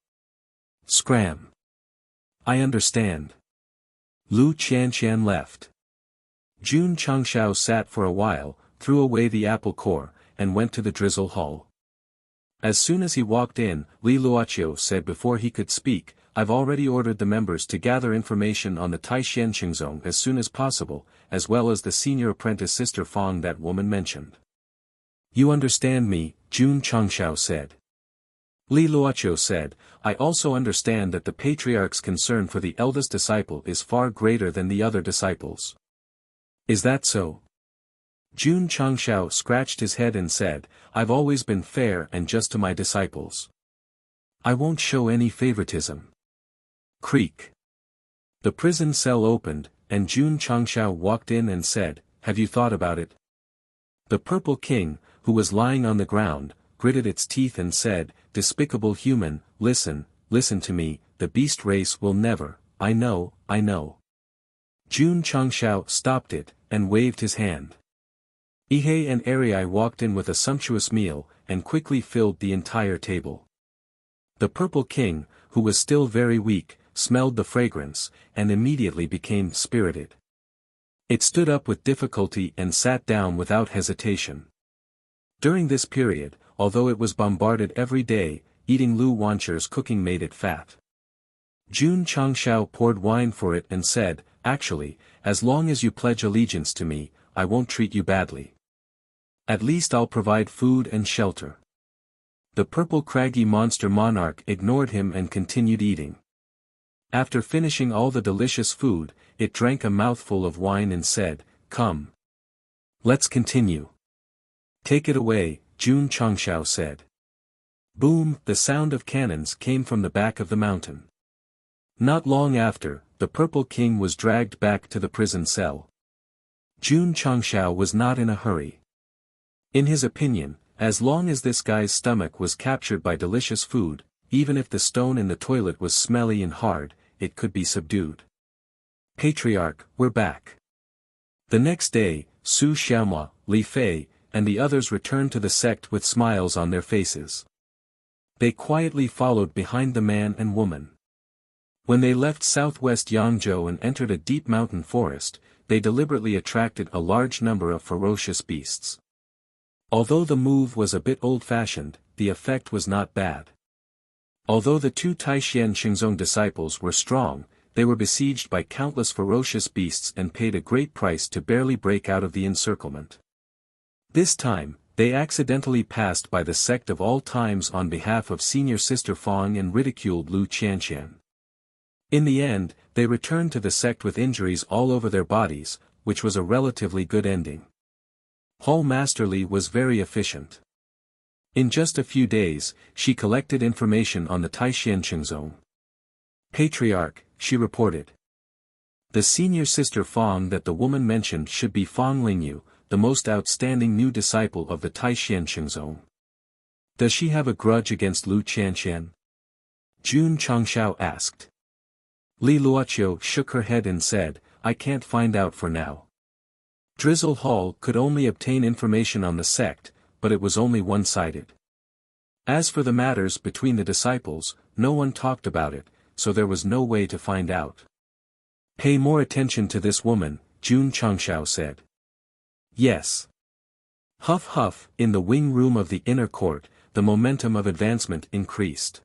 "Scram. I understand." Lu Qianqian left. Jun Changshao sat for a while, threw away the apple core, and went to the drizzle hall. As soon as he walked in, Li Luoqiu said before he could speak, "I've already ordered the members to gather information on the Taishan Xingzong as soon as possible, as well as the senior apprentice Sister Fang that woman mentioned." "You understand me, Jun Changshao said. Li Luoqiu said, I also understand that the patriarch's concern for the eldest disciple is far greater than the other disciples. Is that so? Jun Changshao scratched his head and said, I've always been fair and just to my disciples. I won't show any favoritism. Creak. The prison cell opened, and Jun Changshao walked in and said, Have you thought about it? The Purple King, who was lying on the ground, gritted its teeth and said, Despicable human, listen to me, the beast race will never, I know. Jun Changshao stopped it, and waved his hand. Ihei and Arai walked in with a sumptuous meal, and quickly filled the entire table. The Purple King, who was still very weak, smelled the fragrance, and immediately became spirited. It stood up with difficulty and sat down without hesitation. During this period, although it was bombarded every day, eating Lu Wancher's cooking made it fat. Jun Changshao poured wine for it and said, Actually, as long as you pledge allegiance to me, I won't treat you badly. At least I'll provide food and shelter. The purple craggy monster monarch ignored him and continued eating. After finishing all the delicious food, it drank a mouthful of wine and said, Come. Let's continue. Take it away, Jun Changshao said. Boom, the sound of cannons came from the back of the mountain. Not long after, the Purple King was dragged back to the prison cell. Jun Changshao was not in a hurry. In his opinion, as long as this guy's stomach was captured by delicious food, even if the stone in the toilet was smelly and hard, it could be subdued. Patriarch, we're back. The next day, Su Xiaomua, Li Fei, and the others returned to the sect with smiles on their faces. They quietly followed behind the man and woman. When they left southwest Yangzhou and entered a deep mountain forest, they deliberately attracted a large number of ferocious beasts. Although the move was a bit old-fashioned, the effect was not bad. Although the two Taishan Xingzong disciples were strong, they were besieged by countless ferocious beasts and paid a great price to barely break out of the encirclement. This time, they accidentally passed by the sect of all times on behalf of senior sister Fang and ridiculed Lu Qianqian. In the end, they returned to the sect with injuries all over their bodies, which was a relatively good ending. Hall Master Li was very efficient. In just a few days, she collected information on the Taishan Xingzong. Patriarch, she reported. The senior sister Fang that the woman mentioned should be Fang Lingyu, the most outstanding new disciple of the Taishan Xingzong. Does she have a grudge against Lu Qianqian? Jun Changshao asked. Li Luoqiu shook her head and said, I can't find out for now. Drizzle Hall could only obtain information on the sect, but it was only one-sided. As for the matters between the disciples, no one talked about it, so there was no way to find out. Pay more attention to this woman, Jun Changshao said. Yes. Huff huff, in the wing room of the inner court, the momentum of advancement increased.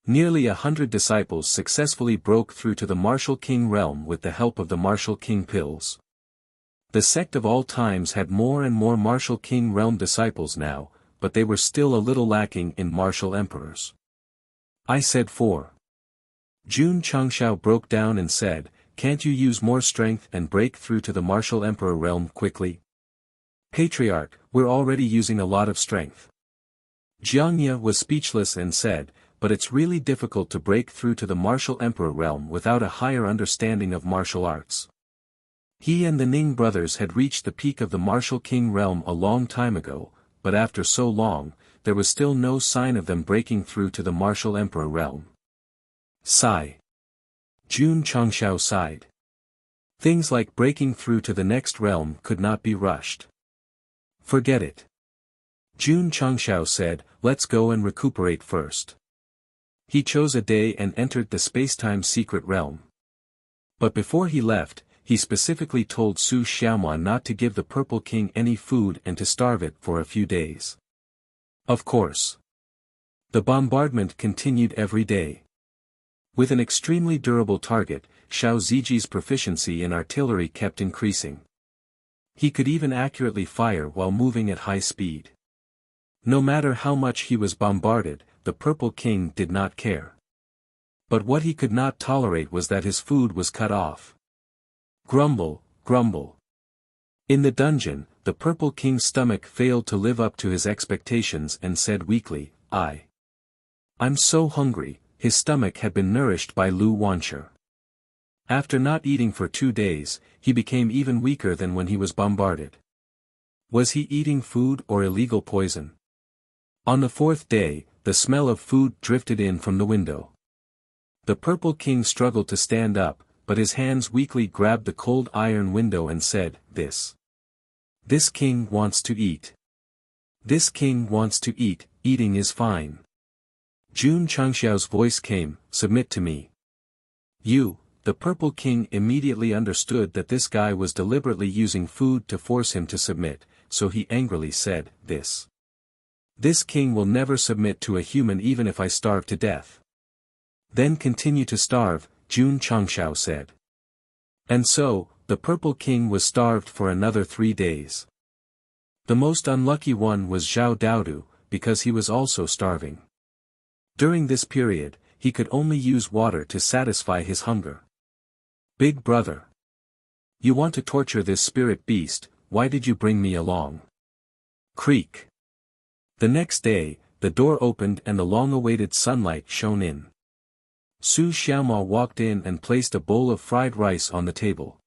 Nearly 100 disciples successfully broke through to the Martial King realm with the help of the Martial King pills. The sect of all times had more and more Martial King realm disciples now, but they were still a little lacking in martial emperors. I said 4. Jun Changshao broke down and said, Can't you use more strength and break through to the martial emperor realm quickly? Patriarch, we're already using a lot of strength. Jiangye was speechless and said, But it's really difficult to break through to the martial emperor realm without a higher understanding of martial arts. He and the Ning brothers had reached the peak of the Martial King realm a long time ago, but after so long, there was still no sign of them breaking through to the Martial Emperor realm. Sigh. Jun Changshao sighed. Things like breaking through to the next realm could not be rushed. Forget it. Jun Changshao said, Let's go and recuperate first. He chose a day and entered the spacetime secret realm. But before he left, he specifically told Su Xiaomua not to give the Purple King any food and to starve it for a few days. Of course. The bombardment continued every day. With an extremely durable target, Xiao Ziji's proficiency in artillery kept increasing. He could even accurately fire while moving at high speed. No matter how much he was bombarded, the Purple King did not care. But what he could not tolerate was that his food was cut off. Grumble, grumble. In the dungeon, the Purple King's stomach failed to live up to his expectations and said weakly, I'm so hungry. His stomach had been nourished by Lu Wancher. After not eating for 2 days, he became even weaker than when he was bombarded. Was he eating food or illegal poison? On the 4th day, the smell of food drifted in from the window. The Purple King struggled to stand up, but his hands weakly grabbed the cold iron window and said, This king wants to eat. This king wants to eat, eating is fine. Jun Changxiao's voice came, submit to me. The Purple King immediately understood that this guy was deliberately using food to force him to submit, so he angrily said, This king will never submit to a human even if I starve to death. Then continue to starve, Jun Changxiao said. And so, the Purple King was starved for another 3 days. The most unlucky one was Zhao Daodu, because he was also starving. During this period, he could only use water to satisfy his hunger. Big brother. You want to torture this spirit beast, why did you bring me along? Creak. The next day, the door opened and the long-awaited sunlight shone in. Su Xiaoma walked in and placed a bowl of fried rice on the table.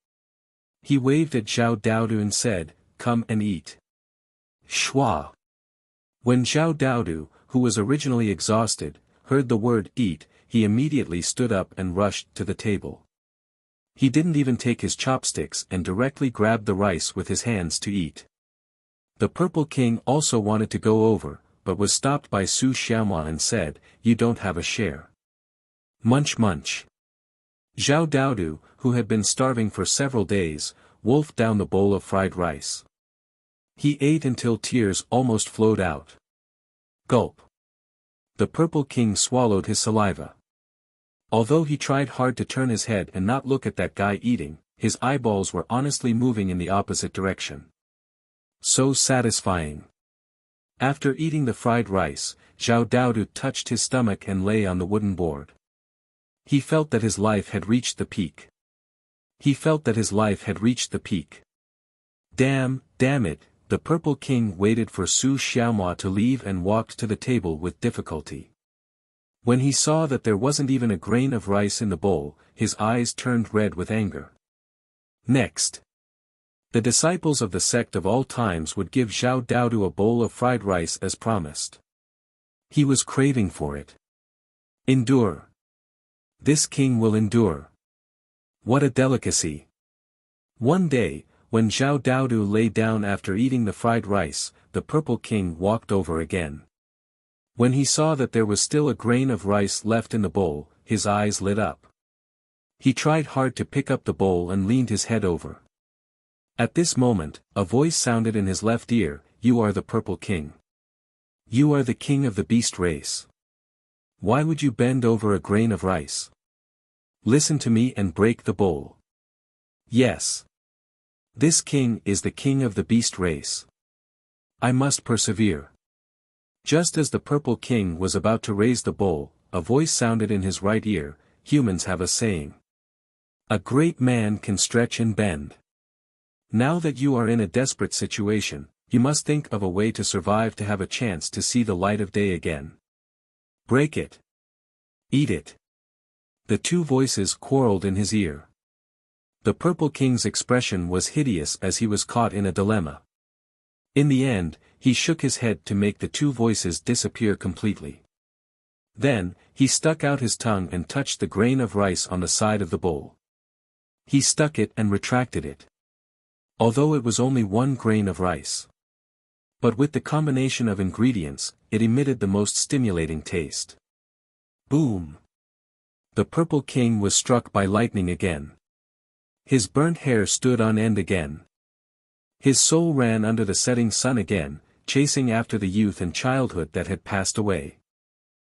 He waved at Zhao Daodu and said, Come and eat. Shua. When Zhao Daodu, who was originally exhausted, heard the word eat, he immediately stood up and rushed to the table. He didn't even take his chopsticks and directly grabbed the rice with his hands to eat. The Purple King also wanted to go over, but was stopped by Su Xiaoma and said, You don't have a share. Munch munch. Zhao Daodu, who had been starving for several days, wolfed down the bowl of fried rice. He ate until tears almost flowed out. Gulp. The Purple King swallowed his saliva. Although he tried hard to turn his head and not look at that guy eating, his eyeballs were honestly moving in the opposite direction. So satisfying. After eating the fried rice, Zhao Daodu touched his stomach and lay on the wooden board. He felt that his life had reached the peak. Damn it, the Purple King waited for Su Xiaoma to leave and walked to the table with difficulty. When he saw that there wasn't even a grain of rice in the bowl, his eyes turned red with anger. Next. The disciples of the sect of all times would give Zhao Daodu a bowl of fried rice as promised. He was craving for it. Endure. This king will endure. What a delicacy. One day, when Zhao Daodu lay down after eating the fried rice, the Purple King walked over again. When he saw that there was still a grain of rice left in the bowl, his eyes lit up. He tried hard to pick up the bowl and leaned his head over. At this moment, a voice sounded in his left ear, You are the Purple King. You are the king of the beast race. Why would you bend over a grain of rice? Listen to me and break the bowl. Yes. This king is the king of the beast race. I must persevere. Just as the Purple King was about to raise the bowl, a voice sounded in his right ear, Humans have a saying. A great man can stretch and bend. Now that you are in a desperate situation, you must think of a way to survive to have a chance to see the light of day again. Break it. Eat it. The two voices quarreled in his ear. The Purple King's expression was hideous as he was caught in a dilemma. In the end, he shook his head to make the two voices disappear completely. Then, he stuck out his tongue and touched the grain of rice on the side of the bowl. He stuck it and retracted it. Although it was only 1 grain of rice. But with the combination of ingredients, it emitted the most stimulating taste. Boom! The Purple King was struck by lightning again. His burnt hair stood on end again. His soul ran under the setting sun again, chasing after the youth and childhood that had passed away.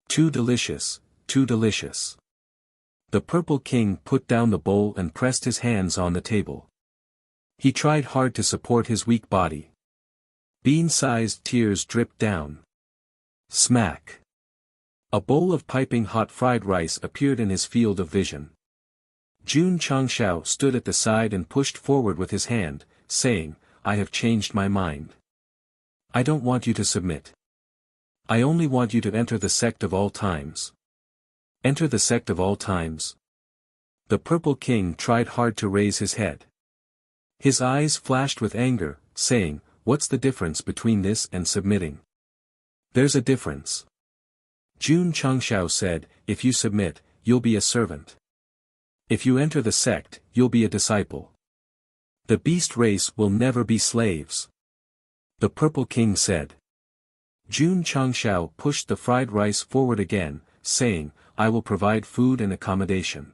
Too delicious, too delicious. The Purple King put down the bowl and pressed his hands on the table. He tried hard to support his weak body. Bean-sized tears dripped down. Smack. A bowl of piping hot fried rice appeared in his field of vision. Jun Changshao stood at the side and pushed forward with his hand, saying, I have changed my mind. I don't want you to submit. I only want you to enter the sect of all times. Enter the sect of all times? The Purple King tried hard to raise his head. His eyes flashed with anger, saying, what's the difference between this and submitting? There's a difference. Jun Changshao said, if you submit, you'll be a servant. If you enter the sect, you'll be a disciple. The beast race will never be slaves. The Purple King said. Jun Changshao pushed the fried rice forward again, saying, I will provide food and accommodation.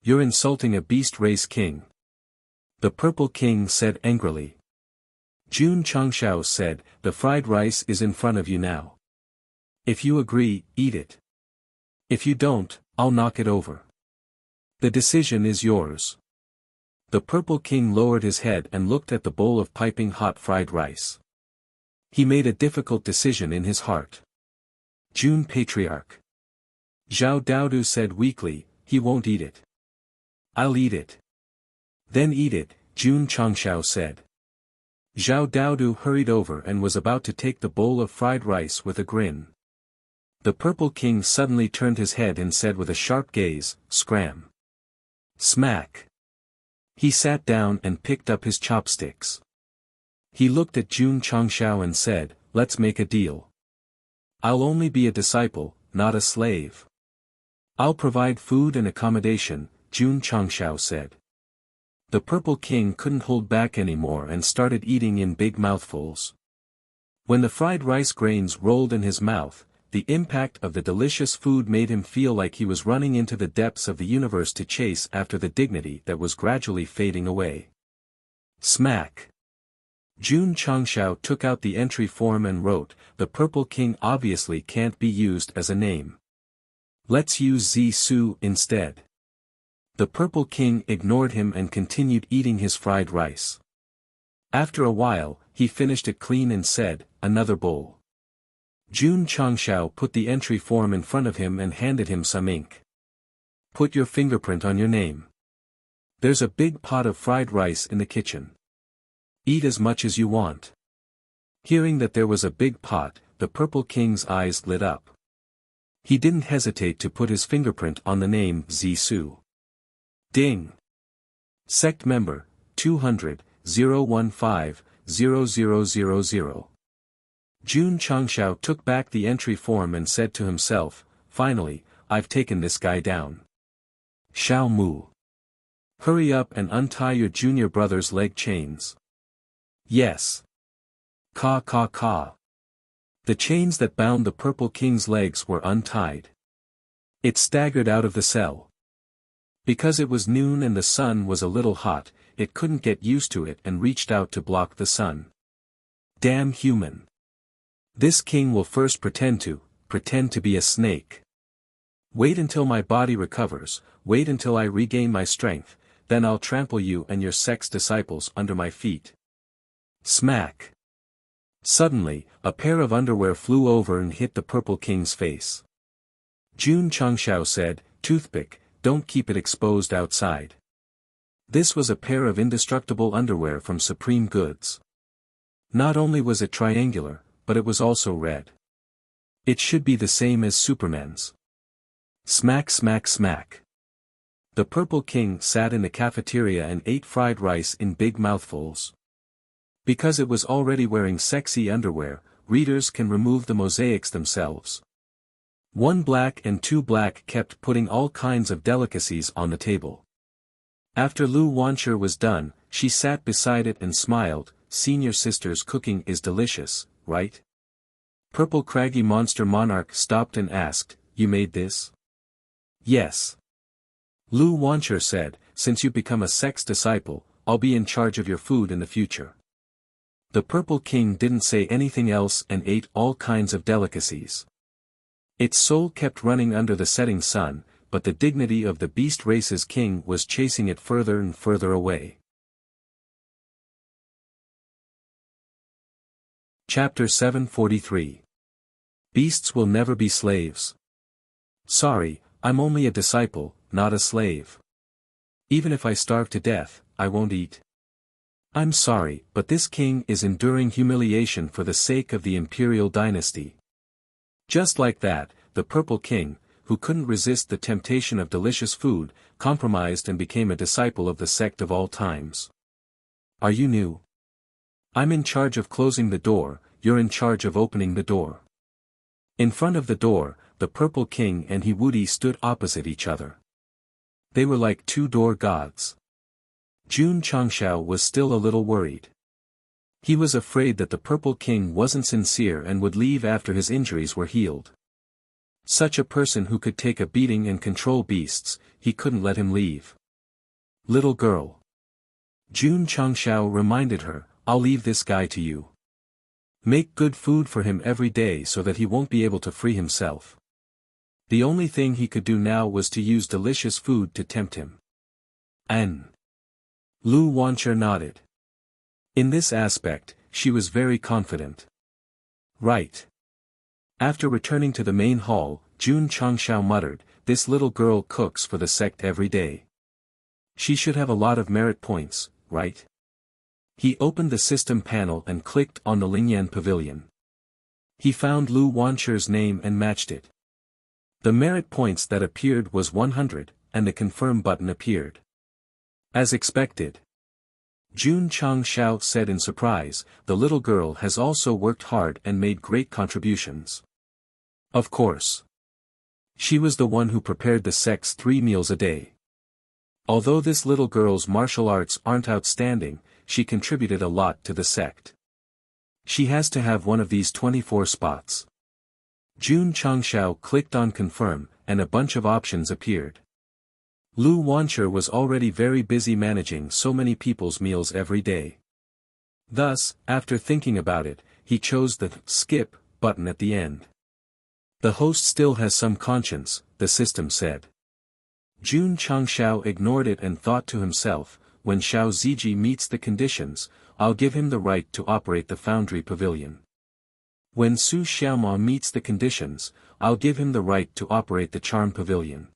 You're insulting a beast race king. The Purple King said angrily. Jun Changshao said, the fried rice is in front of you now. If you agree, eat it. If you don't, I'll knock it over. The decision is yours. The Purple King lowered his head and looked at the bowl of piping hot fried rice. He made a difficult decision in his heart. Jun Patriarch. Zhao Daodu said weakly, he won't eat it. I'll eat it. Then eat it, Jun Changshao said. Zhao Daodu hurried over and was about to take the bowl of fried rice with a grin. The Purple King suddenly turned his head and said with a sharp gaze, scram. Smack. He sat down and picked up his chopsticks. He looked at Jun Changshao and said, let's make a deal. I'll only be a disciple, not a slave. I'll provide food and accommodation, Jun Changshao said. The Purple King couldn't hold back anymore and started eating in big mouthfuls. When the fried rice grains rolled in his mouth, the impact of the delicious food made him feel like he was running into the depths of the universe to chase after the dignity that was gradually fading away. Smack. Jun Changshao took out the entry form and wrote, the Purple King obviously can't be used as a name. Let's use Zisu instead. The Purple King ignored him and continued eating his fried rice. After a while, he finished it clean and said, another bowl. Jun Changshao put the entry form in front of him and handed him some ink. Put your fingerprint on your name. There's a big pot of fried rice in the kitchen. Eat as much as you want. Hearing that there was a big pot, the Purple King's eyes lit up. He didn't hesitate to put his fingerprint on the name Zisu. Ding! Sect member, 200-015-0000. Jun Changshao took back the entry form and said to himself, finally, I've taken this guy down. Xiao Mu. Hurry up and untie your junior brother's leg chains. Yes. Ka ka ka. The chains that bound the Purple King's legs were untied. It staggered out of the cell. Because it was noon and the sun was a little hot, it couldn't get used to it and reached out to block the sun. Damn human. This king will first pretend to be a snake. Wait until my body recovers, wait until I regain my strength, then I'll trample you and your sect's disciples under my feet. Smack. Suddenly, a pair of underwear flew over and hit the Purple King's face. Jun Changshao said, toothpick, don't keep it exposed outside. This was a pair of indestructible underwear from Supreme Goods. Not only was it triangular, but it was also red. It should be the same as Superman's. Smack smack smack. The Purple King sat in the cafeteria and ate fried rice in big mouthfuls. Because it was already wearing sexy underwear, readers can remove the mosaics themselves. 1 Black and 2 Black kept putting all kinds of delicacies on the table. After Lu Wancher was done, she sat beside it and smiled, senior sister's cooking is delicious, right? Purple Craggy Monster Monarch stopped and asked, you made this? Yes. Lu Wancher said, since you become a sect's disciple, I'll be in charge of your food in the future. The Purple King didn't say anything else and ate all kinds of delicacies. Its soul kept running under the setting sun, but the dignity of the beast race's king was chasing it further and further away. Chapter 743. Beasts will never be slaves. Sorry, I'm only a disciple, not a slave. Even if I starve to death, I won't eat. I'm sorry, but this king is enduring humiliation for the sake of the imperial dynasty. Just like that, the Purple King, who couldn't resist the temptation of delicious food, compromised and became a disciple of the sect of all times. Are you new? I'm in charge of closing the door, you're in charge of opening the door. In front of the door, the Purple King and Wuxia stood opposite each other. They were like two door gods. Jun Changshao was still a little worried. He was afraid that the Purple King wasn't sincere and would leave after his injuries were healed. Such a person who could take a beating and control beasts, he couldn't let him leave. Little girl. Jun Changshao reminded her, I'll leave this guy to you. Make good food for him every day so that he won't be able to free himself. The only thing he could do now was to use delicious food to tempt him. Lu Wancher nodded. In this aspect, she was very confident. Right. After returning to the main hall, Jun Changshao muttered, this little girl cooks for the sect every day. She should have a lot of merit points, right? He opened the system panel and clicked on the Lingyan Pavilion. He found Lu Wancher's name and matched it. The merit points that appeared was 100, and the confirm button appeared. As expected. Jun Changshao said in surprise, the little girl has also worked hard and made great contributions. Of course. She was the one who prepared the sect's 3 meals a day. Although this little girl's martial arts aren't outstanding, she contributed a lot to the sect. She has to have one of these 24 spots. Jun Changshao clicked on confirm, and a bunch of options appeared. Lu Wancher was already very busy managing so many people's meals every day. Thus, after thinking about it, he chose the skip button at the end. The host still has some conscience, the system said. Jun Changshao ignored it and thought to himself, when Xiao Ziji meets the conditions, I'll give him the right to operate the foundry pavilion. When Su Xiaoma meets the conditions, I'll give him the right to operate the charm pavilion.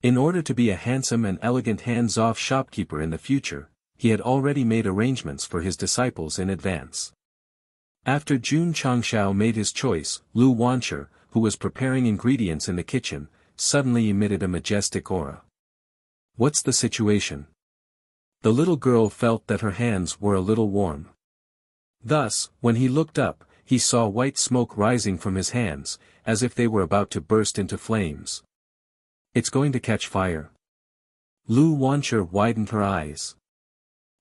In order to be a handsome and elegant hands-off shopkeeper in the future, he had already made arrangements for his disciples in advance. After Jun Changshao made his choice, Lu Wancher, who was preparing ingredients in the kitchen, suddenly emitted a majestic aura. What's the situation? The little girl felt that her hands were a little warm. Thus, when he looked up, he saw white smoke rising from his hands, as if they were about to burst into flames. It's going to catch fire. Lu Wancher widened her eyes.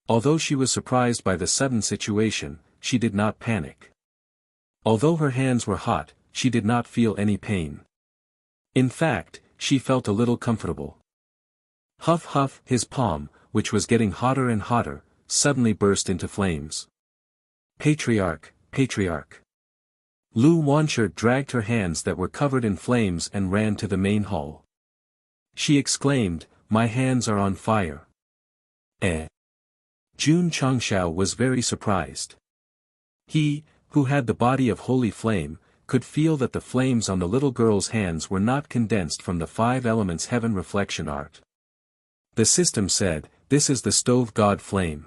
Although she was surprised by the sudden situation, she did not panic. Although her hands were hot, she did not feel any pain. In fact, she felt a little comfortable. Huff huff, his palm, which was getting hotter and hotter, suddenly burst into flames. Patriarch, patriarch. Lu Wancher dragged her hands that were covered in flames and ran to the main hall. She exclaimed, my hands are on fire. Jun Changshao was very surprised. He, who had the body of holy flame, could feel that the flames on the little girl's hands were not condensed from the 5 elements heaven reflection art. The system said, this is the stove god flame.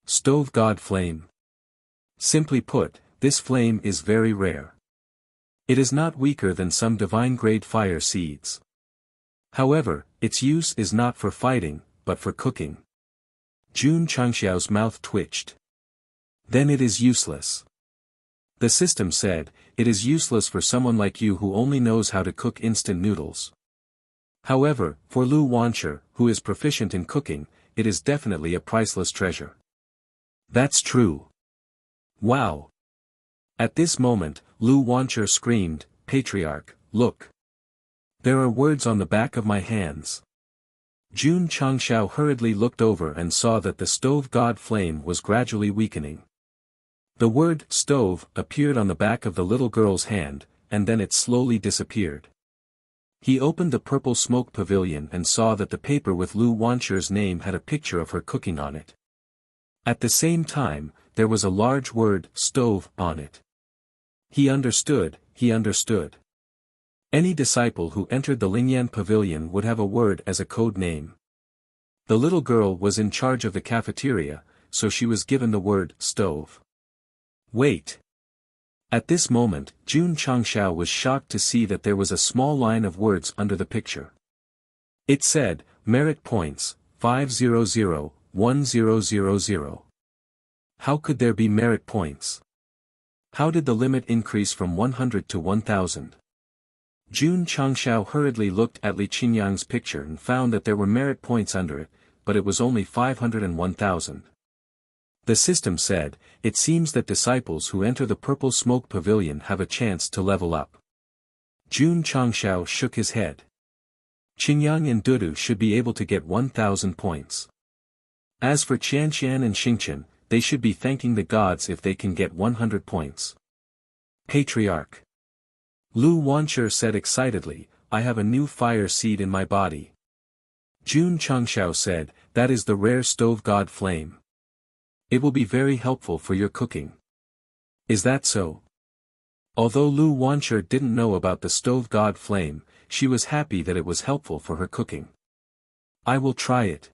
Stove god flame. Simply put, this flame is very rare. It is not weaker than some divine grade fire seeds. However, its use is not for fighting, but for cooking. Jun Changshao's mouth twitched. Then it is useless. The system said, it is useless for someone like you who only knows how to cook instant noodles. However, for Lu Wancher, who is proficient in cooking, it is definitely a priceless treasure. That's true. Wow. At this moment, Lu Wancher screamed, Patriarch, look. There are words on the back of my hands. Jun Changshao hurriedly looked over and saw that the stove god flame was gradually weakening. The word stove appeared on the back of the little girl's hand, and then it slowly disappeared. He opened the purple smoke pavilion and saw that the paper with Lu Wancher's name had a picture of her cooking on it. At the same time, there was a large word, stove, on it. He understood, he understood. Any disciple who entered the Lingyan pavilion would have a word as a code name. The little girl was in charge of the cafeteria, so she was given the word, stove. Wait. At this moment, Jun Changshao was shocked to see that there was a small line of words under the picture. It said, merit points, 500, 1000. How could there be merit points? How did the limit increase from 100 to 1000? Jun Changshao hurriedly looked at Li Qinyang's picture and found that there were merit points under it, but it was only 500 and 1000. The system said, it seems that disciples who enter the Purple Smoke Pavilion have a chance to level up. Jun Changshao shook his head. Qingyang and Dudu should be able to get 1000 points. As for Qianqian and Xingqian, they should be thanking the gods if they can get 100 points. Patriarch. Lu Wancher said excitedly, I have a new fire seed in my body. Jun Changshao said, that is the rare stove god flame. It will be very helpful for your cooking. Is that so? Although Lu Wancher didn't know about the stove god flame, she was happy that it was helpful for her cooking. I will try it.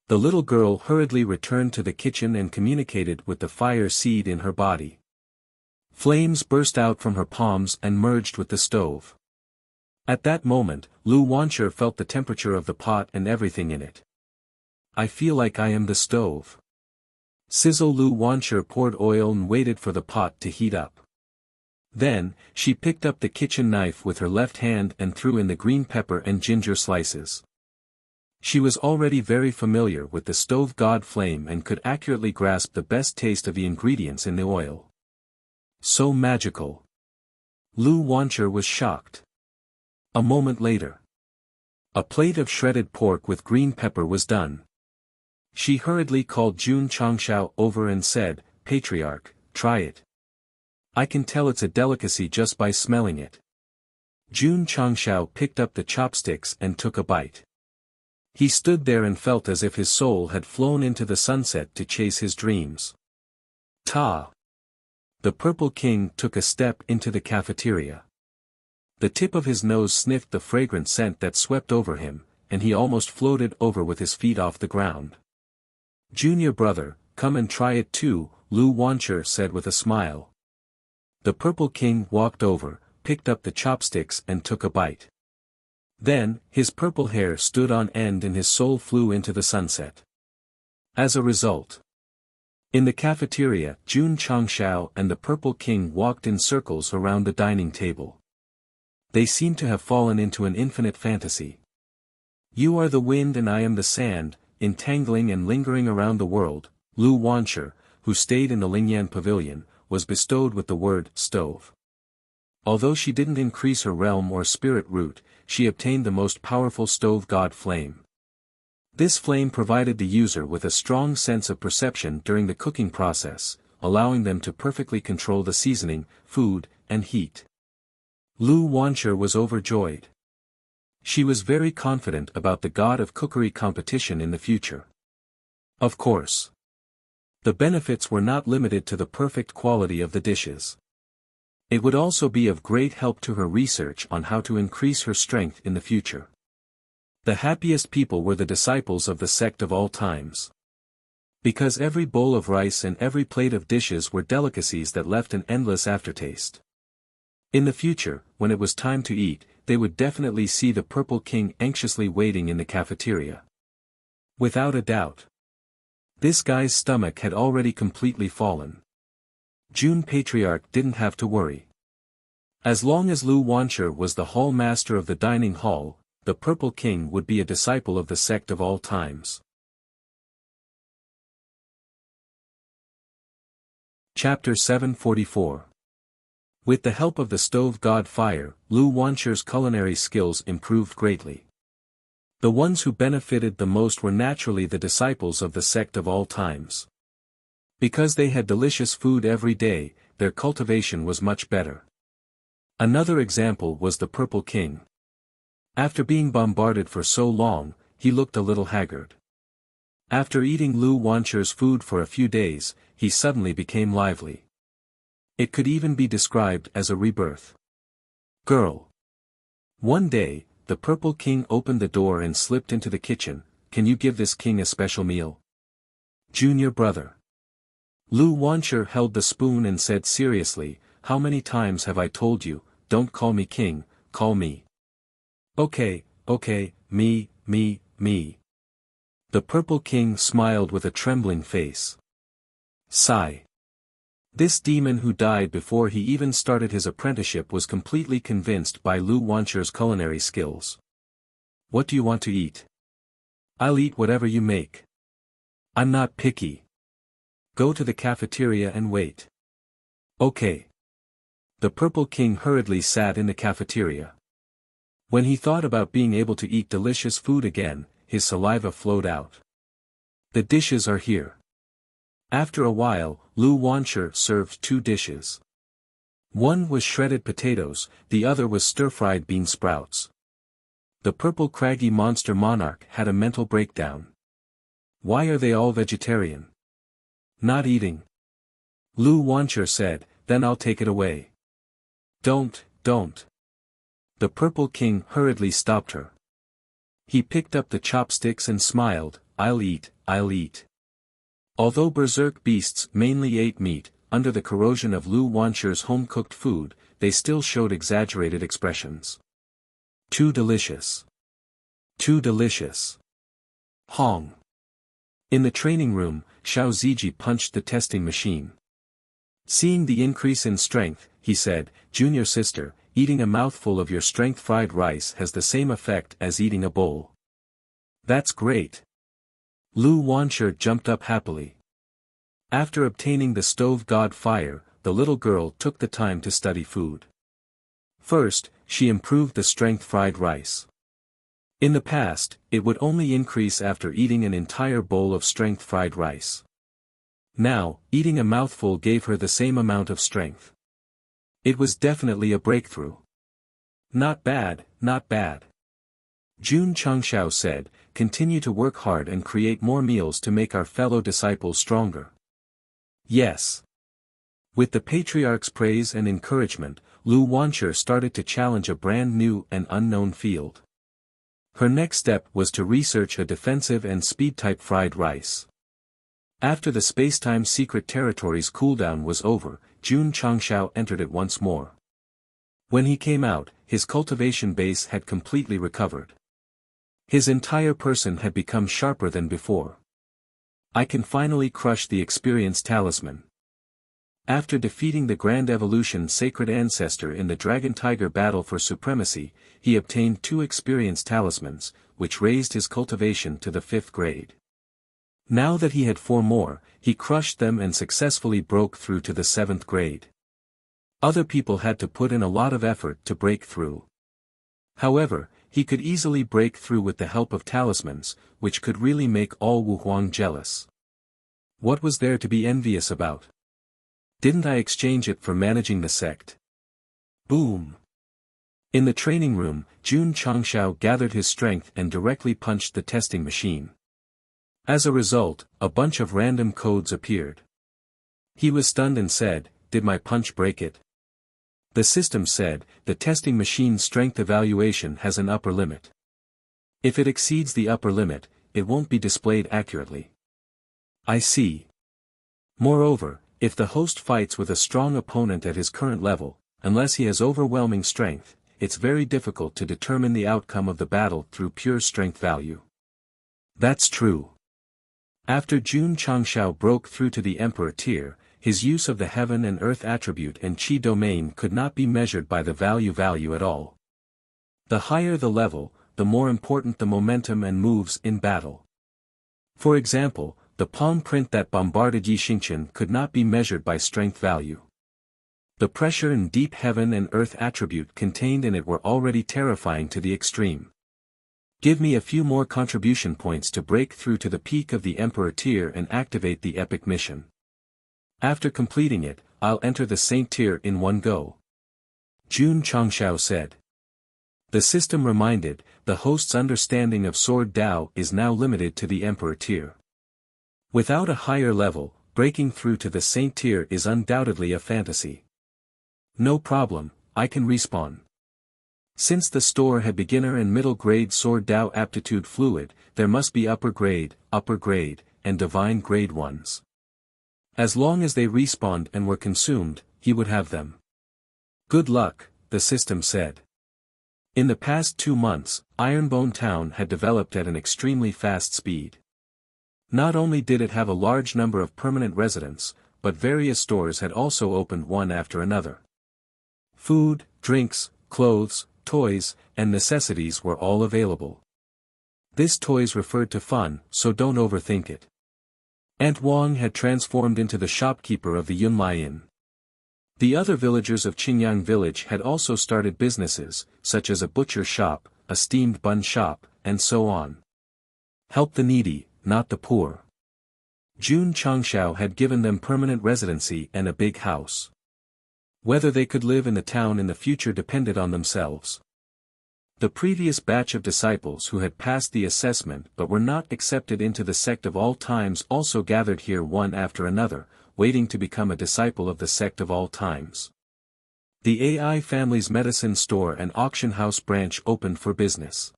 The little girl hurriedly returned to the kitchen and communicated with the fire seed in her body. Flames burst out from her palms and merged with the stove. At that moment, Lu Wancher felt the temperature of the pot and everything in it. I feel like I am the stove. Sizzle. Lu Wancher poured oil and waited for the pot to heat up. Then, she picked up the kitchen knife with her left hand and threw in the green pepper and ginger slices. She was already very familiar with the stove god flame and could accurately grasp the best taste of the ingredients in the oil. So magical. Lu Wancher was shocked. A moment later, a plate of shredded pork with green pepper was done. She hurriedly called Jun Changshao over and said, Patriarch, try it. I can tell it's a delicacy just by smelling it. Jun Changshao picked up the chopsticks and took a bite. He stood there and felt as if his soul had flown into the sunset to chase his dreams. Ta! The Purple King took a step into the cafeteria. The tip of his nose sniffed the fragrant scent that swept over him, and he almost floated over with his feet off the ground. Junior brother, come and try it too, Lu Wancher said with a smile. The Purple King walked over, picked up the chopsticks and took a bite. Then, his purple hair stood on end and his soul flew into the sunset. As a result, in the cafeteria, Jun Changshao and the Purple King walked in circles around the dining table. They seemed to have fallen into an infinite fantasy. You are the wind and I am the sand, entangling and lingering around the world. Lu Wancher, who stayed in the Lingyan pavilion, was bestowed with the word, stove. Although she didn't increase her realm or spirit root, she obtained the most powerful stove god flame. This flame provided the user with a strong sense of perception during the cooking process, allowing them to perfectly control the seasoning, food, and heat. Lu Wancher was overjoyed. She was very confident about the god of cookery competition in the future. Of course, the benefits were not limited to the perfect quality of the dishes. It would also be of great help to her research on how to increase her strength in the future. The happiest people were the disciples of the sect of all times. Because every bowl of rice and every plate of dishes were delicacies that left an endless aftertaste. In the future, when it was time to eat, they would definitely see the Purple King anxiously waiting in the cafeteria. Without a doubt. This guy's stomach had already completely fallen. Jun Patriarch didn't have to worry. As long as Lu Wancher was the hall master of the dining hall, the Purple King would be a disciple of the sect of all times. Chapter 744. With the help of the stove god fire, Lu Wancher's culinary skills improved greatly. The ones who benefited the most were naturally the disciples of the sect of all times. Because they had delicious food every day, their cultivation was much better. Another example was the Purple King. After being bombarded for so long, he looked a little haggard. After eating Lu Wancher's food for a few days, he suddenly became lively. It could even be described as a rebirth. Girl. One day, the Purple King opened the door and slipped into the kitchen. Can you give this king a special meal? Junior brother. Lu Wanshur held the spoon and said seriously, how many times have I told you, don't call me king, call me. Okay, me. The Purple King smiled with a trembling face. Sigh. This demon who died before he even started his apprenticeship was completely convinced by Lu Wanshur's culinary skills. What do you want to eat? I'll eat whatever you make. I'm not picky. Go to the cafeteria and wait. Okay. The Purple King hurriedly sat in the cafeteria. When he thought about being able to eat delicious food again, his saliva flowed out. The dishes are here. After a while, Lu Wanshur served 2 dishes. One was shredded potatoes, the other was stir-fried bean sprouts. The purple craggy monster monarch had a mental breakdown. Why are they all vegetarian? Not eating. Lu Wanshur said, then I'll take it away. Don't. The Purple King hurriedly stopped her. He picked up the chopsticks and smiled, I'll eat. Although berserk beasts mainly ate meat, under the corrosion of Lu Wanshur's home-cooked food, they still showed exaggerated expressions. Too delicious. Hong. In the training room, Xiao Ziji punched the testing machine. Seeing the increase in strength, he said, Junior sister, eating a mouthful of your strength fried rice has the same effect as eating a bowl. That's great. Lu Wanshur jumped up happily. After obtaining the stove god fire, the little girl took the time to study food. First, she improved the strength fried rice. In the past, it would only increase after eating an entire bowl of strength fried rice. Now, eating a mouthful gave her the same amount of strength. It was definitely a breakthrough. Not bad. Jun Changshao said, continue to work hard and create more meals to make our fellow disciples stronger. Yes. With the patriarch's praise and encouragement, Lu Wanshur started to challenge a brand new and unknown field. Her next step was to research a defensive and speed-type fried rice. After the space-time secret territory's cooldown was over, Jun Changshao entered it once more. When he came out, his cultivation base had completely recovered. His entire person had become sharper than before. I can finally crush the experience talisman. After defeating the Grand Evolution Sacred Ancestor in the Dragon Tiger battle for supremacy, he obtained 2 experience talismans, which raised his cultivation to the 5th grade. Now that he had 4 more, he crushed them and successfully broke through to the 7th grade. Other people had to put in a lot of effort to break through. However, he could easily break through with the help of talismans, which could really make all Wuhuang jealous. What was there to be envious about? Didn't I exchange it for managing the sect? Boom! In the training room, Jun Changshao gathered his strength and directly punched the testing machine. As a result, a bunch of random codes appeared. He was stunned and said, did my punch break it? The system said, the testing machine's strength evaluation has an upper limit. If it exceeds the upper limit, it won't be displayed accurately. I see. Moreover, if the host fights with a strong opponent at his current level, unless he has overwhelming strength, it's very difficult to determine the outcome of the battle through pure strength value. That's true. After Jun Changshao broke through to the Emperor tier, his use of the heaven and earth attribute and chi domain could not be measured by the value at all. The higher the level, the more important the momentum and moves in battle. For example, the palm print that bombarded Yi Xingchen could not be measured by strength value. The pressure and deep heaven and earth attribute contained in it were already terrifying to the extreme. Give me a few more contribution points to break through to the peak of the Emperor tier and activate the epic mission. After completing it, I'll enter the Saint tier in one go. Jun Changshao said. The system reminded, the host's understanding of Sword Dao is now limited to the Emperor tier. Without a higher level, breaking through to the Saint tier is undoubtedly a fantasy. No problem, I can respawn. Since the store had beginner and middle grade Sword Dao aptitude fluid, there must be upper grade, and divine grade ones. As long as they respawned and were consumed, he would have them. Good luck, the system said. In the past 2 months, Ironbone Town had developed at an extremely fast speed. Not only did it have a large number of permanent residents, but various stores had also opened one after another. Food, drinks, clothes, toys, and necessities were all available. This toys referred to fun, so don't overthink it. Aunt Wang had transformed into the shopkeeper of the Yunlai Inn. The other villagers of Qinyang village had also started businesses, such as a butcher shop, a steamed bun shop, and so on. Help the needy, not the poor. Jun Changshao had given them permanent residency and a big house. Whether they could live in the town in the future depended on themselves. The previous batch of disciples who had passed the assessment but were not accepted into the Sect of All Times also gathered here one after another, waiting to become a disciple of the Sect of All Times. The AI family's medicine store and auction house branch opened for business.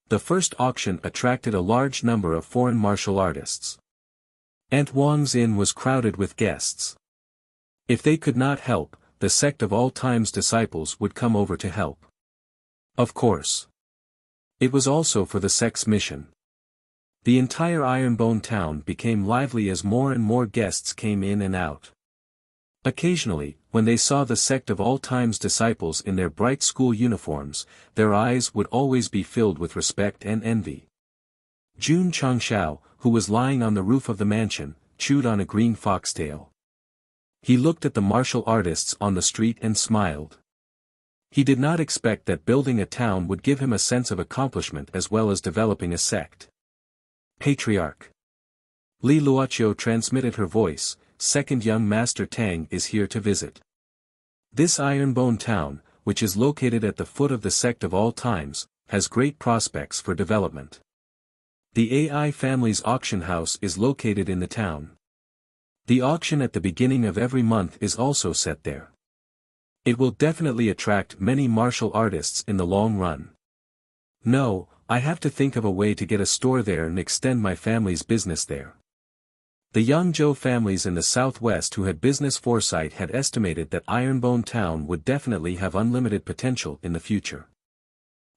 The first auction attracted a large number of foreign martial artists. Aunt Wang's inn was crowded with guests. If they could not help, the Sect of All Times disciples would come over to help. Of course. It was also for the Sect's mission. The entire Ironbone town became lively as more and more guests came in and out. Occasionally, when they saw the Sect of All Times disciples in their bright school uniforms, their eyes would always be filled with respect and envy. Jun Changshao, who was lying on the roof of the mansion, chewed on a green foxtail. He looked at the martial artists on the street and smiled. He did not expect that building a town would give him a sense of accomplishment as well as developing a sect. Patriarch. Li Luoqiu transmitted her voice, second young master Tang is here to visit. This Ironbone town, which is located at the foot of the Sect of All Times, has great prospects for development. The AI family's auction house is located in the town. The auction at the beginning of every month is also set there. It will definitely attract many martial artists in the long run. No, I have to think of a way to get a store there and extend my family's business there. The Yangzhou families in the southwest who had business foresight had estimated that Ironbone Town would definitely have unlimited potential in the future.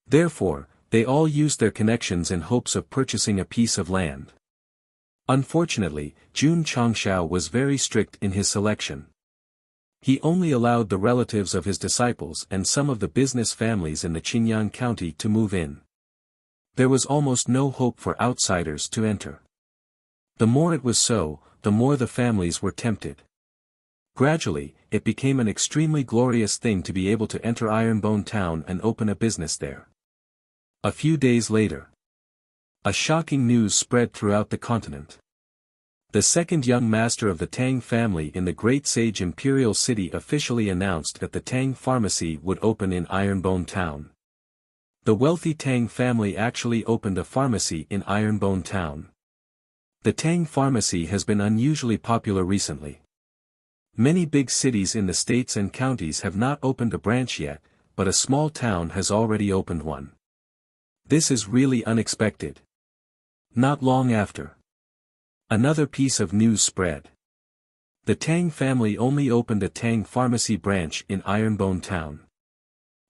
Therefore, they all used their connections in hopes of purchasing a piece of land. Unfortunately, Jun Changshao was very strict in his selection. He only allowed the relatives of his disciples and some of the business families in the Qinyang county to move in. There was almost no hope for outsiders to enter. The more it was so, the more the families were tempted. Gradually, it became an extremely glorious thing to be able to enter Ironbone Town and open a business there. A few days later, a shocking news spread throughout the continent. The second young master of the Tang family in the Great Sage Imperial City officially announced that the Tang Pharmacy would open in Ironbone Town. The wealthy Tang family actually opened a pharmacy in Ironbone Town. The Tang Pharmacy has been unusually popular recently. Many big cities in the states and counties have not opened a branch yet, but a small town has already opened one. This is really unexpected. Not long after, another piece of news spread. The Tang family only opened a Tang Pharmacy branch in Ironbone Town.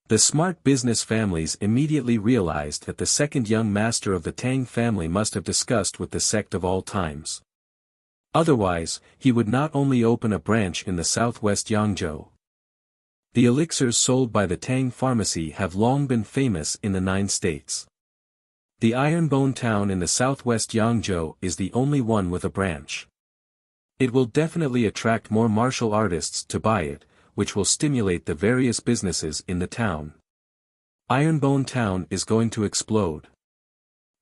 The smart business families immediately realized that the second young master of the Tang family must have discussed with the Sect of All Times. Otherwise, he would not only open a branch in the southwest Yangzhou. The elixirs sold by the Tang Pharmacy have long been famous in the 9 states. The Ironbone Town in the southwest Yangzhou is the only one with a branch. It will definitely attract more martial artists to buy it, which will stimulate the various businesses in the town. Ironbone Town is going to explode.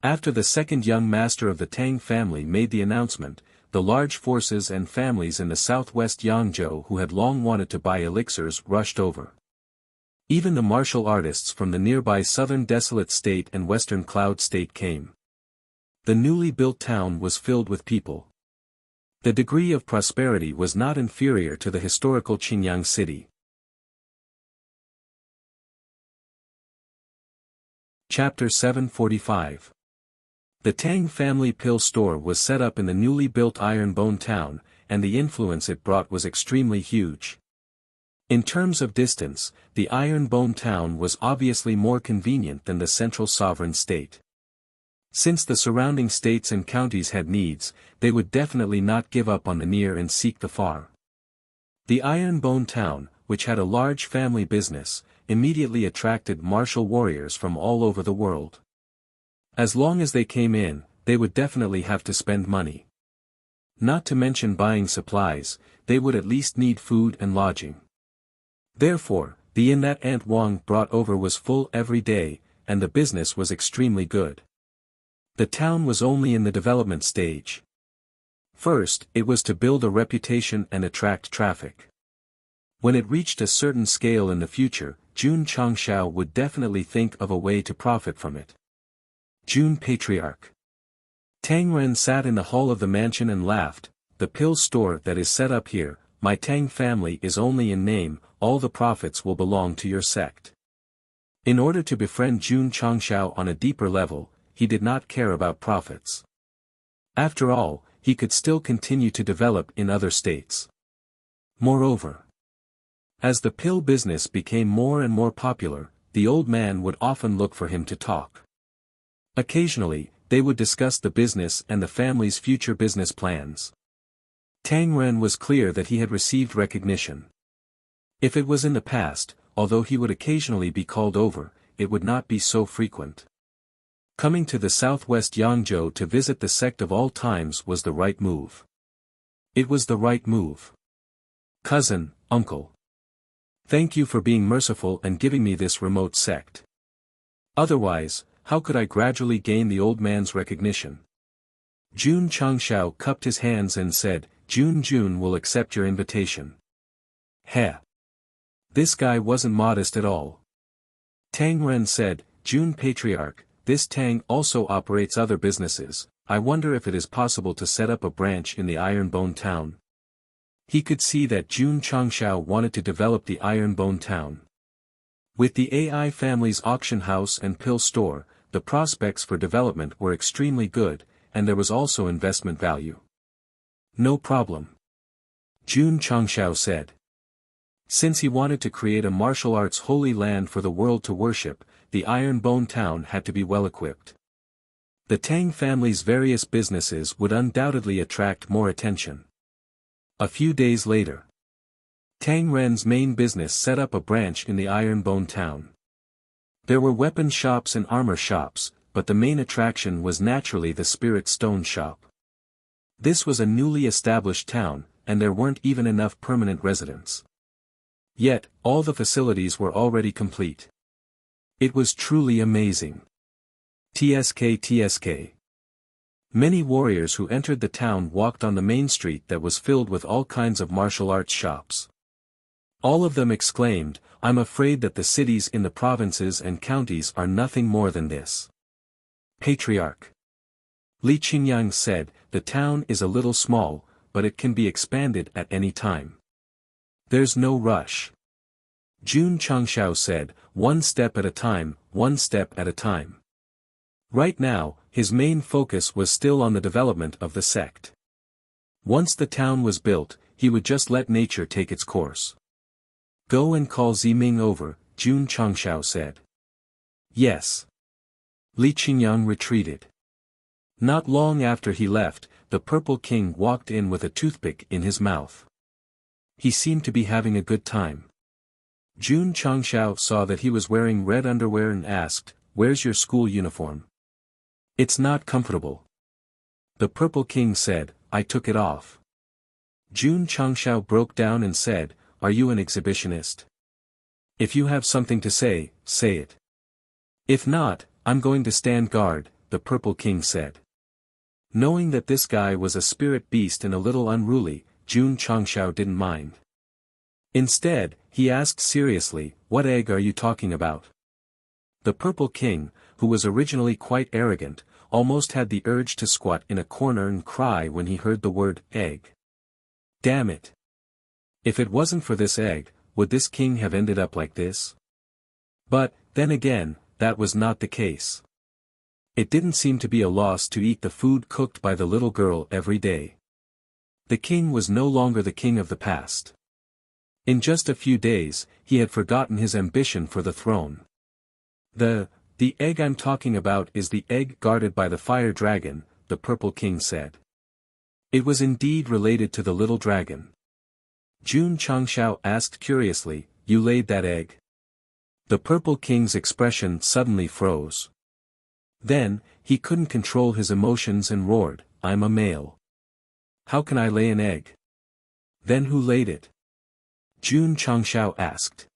After the second young master of the Tang family made the announcement, the large forces and families in the southwest Yangzhou who had long wanted to buy elixirs rushed over. Even the martial artists from the nearby southern Desolate State and western Cloud State came. The newly built town was filled with people. The degree of prosperity was not inferior to the historical Qinyang city. Chapter 745. The Tang family pill store was set up in the newly built Ironbone town, and the influence it brought was extremely huge. In terms of distance, the Ironbone town was obviously more convenient than the central sovereign state. Since the surrounding states and counties had needs, they would definitely not give up on the near and seek the far. The Ironbone town, which had a large family business, immediately attracted martial warriors from all over the world. As long as they came in, they would definitely have to spend money. Not to mention buying supplies, they would at least need food and lodging. Therefore, the inn that Aunt Wang brought over was full every day, and the business was extremely good. The town was only in the development stage. First, it was to build a reputation and attract traffic. When it reached a certain scale in the future, Jun Changshao would definitely think of a way to profit from it. Jun Patriarch. Tang Ren sat in the hall of the mansion and laughed. The pill store that is set up here, my Tang family is only in name, all the profits will belong to your sect. In order to befriend Jun Changshao on a deeper level, he did not care about profits. After all, he could still continue to develop in other states. Moreover, as the pill business became more and more popular, the old man would often look for him to talk. Occasionally, they would discuss the business and the family's future business plans. Tang Ren was clear that he had received recognition. If it was in the past, although he would occasionally be called over, it would not be so frequent. Coming to the southwest Yangzhou to visit the sect of all times was the right move. It was the right move. Cousin, uncle. Thank you for being merciful and giving me this remote sect. Otherwise, how could I gradually gain the old man's recognition? Jun Changshao cupped his hands and said, Jun will accept your invitation. Heh. This guy wasn't modest at all. Tang Ren said, Jun Patriarch, this Tang also operates other businesses, I wonder if it is possible to set up a branch in the Ironbone town. He could see that Jun Changshao wanted to develop the Ironbone town. With the AI family's auction house and pill store, the prospects for development were extremely good, and there was also investment value. No problem. Jun Changshao said. Since he wanted to create a martial arts holy land for the world to worship, the Ironbone town had to be well equipped. The Tang family's various businesses would undoubtedly attract more attention. A few days later, Tang Ren's main business set up a branch in the Ironbone town. There were weapon shops and armor shops, but the main attraction was naturally the spirit stone shop. This was a newly established town, and there weren't even enough permanent residents. Yet, all the facilities were already complete. It was truly amazing. TSK. Many warriors who entered the town walked on the main street that was filled with all kinds of martial arts shops. All of them exclaimed, I'm afraid that the cities in the provinces and counties are nothing more than this. Patriarch. Li Qingyang said, the town is a little small, but it can be expanded at any time. There's no rush. Jun Changshao said, one step at a time, one step at a time. Right now, his main focus was still on the development of the sect. Once the town was built, he would just let nature take its course. Go and call Ziming over, Jun Changshao said. Yes. Li Qingyang retreated. Not long after he left, the Purple King walked in with a toothpick in his mouth. He seemed to be having a good time. Jun Changshao saw that he was wearing red underwear and asked, where's your school uniform? It's not comfortable. The Purple King said, I took it off. Jun Changshao broke down and said, are you an exhibitionist? If you have something to say, say it. If not, I'm going to stand guard, the Purple King said. Knowing that this guy was a spirit beast and a little unruly, Jun Changshao didn't mind. Instead, he asked seriously, what egg are you talking about? The Purple King, who was originally quite arrogant, almost had the urge to squat in a corner and cry when he heard the word egg. Damn it! If it wasn't for this egg, would this king have ended up like this? But, then again, that was not the case. It didn't seem to be a loss to eat the food cooked by the little girl every day. The king was no longer the king of the past. In just a few days, he had forgotten his ambition for the throne. The egg I'm talking about is the egg guarded by the fire dragon, the purple king said. It was indeed related to the little dragon. Jun Changshao asked curiously, "You laid that egg?" The purple king's expression suddenly froze. Then, he couldn't control his emotions and roared, "I'm a male. How can I lay an egg?" "Then who laid it?" Jun Changshao asked.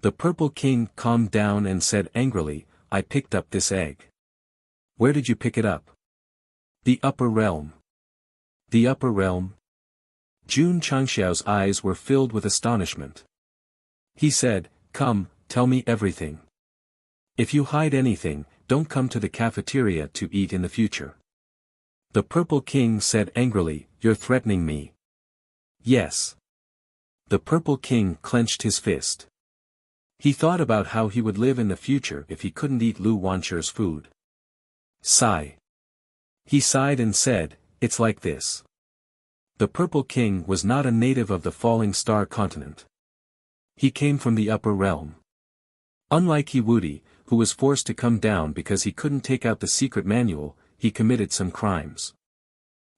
The purple king calmed down and said angrily, "I picked up this egg." "Where did you pick it up?" "The upper realm." "The upper realm?" Jun Changshao's eyes were filled with astonishment. He said, "Come, tell me everything. If you hide anything, don't come to the cafeteria to eat in the future." The purple king said angrily, "You're threatening me." "Yes." The purple king clenched his fist. He thought about how he would live in the future if he couldn't eat Lu Wancher's food. Sigh. He sighed and said, "It's like this." The purple king was not a native of the falling star continent. He came from the upper realm. Unlike Hiwudi, who was forced to come down because he couldn't take out the secret manual, he committed some crimes.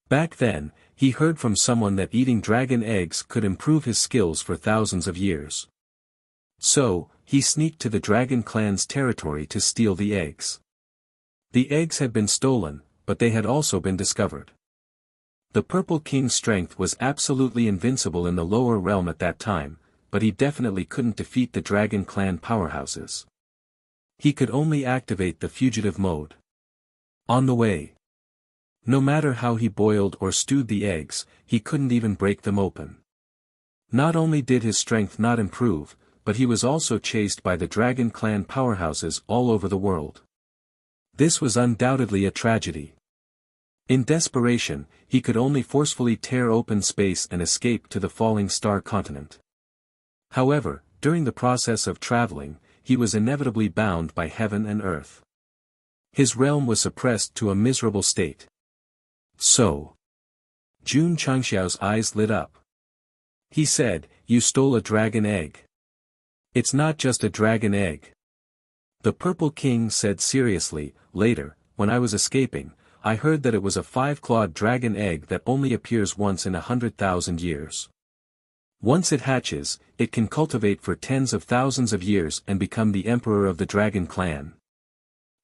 Back then, he heard from someone that eating dragon eggs could improve his skills for thousands of years. So, he sneaked to the dragon clan's territory to steal the eggs. The eggs had been stolen, but they had also been discovered. The purple king's strength was absolutely invincible in the lower realm at that time, but he definitely couldn't defeat the dragon clan powerhouses. He could only activate the fugitive mode. On the way. No matter how he boiled or stewed the eggs, he couldn't even break them open. Not only did his strength not improve, but he was also chased by the dragon clan powerhouses all over the world. This was undoubtedly a tragedy. In desperation, he could only forcefully tear open space and escape to the falling star continent. However, during the process of traveling, he was inevitably bound by heaven and earth. His realm was suppressed to a miserable state. So. Jun Changshao's eyes lit up. He said, "You stole a dragon egg." "It's not just a dragon egg." The purple king said seriously, "Later, when I was escaping, I heard that it was a 5-clawed dragon egg that only appears once in 100,000 years. Once it hatches, it can cultivate for tens of thousands of years and become the emperor of the dragon clan."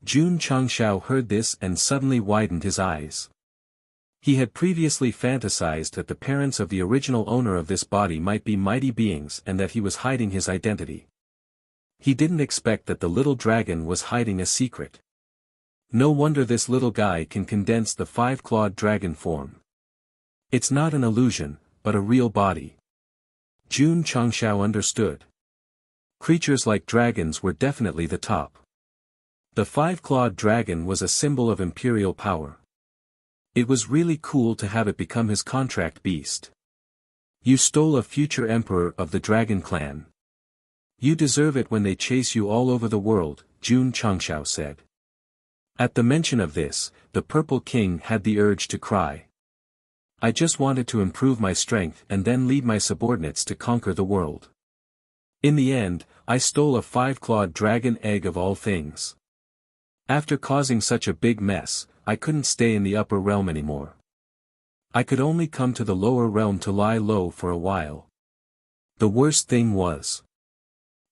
Jun Changshao heard this and suddenly widened his eyes. He had previously fantasized that the parents of the original owner of this body might be mighty beings and that he was hiding his identity. He didn't expect that the little dragon was hiding a secret. No wonder this little guy can condense the 5-clawed dragon form. It's not an illusion, but a real body. Jun Changshao understood. Creatures like dragons were definitely the top. The 5-clawed dragon was a symbol of imperial power. It was really cool to have it become his contract beast. "You stole a future emperor of the dragon clan. You deserve it when they chase you all over the world," Jun Changshao said. At the mention of this, the purple king had the urge to cry. "I just wanted to improve my strength and then lead my subordinates to conquer the world. In the end, I stole a 5-clawed dragon egg of all things. After causing such a big mess, I couldn't stay in the upper realm anymore. I could only come to the lower realm to lie low for a while. The worst thing was,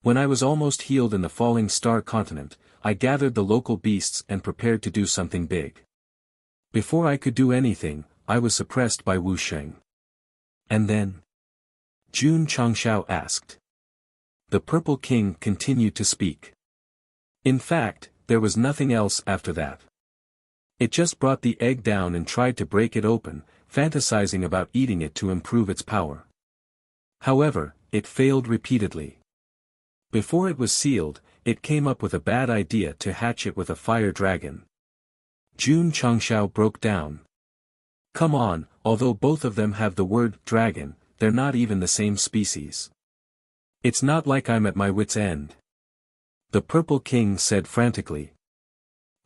when I was almost healed in the falling star continent, I gathered the local beasts and prepared to do something big. Before I could do anything, I was suppressed by Wuxia." "And then?" Jun Changshao asked. The purple king continued to speak. "In fact, there was nothing else after that. It just brought the egg down and tried to break it open, fantasizing about eating it to improve its power. However, it failed repeatedly. Before it was sealed, it came up with a bad idea to hatch it with a fire dragon. Jun Changshao broke down. Come on, although both of them have the word dragon, they're not even the same species. It's not like I'm at my wit's end. The Purple King said frantically.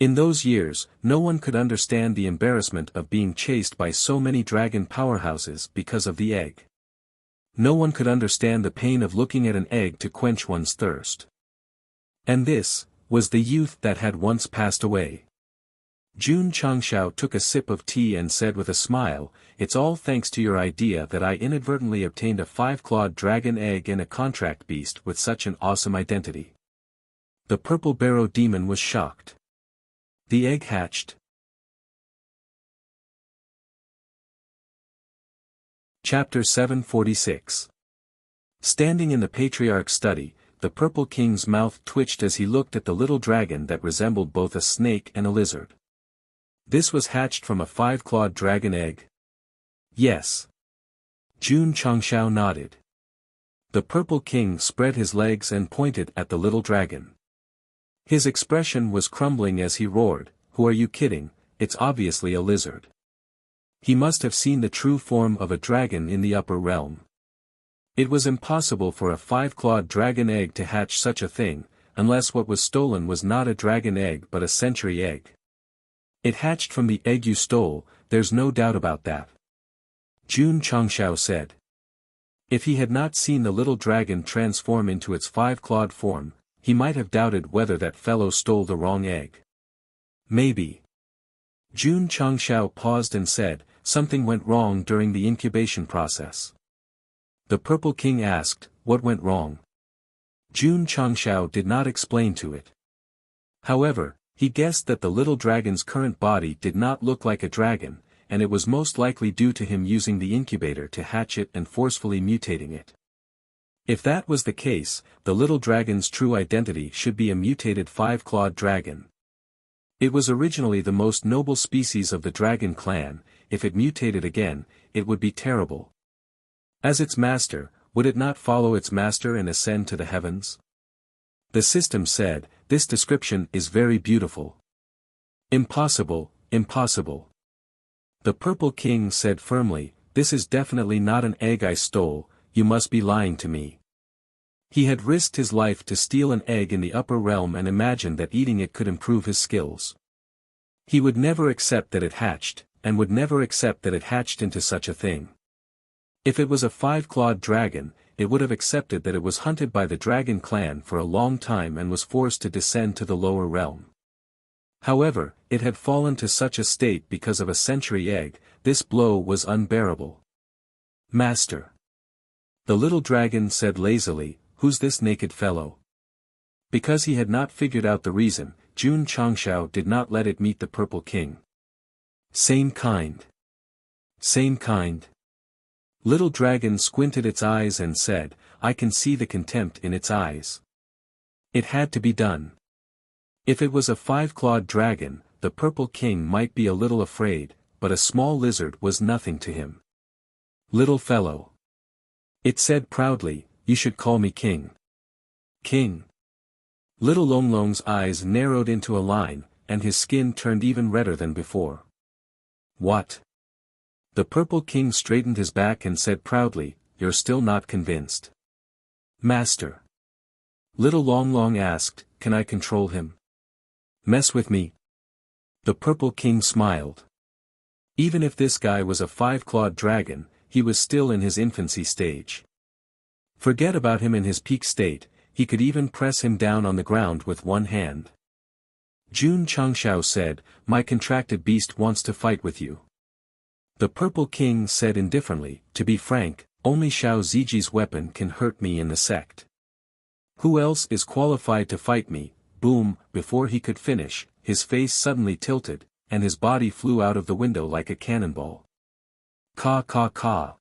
In those years, no one could understand the embarrassment of being chased by so many dragon powerhouses because of the egg. No one could understand the pain of looking at an egg to quench one's thirst. And this was the youth that had once passed away. Jun Changshao took a sip of tea and said with a smile, "It's all thanks to your idea that I inadvertently obtained a 5-clawed dragon egg and a contract beast with such an awesome identity." The purple barrow demon was shocked. The egg hatched. Chapter 746. Standing in the patriarch's study, the Purple King's mouth twitched as he looked at the little dragon that resembled both a snake and a lizard. This was hatched from a 5-clawed dragon egg? Yes. Jun Changshao nodded. The Purple King spread his legs and pointed at the little dragon. His expression was crumbling as he roared, "Who are you kidding? It's obviously a lizard." He must have seen the true form of a dragon in the upper realm. It was impossible for a 5-clawed dragon egg to hatch such a thing, unless what was stolen was not a dragon egg but a century egg. It hatched from the egg you stole, there's no doubt about that. Jun Changshao said. If he had not seen the little dragon transform into its 5-clawed form, he might have doubted whether that fellow stole the wrong egg. Maybe. Jun Changshao paused and said, "Something went wrong during the incubation process." The Purple King asked, "What went wrong?" Jun Changshao did not explain to it. However, he guessed that the little dragon's current body did not look like a dragon, and it was most likely due to him using the incubator to hatch it and forcefully mutating it. If that was the case, the little dragon's true identity should be a mutated 5-clawed dragon. It was originally the most noble species of the dragon clan. If it mutated again, it would be terrible. As its master, would it not follow its master and ascend to the heavens? The system said, "This description is very beautiful." Impossible, impossible. The Purple King said firmly, "This is definitely not an egg I stole, you must be lying to me." He had risked his life to steal an egg in the upper realm and imagined that eating it could improve his skills. He would never accept that it hatched, and would never accept that it hatched into such a thing. If it was a 5-clawed dragon, it would have accepted that it was hunted by the dragon clan for a long time and was forced to descend to the lower realm. However, it had fallen to such a state because of a century egg. This blow was unbearable. "Master." The little dragon said lazily, "Who's this naked fellow?" Because he had not figured out the reason, Jun Changshao did not let it meet the Purple King. "Same kind. Same kind." Little Dragon squinted its eyes and said, "I can see the contempt in its eyes." It had to be done. If it was a 5-clawed dragon, the Purple King might be a little afraid, but a small lizard was nothing to him. "Little fellow." It said proudly, "You should call me King." "King." Little Longlong's eyes narrowed into a line, and his skin turned even redder than before. "What?" The Purple King straightened his back and said proudly, "You're still not convinced." "Master." Little Longlong asked, "Can I control him?" "Mess with me?" The Purple King smiled. Even if this guy was a 5-clawed dragon, he was still in his infancy stage. Forget about him in his peak state, he could even press him down on the ground with one hand. Jun Changshao said, "My contracted beast wants to fight with you." The Purple King said indifferently, "To be frank, only Xiao Ziji's weapon can hurt me in the sect. Who else is qualified to fight me?" Boom, before he could finish, his face suddenly tilted, and his body flew out of the window like a cannonball. Caw caw caw.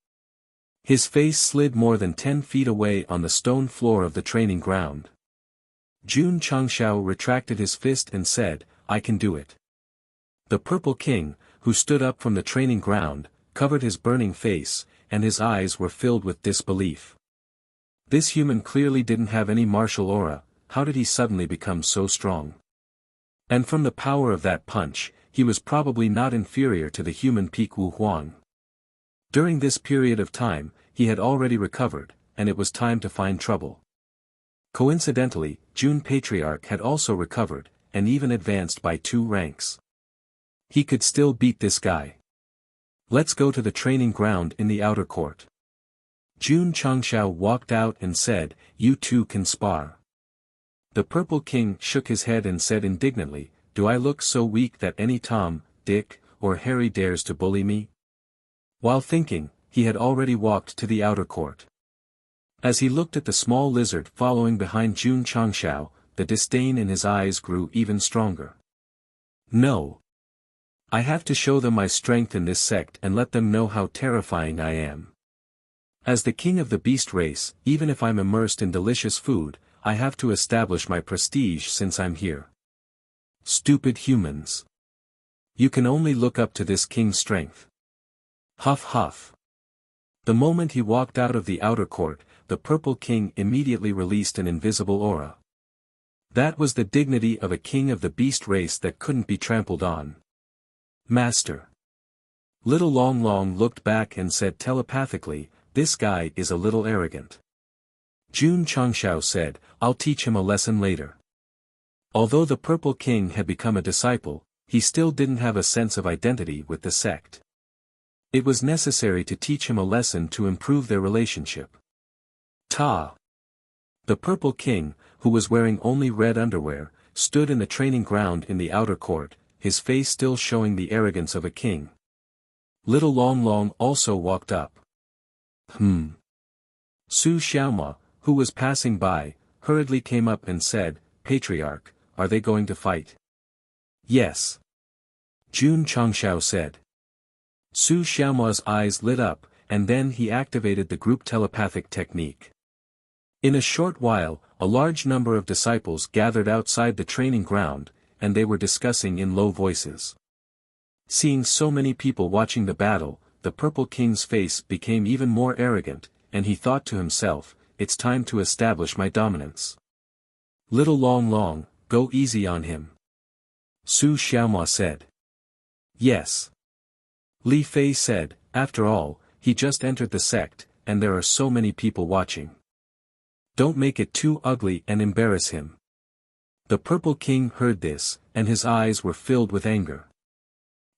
His face slid more than 10 feet away on the stone floor of the training ground. Jun Changshao retracted his fist and said, "I can do it." The Purple King, who stood up from the training ground, covered his burning face, and his eyes were filled with disbelief. This human clearly didn't have any martial aura. How did he suddenly become so strong? And from the power of that punch, he was probably not inferior to the human peak Wu Huang. During this period of time, he had already recovered, and it was time to find trouble. Coincidentally, June Patriarch had also recovered, and even advanced by 2 ranks. He could still beat this guy. Let's go to the training ground in the outer court. June Changshao walked out and said, "You two can spar." The Purple King shook his head and said indignantly, "Do I look so weak that any Tom, Dick, or Harry dares to bully me?" While thinking, he had already walked to the outer court. As he looked at the small lizard following behind June Changshao, the disdain in his eyes grew even stronger. "No. I have to show them my strength in this sect and let them know how terrifying I am. As the king of the beast race, even if I'm immersed in delicious food, I have to establish my prestige since I'm here. Stupid humans. You can only look up to this king's strength." Huff huff. The moment he walked out of the outer court, the Purple King immediately released an invisible aura. That was the dignity of a king of the beast race that couldn't be trampled on. "Master." Little Long Long looked back and said telepathically, "This guy is a little arrogant." June Changshao said, "I'll teach him a lesson later." Although the Purple King had become a disciple, he still didn't have a sense of identity with the sect. It was necessary to teach him a lesson to improve their relationship. Ta! The Purple King, who was wearing only red underwear, stood in the training ground in the outer court, his face still showing the arrogance of a king. Little Long Long also walked up. Su Xiaoma, who was passing by, hurriedly came up and said, "Patriarch, are they going to fight?" "Yes." June Changshao said. Su Xiaoma's eyes lit up, and then he activated the group telepathic technique. In a short while, a large number of disciples gathered outside the training ground, and they were discussing in low voices. Seeing so many people watching the battle, the Purple King's face became even more arrogant, and he thought to himself, "It's time to establish my dominance." "Little Long Long, go easy on him," Su Xiaoma said. "Yes." Li Fei said, "After all, he just entered the sect, and there are so many people watching. Don't make it too ugly and embarrass him." The Purple King heard this, and his eyes were filled with anger.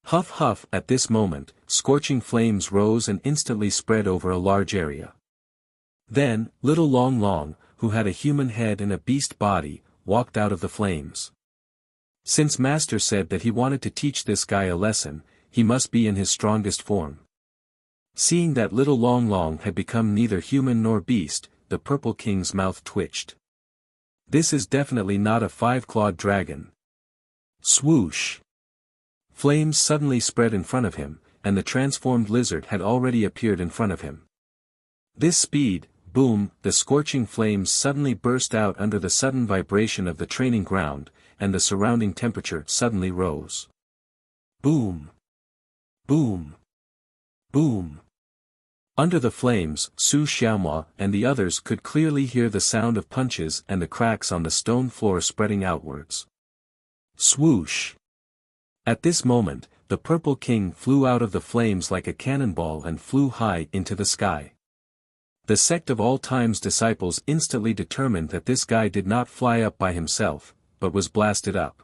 Huff huff. At this moment, scorching flames rose and instantly spread over a large area. Then, Little Long Long, who had a human head and a beast body, walked out of the flames. Since Master said that he wanted to teach this guy a lesson, he must be in his strongest form. Seeing that Little Long Long had become neither human nor beast, the Purple King's mouth twitched. This is definitely not a 5-clawed dragon. Swoosh! Flames suddenly spread in front of him, and the transformed lizard had already appeared in front of him. This speed, boom, the scorching flames suddenly burst out under the sudden vibration of the training ground, and the surrounding temperature suddenly rose. Boom! Boom! Boom! Under the flames, Su Xiaoma and the others could clearly hear the sound of punches and the cracks on the stone floor spreading outwards. Swoosh! At this moment, the Purple King flew out of the flames like a cannonball and flew high into the sky. The Sect of All Time's disciples instantly determined that this guy did not fly up by himself, but was blasted up.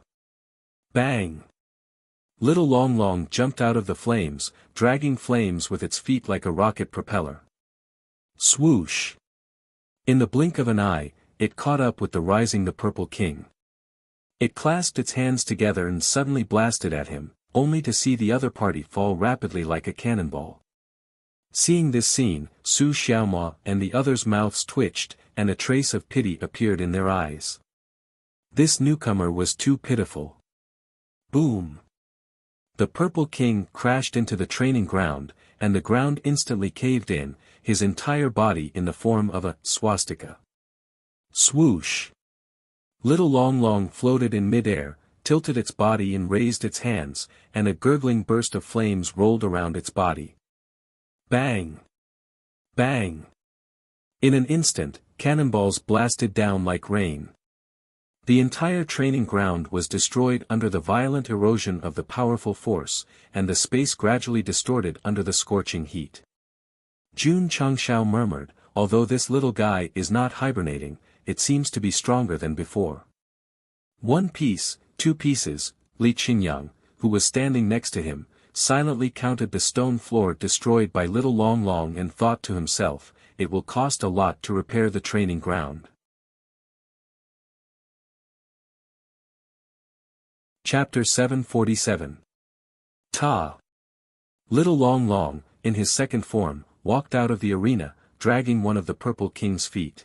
Bang! Little Long Long jumped out of the flames, dragging flames with its feet like a rocket propeller. Swoosh! In the blink of an eye, it caught up with the rising the Purple King. It clasped its hands together and suddenly blasted at him, only to see the other party fall rapidly like a cannonball. Seeing this scene, Su Xiaoma and the others' mouths twitched, and a trace of pity appeared in their eyes. This newcomer was too pitiful. Boom! The Purple King crashed into the training ground, and the ground instantly caved in, his entire body in the form of a swastika. Swoosh! Little Long Long floated in midair, tilted its body and raised its hands, and a gurgling burst of flames rolled around its body. Bang! Bang! In an instant, cannonballs blasted down like rain. The entire training ground was destroyed under the violent erosion of the powerful force, and the space gradually distorted under the scorching heat. Jun Changshao murmured, although this little guy is not hibernating, it seems to be stronger than before. 1 piece, 2 pieces, Li Qingyang, who was standing next to him, silently counted the stone floor destroyed by little Long Long and thought to himself, it will cost a lot to repair the training ground. Chapter 747. Ta. Little Long Long, in his second form, walked out of the arena, dragging one of the Purple King's feet.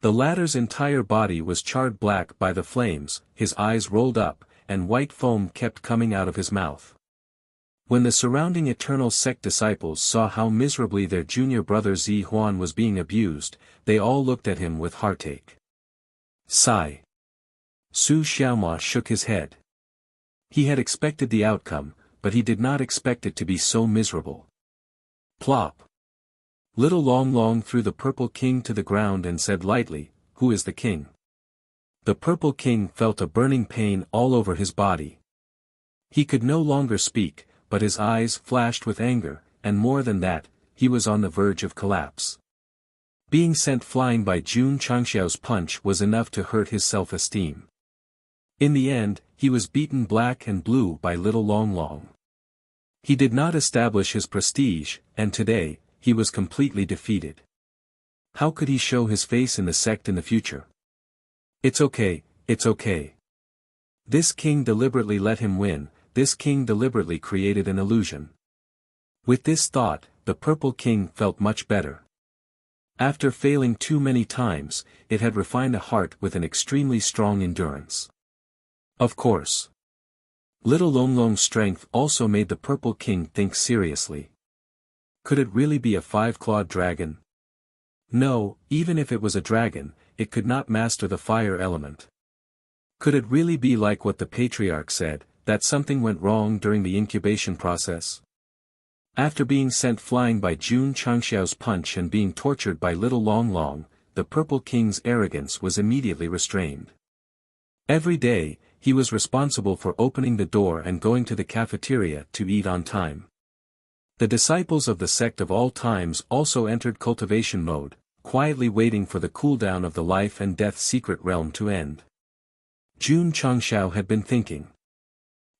The latter's entire body was charred black by the flames, his eyes rolled up, and white foam kept coming out of his mouth. When the surrounding Eternal Sect disciples saw how miserably their junior brother Zi Huan was being abused, they all looked at him with heartache. Sigh. Su Xiaoma shook his head. He had expected the outcome, but he did not expect it to be so miserable. Plop. Little Long Long threw the Purple King to the ground and said lightly, "Who is the king?" The Purple King felt a burning pain all over his body. He could no longer speak, but his eyes flashed with anger, and more than that, he was on the verge of collapse. Being sent flying by Jun Changxiao's punch was enough to hurt his self-esteem. In the end, he was beaten black and blue by Little Long Long. He did not establish his prestige, and today, he was completely defeated. How could he show his face in the sect in the future? It's okay, it's okay. This king deliberately let him win, this king deliberately created an illusion. With this thought, the Purple King felt much better. After failing too many times, it had refined a heart with an extremely strong endurance. Of course. Little Long Long's strength also made the Purple King think seriously. Could it really be a 5-clawed dragon? No, even if it was a dragon, it could not master the fire element. Could it really be like what the patriarch said, that something went wrong during the incubation process? After being sent flying by Jun Changxiao's punch and being tortured by Little Long Long, the Purple King's arrogance was immediately restrained. Every day, he was responsible for opening the door and going to the cafeteria to eat on time. The disciples of the sect of all times also entered cultivation mode, quietly waiting for the cooldown of the life and death secret realm to end. Jun Changxiao had been thinking.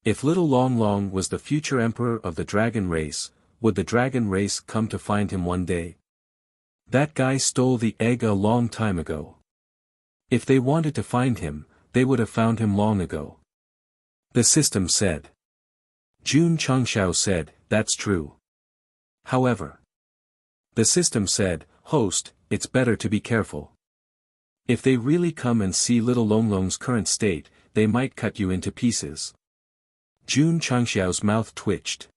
If Little Long Long was the future emperor of the dragon race, would the dragon race come to find him one day? That guy stole the egg a long time ago. If they wanted to find him, they would have found him long ago. The system said. Jun Changxiao said, that's true. However, the system said, host, it's better to be careful. If they really come and see Little Long Long's current state, they might cut you into pieces. Jun Changxiao's mouth twitched.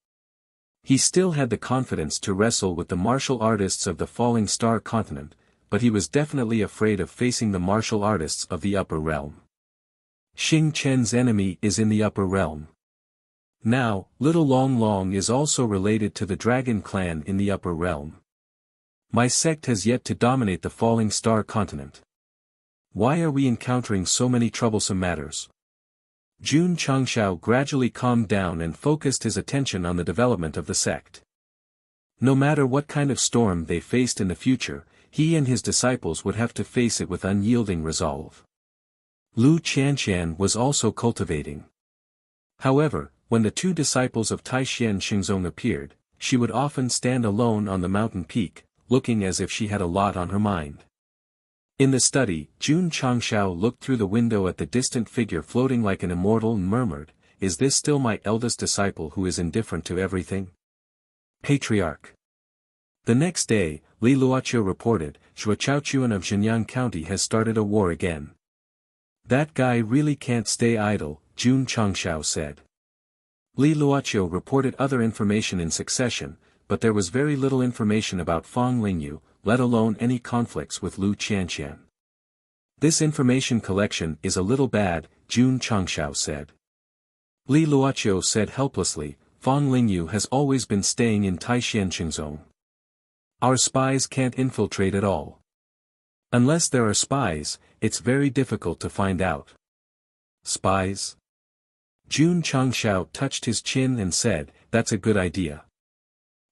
He still had the confidence to wrestle with the martial artists of the Falling Star continent, but he was definitely afraid of facing the martial artists of the upper realm. Xing Chen's enemy is in the upper realm. Now, Little Long Long is also related to the Dragon Clan in the upper realm. My sect has yet to dominate the Falling Star continent. Why are we encountering so many troublesome matters? Jun Changxiao gradually calmed down and focused his attention on the development of the sect. No matter what kind of storm they faced in the future, he and his disciples would have to face it with unyielding resolve. Lu Qianqian was also cultivating. However, when the 2 disciples of Taishan Xingzong appeared, she would often stand alone on the mountain peak, looking as if she had a lot on her mind. In the study, Jun Changxiao looked through the window at the distant figure floating like an immortal and murmured, "Is this still my eldest disciple who is indifferent to everything?" Patriarch. The next day, Li Luoqiu reported, Zhuochaochuan of Xinjiang County has started a war again. That guy really can't stay idle, Jun Changxiao said. Li Luoqiu reported other information in succession, but there was very little information about Fang Lingyu, let alone any conflicts with Lu Qianqian. This information collection is a little bad, Jun Changxiao said. Li Luoqiu said helplessly, Fang Lingyu has always been staying in Taishan Xingzong. Our spies can't infiltrate at all. Unless there are spies, it's very difficult to find out. Spies? Jun Changshao touched his chin and said, that's a good idea.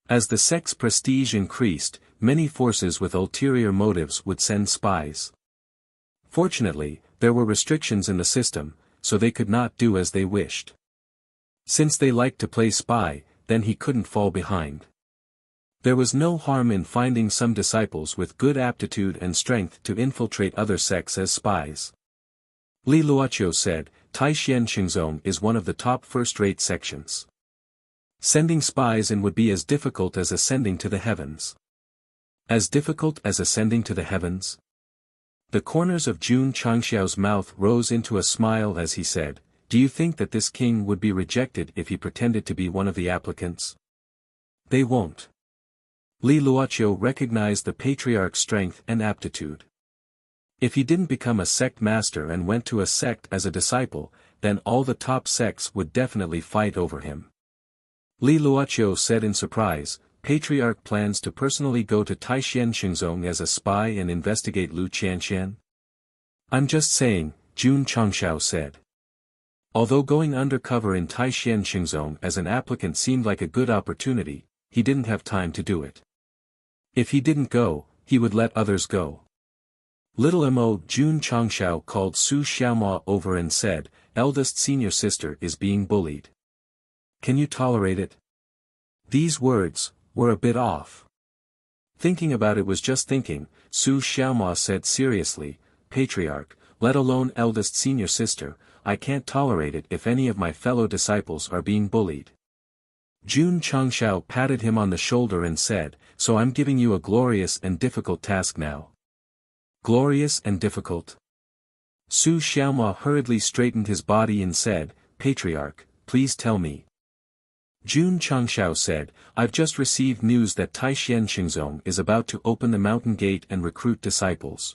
As the sect's prestige increased, many forces with ulterior motives would send spies. Fortunately, there were restrictions in the system, so they could not do as they wished. Since they liked to play spy, then he couldn't fall behind. There was no harm in finding some disciples with good aptitude and strength to infiltrate other sects as spies. Li Luoqiu said, Taixien Xingzong is one of the top first-rate sections. Sending spies in would be as difficult as ascending to the heavens. As difficult as ascending to the heavens? The corners of Jun Changxiao's mouth rose into a smile as he said, do you think that this king would be rejected if he pretended to be one of the applicants? They won't. Li Luoqiu recognized the patriarch's strength and aptitude. If he didn't become a sect master and went to a sect as a disciple, then all the top sects would definitely fight over him. Li Luoqiu said in surprise, Patriarch plans to personally go to Taixien Xingzong as a spy and investigate Lu Qianxian? I'm just saying, Jun Changshao said. Although going undercover in Taixien Xingzong as an applicant seemed like a good opportunity, he didn't have time to do it. If he didn't go, he would let others go. Little Mo Jun Changshao called Su Xiaomao over and said, eldest senior sister is being bullied. Can you tolerate it? These words were a bit off. Thinking about it was just thinking, Su Xiaomao said seriously, Patriarch, let alone eldest senior sister, I can't tolerate it if any of my fellow disciples are being bullied. Jun Changshao patted him on the shoulder and said, so I'm giving you a glorious and difficult task now. Glorious and difficult? Su Xiaomao hurriedly straightened his body and said, Patriarch, please tell me. Jun Changshao said, I've just received news that Taixien Xingzong is about to open the mountain gate and recruit disciples.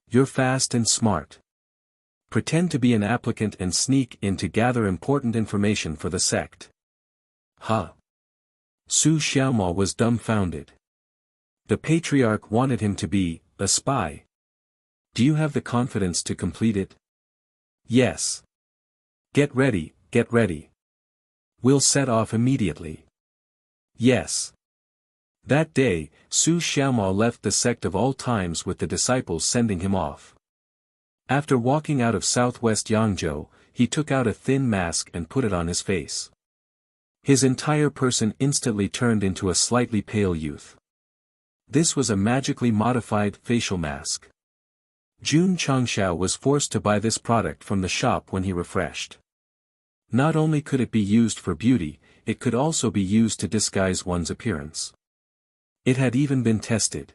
You're fast and smart. Pretend to be an applicant and sneak in to gather important information for the sect. Huh? Su Xiaomao was dumbfounded. The patriarch wanted him to be a spy. Do you have the confidence to complete it? Yes. Get ready, get ready. We'll set off immediately. Yes. That day, Su Xiaomao left the sect of all times with the disciples sending him off. After walking out of southwest Yangzhou, he took out a thin mask and put it on his face. His entire person instantly turned into a slightly pale youth. This was a magically modified facial mask. Jun Changshao was forced to buy this product from the shop when he refreshed. Not only could it be used for beauty, it could also be used to disguise one's appearance. It had even been tested.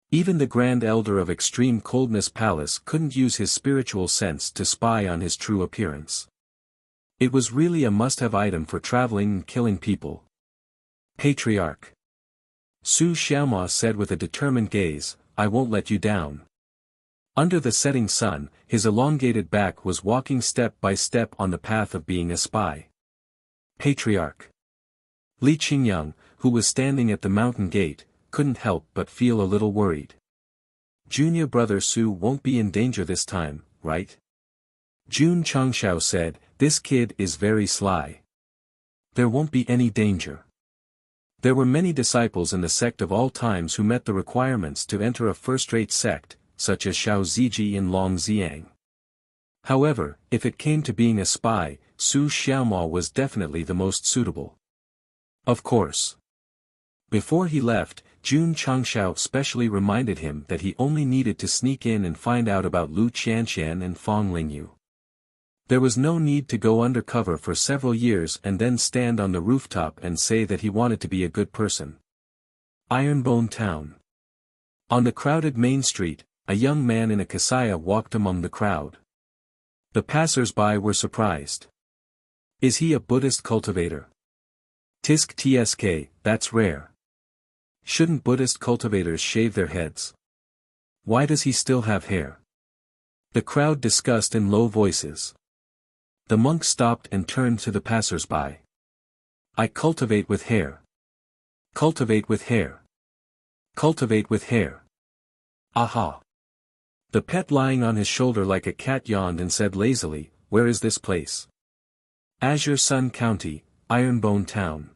Even the Grand Elder of Extreme Coldness Palace couldn't use his spiritual sense to spy on his true appearance. It was really a must-have item for traveling and killing people. Patriarch. Su Xiaomao said with a determined gaze, I won't let you down. Under the setting sun, his elongated back was walking step by step on the path of being a spy. Patriarch. Li Qingyang, who was standing at the mountain gate, couldn't help but feel a little worried. Junior brother Su won't be in danger this time, right? Jun Changshao said, this kid is very sly. There won't be any danger. There were many disciples in the sect of all times who met the requirements to enter a first-rate sect, such as Xiao Ziji and Long Xiang. However, if it came to being a spy, Su Xiaomao was definitely the most suitable. Of course. Before he left, Jun Changshao specially reminded him that he only needed to sneak in and find out about Lu Qianxian and Fang Lingyu. There was no need to go undercover for several years and then stand on the rooftop and say that he wanted to be a good person. Ironbone Town. On the crowded main street, a young man in a kasaya walked among the crowd. The passers-by were surprised. Is he a Buddhist cultivator? Tisk tsk, that's rare. Shouldn't Buddhist cultivators shave their heads? Why does he still have hair? The crowd discussed in low voices. The monk stopped and turned to the passers-by. I cultivate with hair. Cultivate with hair. Cultivate with hair. Aha! The pet lying on his shoulder like a cat yawned and said lazily, "Where is this place?" Azure Sun County, Ironbone Town.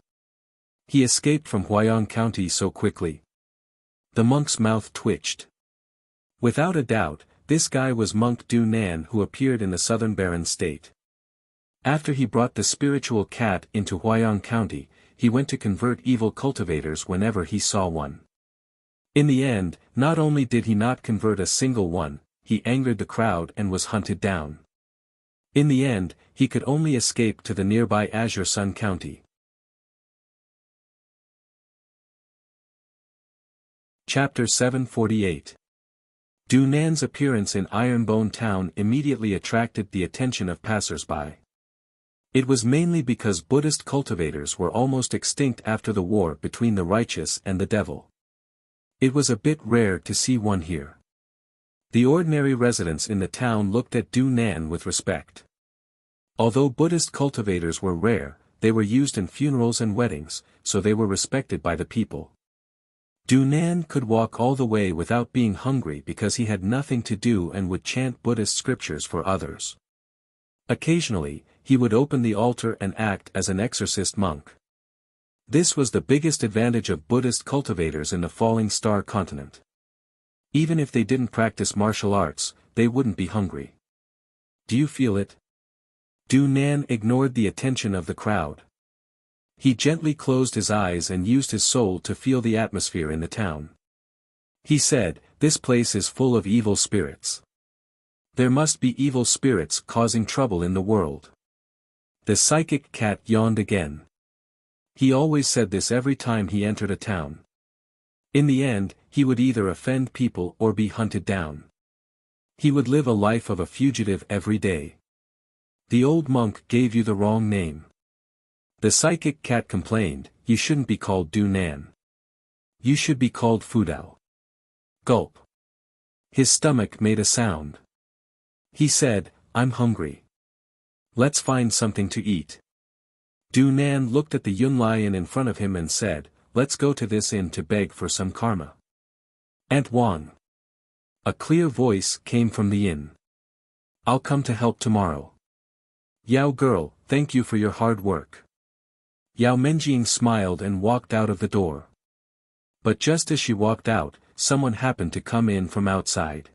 He escaped from Huayong County so quickly. The monk's mouth twitched. Without a doubt, this guy was Monk Du Nan who appeared in the southern Barren state. After he brought the spiritual cat into Huayong County, he went to convert evil cultivators whenever he saw one. In the end, not only did he not convert a single one, he angered the crowd and was hunted down. In the end, he could only escape to the nearby Azure Sun County. Chapter 748. Du Nan's appearance in Ironbone Town immediately attracted the attention of passers-by. It was mainly because Buddhist cultivators were almost extinct after the war between the righteous and the devil. It was a bit rare to see one here. The ordinary residents in the town looked at Du Nan with respect. Although Buddhist cultivators were rare, they were used in funerals and weddings, so they were respected by the people. Du Nan could walk all the way without being hungry because he had nothing to do and would chant Buddhist scriptures for others. Occasionally, he would open the altar and act as an exorcist monk. This was the biggest advantage of Buddhist cultivators in the Falling Star continent. Even if they didn't practice martial arts, they wouldn't be hungry. Do you feel it? Du Nan ignored the attention of the crowd. He gently closed his eyes and used his soul to feel the atmosphere in the town. He said, "This place is full of evil spirits. There must be evil spirits causing trouble in the world." The psychic cat yawned again. He always said this every time he entered a town. In the end, he would either offend people or be hunted down. He would live a life of a fugitive every day. The old monk gave you the wrong name. The psychic cat complained, "You shouldn't be called Du Nan. You should be called Fudao." Gulp. His stomach made a sound. He said, "I'm hungry. Let's find something to eat." Du Nan looked at the Yunlai inn in front of him and said, "Let's go to this inn to beg for some karma." Aunt Wang. A clear voice came from the inn. "I'll come to help tomorrow." "Yao girl, thank you for your hard work." Yao Menjing smiled and walked out of the door. But just as she walked out, someone happened to come in from outside.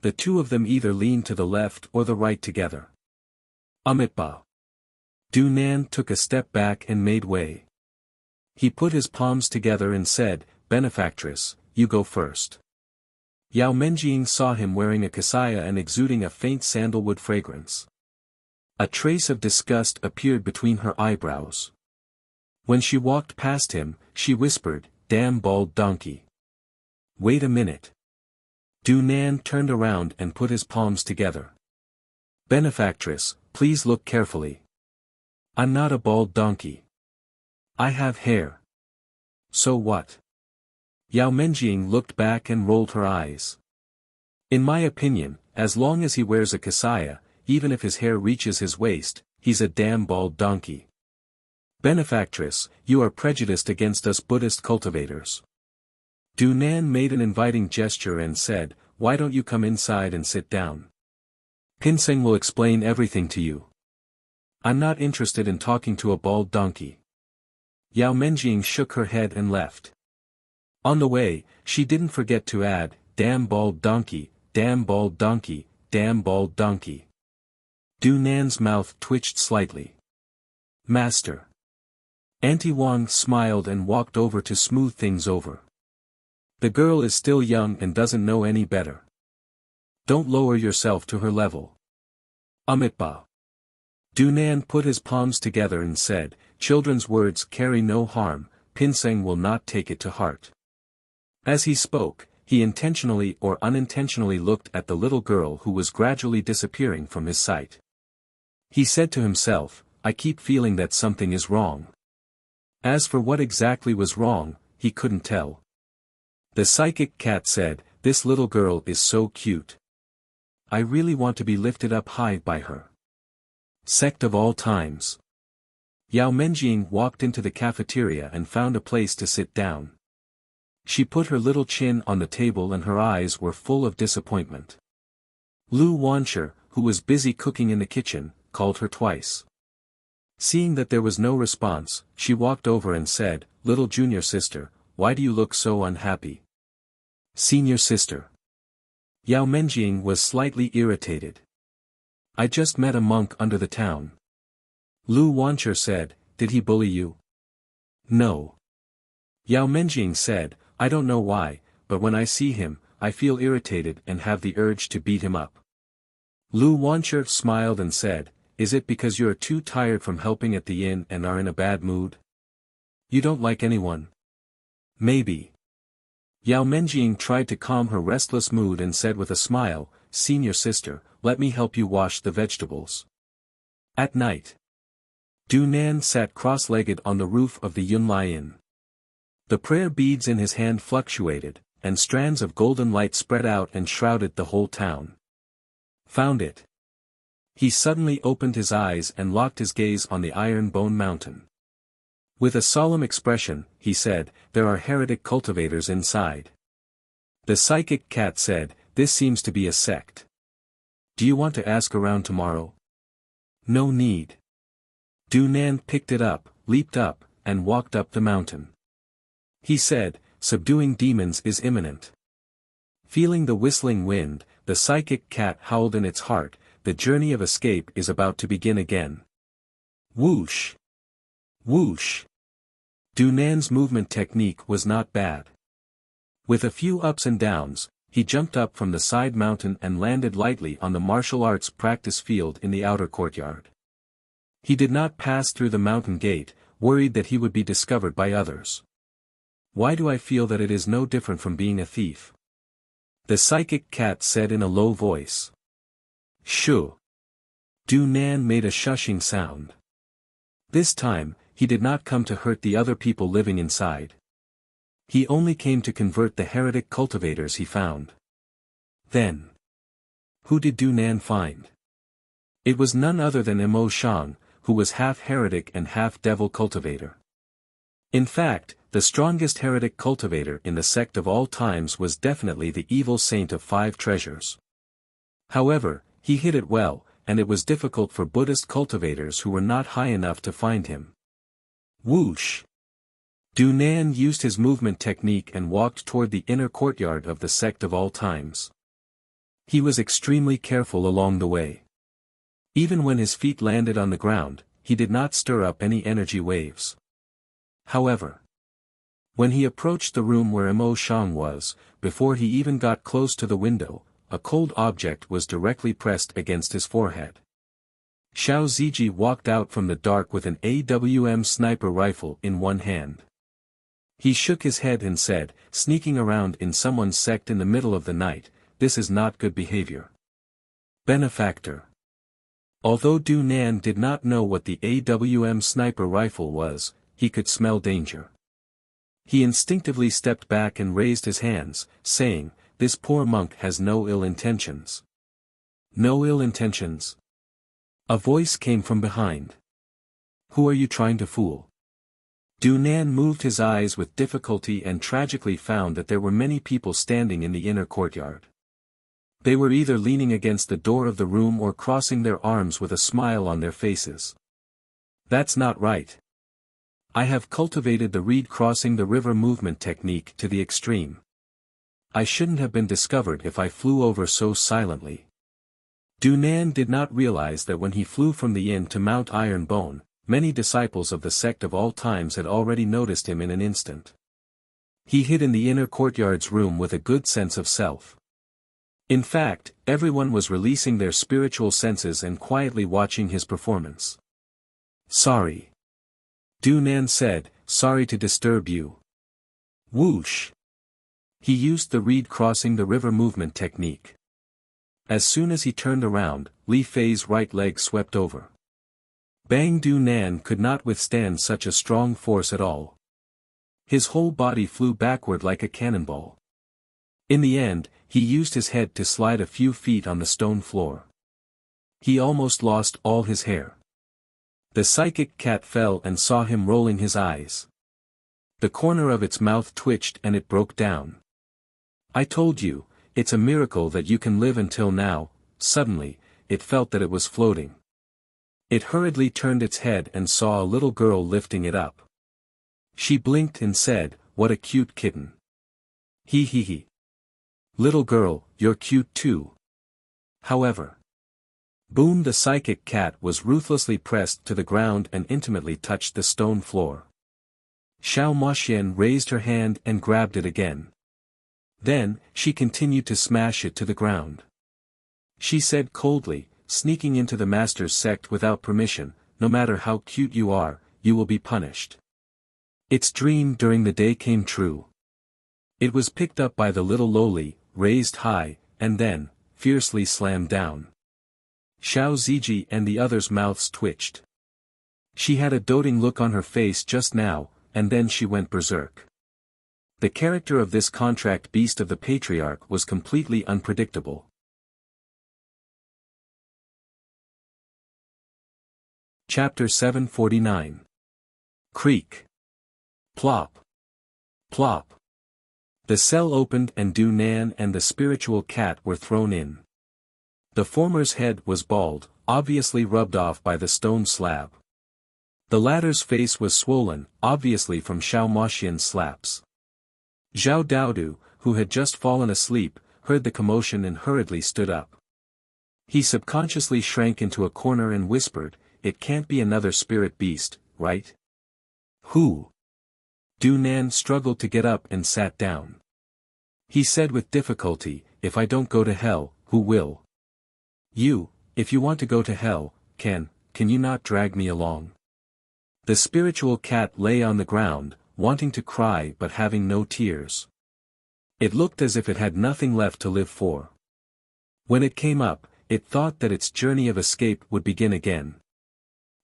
The two of them either leaned to the left or the right together. Amitba. Du Nan took a step back and made way. He put his palms together and said, "Benefactress, you go first." Yao Menjing saw him wearing a kasaya and exuding a faint sandalwood fragrance. A trace of disgust appeared between her eyebrows. When she walked past him, she whispered, "Damn bald donkey." "Wait a minute." Du Nan turned around and put his palms together. "Benefactress, please look carefully. I'm not a bald donkey. I have hair." "So what?" Yao Menjing looked back and rolled her eyes. "In my opinion, as long as he wears a kasaya, even if his hair reaches his waist, he's a damn bald donkey." "Benefactress, you are prejudiced against us Buddhist cultivators." Du Nan made an inviting gesture and said, "Why don't you come inside and sit down? Pinseng will explain everything to you." "I'm not interested in talking to a bald donkey." Yao Menjing shook her head and left. On the way, she didn't forget to add, "Damn bald donkey, damn bald donkey, damn bald donkey." Du Nan's mouth twitched slightly. "Master." Auntie Wang smiled and walked over to smooth things over. "The girl is still young and doesn't know any better. Don't lower yourself to her level." Amitba. Du Nan put his palms together and said, "Children's words carry no harm, Pinseng will not take it to heart." As he spoke, he intentionally or unintentionally looked at the little girl who was gradually disappearing from his sight. He said to himself, "I keep feeling that something is wrong." As for what exactly was wrong, he couldn't tell. The psychic cat said, "This little girl is so cute. I really want to be lifted up high by her." Sect of all times. Yao Menjing walked into the cafeteria and found a place to sit down. She put her little chin on the table and her eyes were full of disappointment. Lu Wanshi, who was busy cooking in the kitchen, called her twice. Seeing that there was no response, she walked over and said, "Little junior sister, why do you look so unhappy?" "Senior sister." Yao Menjing was slightly irritated. "I just met a monk under the town." Lu Wanshi said, "Did he bully you?" "No." Yao Menjing said, "I don't know why, but when I see him, I feel irritated and have the urge to beat him up." Lu Wanshi smiled and said, "Is it because you are too tired from helping at the inn and are in a bad mood? You don't like anyone?" "Maybe." Yao Menjing tried to calm her restless mood and said with a smile, "Senior sister, let me help you wash the vegetables." At night, Du Nan sat cross-legged on the roof of the Yunlai Inn. The prayer beads in his hand fluctuated, and strands of golden light spread out and shrouded the whole town. "Found it." He suddenly opened his eyes and locked his gaze on the Iron Bone Mountain. With a solemn expression, he said, "There are heretic cultivators inside." The psychic cat said, "This seems to be a sect. Do you want to ask around tomorrow?" "No need." Du Nan picked it up, leaped up, and walked up the mountain. He said, "Subduing demons is imminent." Feeling the whistling wind, the psychic cat howled in its heart, "The journey of escape is about to begin again." Whoosh! Whoosh! Du Nan's movement technique was not bad. With a few ups and downs, he jumped up from the side mountain and landed lightly on the martial arts practice field in the outer courtyard. He did not pass through the mountain gate, worried that he would be discovered by others. "Why do I feel that it is no different from being a thief?" The psychic cat said in a low voice. "Shoo!" Du Nan made a shushing sound. This time, he did not come to hurt the other people living inside. He only came to convert the heretic cultivators he found. Then, who did Du Nan find? It was none other than Mo Shang, who was half heretic and half devil cultivator. In fact, the strongest heretic cultivator in the sect of all times was definitely the evil saint of 5 treasures. However, he hid it well, and it was difficult for Buddhist cultivators who were not high enough to find him. Whoosh! Du Nan used his movement technique and walked toward the inner courtyard of the sect of all times. He was extremely careful along the way. Even when his feet landed on the ground, he did not stir up any energy waves. However, when he approached the room where Mo Shang was, before he even got close to the window, a cold object was directly pressed against his forehead. Xiao Ziji walked out from the dark with an AWM sniper rifle in one hand. He shook his head and said, "Sneaking around in someone's sect in the middle of the night, this is not good behavior." Benefactor. Although Du Nan did not know what the AWM sniper rifle was, he could smell danger. He instinctively stepped back and raised his hands, saying, "This poor monk has no ill intentions." "No ill intentions?" A voice came from behind. "Who are you trying to fool?" Du Nan moved his eyes with difficulty and tragically found that there were many people standing in the inner courtyard. They were either leaning against the door of the room or crossing their arms with a smile on their faces. "That's not right. I have cultivated the reed crossing the river movement technique to the extreme. I shouldn't have been discovered if I flew over so silently." Du Nan did not realize that when he flew from the inn to Mount Iron Bone, many disciples of the sect of all times had already noticed him in an instant. He hid in the inner courtyard's room with a good sense of self. In fact, everyone was releasing their spiritual senses and quietly watching his performance. "Sorry." Du Nan said, "Sorry to disturb you." Whoosh! He used the reed crossing the river movement technique. As soon as he turned around, Li Fei's right leg swept over. Bang! Du Nan could not withstand such a strong force at all. His whole body flew backward like a cannonball. In the end, he used his head to slide a few feet on the stone floor. He almost lost all his hair. The psychic cat fell and saw him rolling his eyes. The corner of its mouth twitched and it broke down. I told you, it's a miracle that you can live until now. Suddenly, it felt that it was floating. It hurriedly turned its head and saw a little girl lifting it up. She blinked and said, "What a cute kitten." He he he. Little girl, you're cute too. However. Boone the psychic cat was ruthlessly pressed to the ground and intimately touched the stone floor. Xiao Moxian raised her hand and grabbed it again. Then, she continued to smash it to the ground. She said coldly, "Sneaking into the master's sect without permission, no matter how cute you are, you will be punished." Its dream during the day came true. It was picked up by the little lowly, raised high, and then, fiercely slammed down. Xiao Ziji and the others' mouths twitched. She had a doting look on her face just now, and then she went berserk. The character of this contract beast of the patriarch was completely unpredictable. Chapter 749. Creak. Plop. Plop. The cell opened and Du Nan and the spiritual cat were thrown in. The former's head was bald, obviously rubbed off by the stone slab. The latter's face was swollen, obviously from Xiao Moxian's slaps. Zhao Daodu, who had just fallen asleep, heard the commotion and hurriedly stood up. He subconsciously shrank into a corner and whispered, "It can't be another spirit beast, right?" "Who?" Du Nan struggled to get up and sat down. He said with difficulty, "If I don't go to hell, who will?" "You, if you want to go to hell, can you not drag me along?" The spiritual cat lay on the ground, wanting to cry but having no tears. It looked as if it had nothing left to live for. When it came up, it thought that its journey of escape would begin again.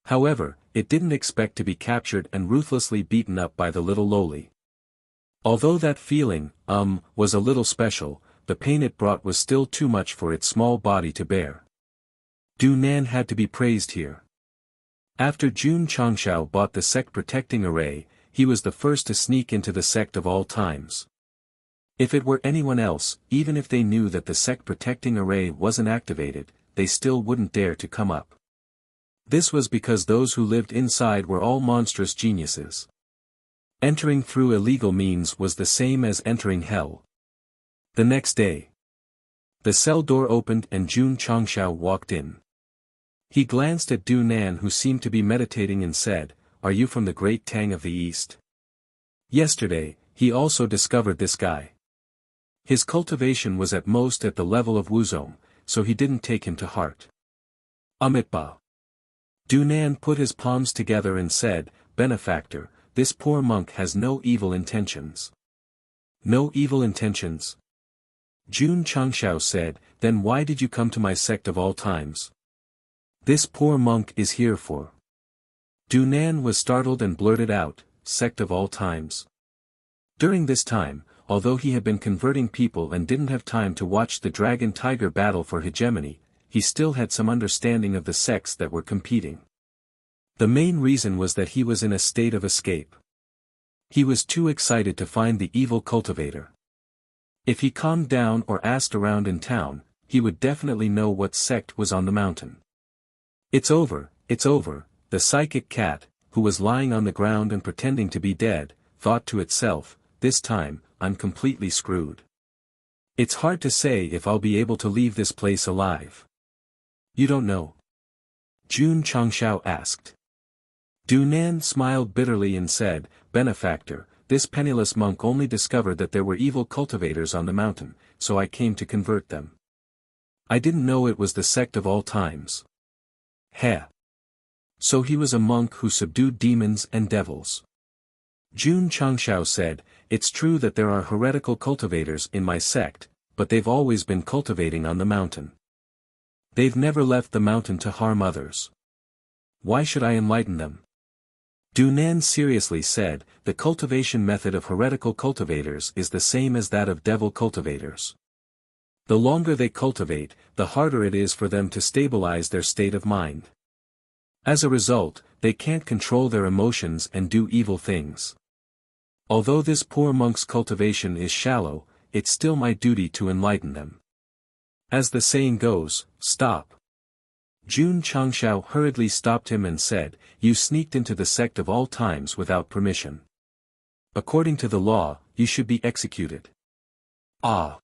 However, it didn't expect to be captured and ruthlessly beaten up by the little lowly. Although that feeling, was a little special, the pain it brought was still too much for its small body to bear. Du Nan had to be praised here. After Jun Changshao bought the sect protecting array, he was the first to sneak into the sect of all times. If it were anyone else, even if they knew that the sect protecting array wasn't activated, they still wouldn't dare to come up. This was because those who lived inside were all monstrous geniuses. Entering through illegal means was the same as entering hell. The next day, the cell door opened and Jun Changshao walked in. He glanced at Du Nan, who seemed to be meditating, and said, "Are you from the great Tang of the East?" Yesterday, he also discovered this guy. His cultivation was at most at the level of Wuzong, so he didn't take him to heart. Amitba. Du Nan put his palms together and said, "Benefactor, this poor monk has no evil intentions." "No evil intentions?" Jun Changshao said, "Then why did you come to my sect of all times?" "This poor monk is here for." Du Nan was startled and blurted out, "Sect of all times." During this time, although he had been converting people and didn't have time to watch the dragon-tiger battle for hegemony, he still had some understanding of the sects that were competing. The main reason was that he was in a state of escape. He was too excited to find the evil cultivator. If he calmed down or asked around in town, he would definitely know what sect was on the mountain. It's over, the psychic cat, who was lying on the ground and pretending to be dead, thought to itself, "This time, I'm completely screwed. It's hard to say if I'll be able to leave this place alive." "You don't know?" Jun Changshao asked. Du Nan smiled bitterly and said, "Benefactor, this penniless monk only discovered that there were evil cultivators on the mountain, so I came to convert them. I didn't know it was the sect of all times." "Heh. So he was a monk who subdued demons and devils." Jun Changshao said, "It's true that there are heretical cultivators in my sect, but they've always been cultivating on the mountain. They've never left the mountain to harm others. Why should I enlighten them?" Du Nan seriously said, "The cultivation method of heretical cultivators is the same as that of devil cultivators. The longer they cultivate, the harder it is for them to stabilize their state of mind. As a result, they can't control their emotions and do evil things. Although this poor monk's cultivation is shallow, it's still my duty to enlighten them. As the saying goes, stop. Jun Changshao hurriedly stopped him and said, "You sneaked into the sect of all times without permission. According to the law, you should be executed." Ah!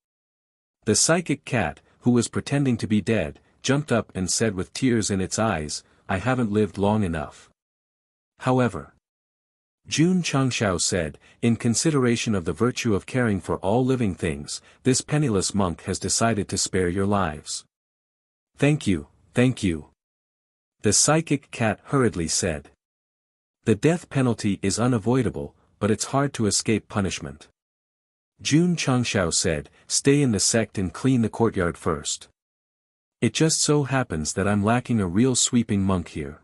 The psychic cat, who was pretending to be dead, jumped up and said with tears in its eyes, "I haven't lived long enough." However, Jun Changshao said, "In consideration of the virtue of caring for all living things, this penniless monk has decided to spare your lives." "Thank you, thank you," the psychic cat hurriedly said. "The death penalty is unavoidable, but it's hard to escape punishment." Jun Changshao said, "Stay in the sect and clean the courtyard first. It just so happens that I'm lacking a real sweeping monk here."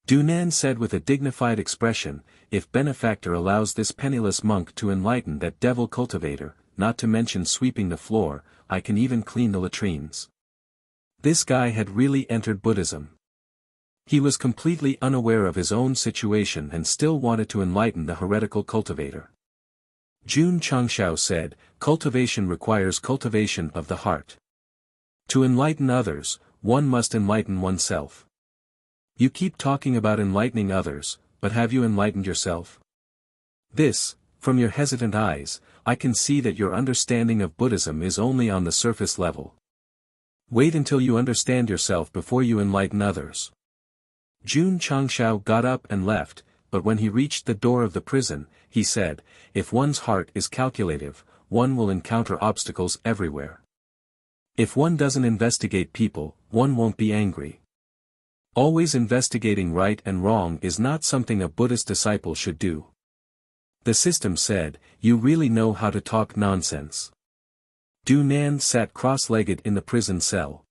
Dunan said with a dignified expression, "If benefactor allows this penniless monk to enlighten that devil cultivator, not to mention sweeping the floor, I can even clean the latrines." This guy had really entered Buddhism. He was completely unaware of his own situation and still wanted to enlighten the heretical cultivator. Jun Changshao said, "Cultivation requires cultivation of the heart. To enlighten others, one must enlighten oneself. You keep talking about enlightening others, but have you enlightened yourself? This, from your hesitant eyes, I can see that your understanding of Buddhism is only on the surface level. Wait until you understand yourself before you enlighten others." Jun Changshao got up and left, but when he reached the door of the prison, he said, "If one's heart is calculative, one will encounter obstacles everywhere. If one doesn't investigate people, one won't be angry. Always investigating right and wrong is not something a Buddhist disciple should do." The system said, "You really know how to talk nonsense." Dunan sat cross-legged in the prison cell.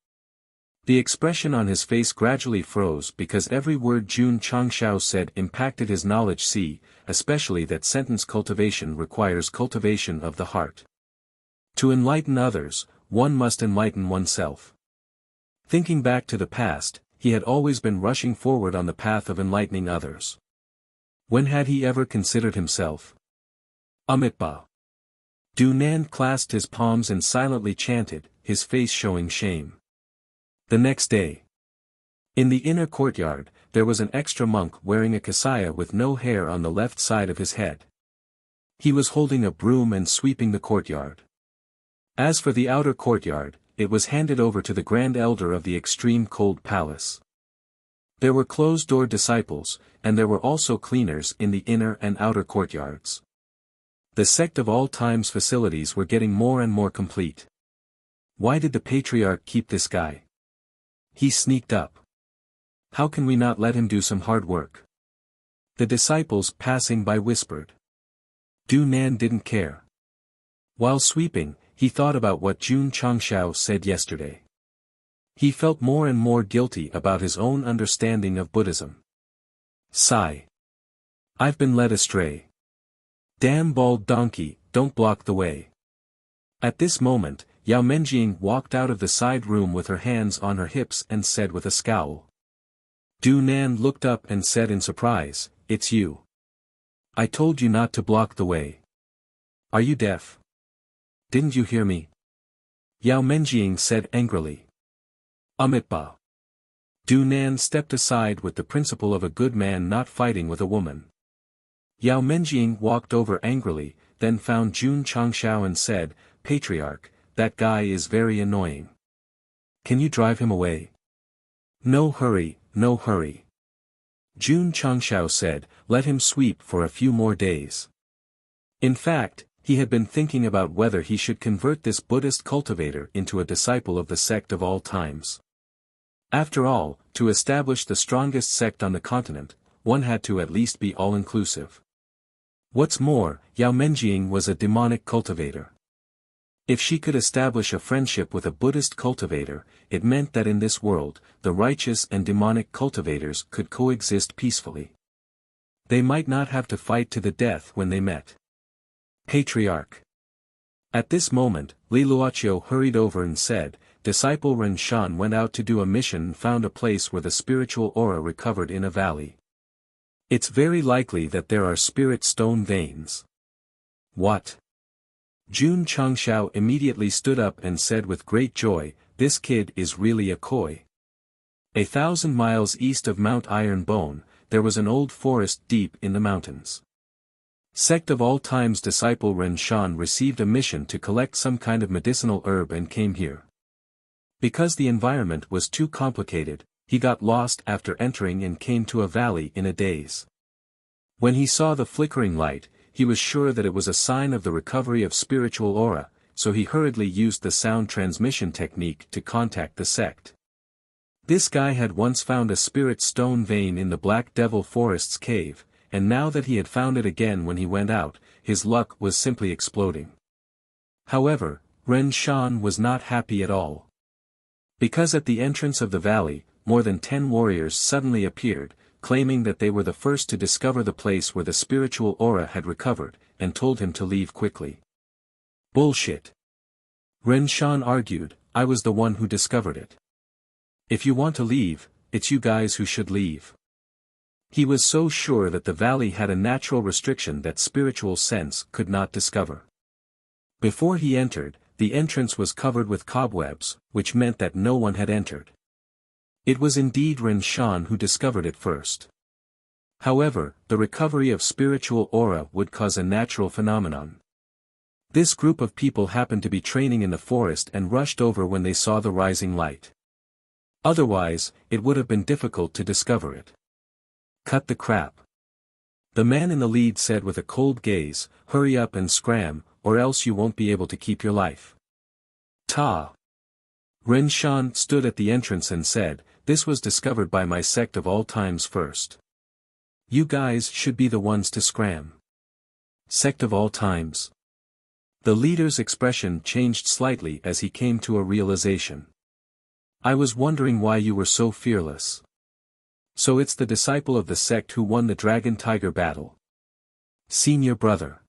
The expression on his face gradually froze because every word Jun Changshao said impacted his knowledge. See, especially that sentence cultivation requires cultivation of the heart. To enlighten others, one must enlighten oneself. Thinking back to the past, he had always been rushing forward on the path of enlightening others. When had he ever considered himself? Amitabha. Dunan clasped his palms and silently chanted, his face showing shame. The next day, in the inner courtyard, there was an extra monk wearing a kasaya with no hair on the left side of his head. He was holding a broom and sweeping the courtyard. As for the outer courtyard, it was handed over to the Grand Elder of the Extreme Cold Palace. There were closed-door disciples, and there were also cleaners in the inner and outer courtyards. The Sect of all times facilities were getting more and more complete. Why did the patriarch keep this guy? He sneaked up. How can we not let him do some hard work? The disciples passing by whispered. Dunan didn't care. While sweeping, he thought about what Jun Changshao said yesterday. He felt more and more guilty about his own understanding of Buddhism. Sigh. I've been led astray. Damn bald donkey, don't block the way. At this moment, Yao Menjing walked out of the side room with her hands on her hips and said with a scowl. Dunan looked up and said in surprise, "It's you. I told you not to block the way. Are you deaf? Didn't you hear me?" Yao Menjing said angrily. Amitabha. Dunan stepped aside with the principle of a good man not fighting with a woman. Yao Menjing walked over angrily, then found Jun Changshao and said, "Patriarch, that guy is very annoying. Can you drive him away?" "No hurry, no hurry." Jun Changshao said, "Let him sweep for a few more days." In fact, he had been thinking about whether he should convert this Buddhist cultivator into a disciple of the Sect of all times. After all, to establish the strongest sect on the continent, one had to at least be all-inclusive. What's more, Yao Menjing was a demonic cultivator. If she could establish a friendship with a Buddhist cultivator, it meant that in this world, the righteous and demonic cultivators could coexist peacefully. They might not have to fight to the death when they met. Patriarch. At this moment, Li Luoqiu hurried over and said, "Disciple Ren Shan went out to do a mission and found a place where the spiritual aura recovered in a valley. It's very likely that there are spirit stone veins. What? Jun Changshao immediately stood up and said with great joy, "This kid is really a koi." 1,000 miles east of Mount Iron Bone, there was an old forest deep in the mountains. Sect of All Time's disciple Ren Shan received a mission to collect some kind of medicinal herb and came here. Because the environment was too complicated, he got lost after entering and came to a valley in a daze. When he saw the flickering light, he was sure that it was a sign of the recovery of spiritual aura, so he hurriedly used the sound transmission technique to contact the sect. This guy had once found a spirit stone vein in the Black Devil Forest's cave, and now that he had found it again when he went out, his luck was simply exploding. However, Ren Shan was not happy at all. Because at the entrance of the valley, more than 10 warriors suddenly appeared, claiming that they were the first to discover the place where the spiritual aura had recovered, and told him to leave quickly. Bullshit. Ren Shan argued, "I was the one who discovered it. If you want to leave, it's you guys who should leave." He was so sure that the valley had a natural restriction that spiritual sense could not discover. Before he entered, the entrance was covered with cobwebs, which meant that no one had entered. It was indeed Ren Shan who discovered it first. However, the recovery of spiritual aura would cause a natural phenomenon. This group of people happened to be training in the forest and rushed over when they saw the rising light. Otherwise, it would have been difficult to discover it. Cut the crap. The man in the lead said with a cold gaze, "Hurry up and scram, or else you won't be able to keep your life." Ta! Ren Shan stood at the entrance and said, "This was discovered by my sect of all times first. You guys should be the ones to scram." Sect of all times. The leader's expression changed slightly as he came to a realization. "I was wondering why you were so fearless. So it's the disciple of the sect who won the Dragon Tiger battle. Senior brother."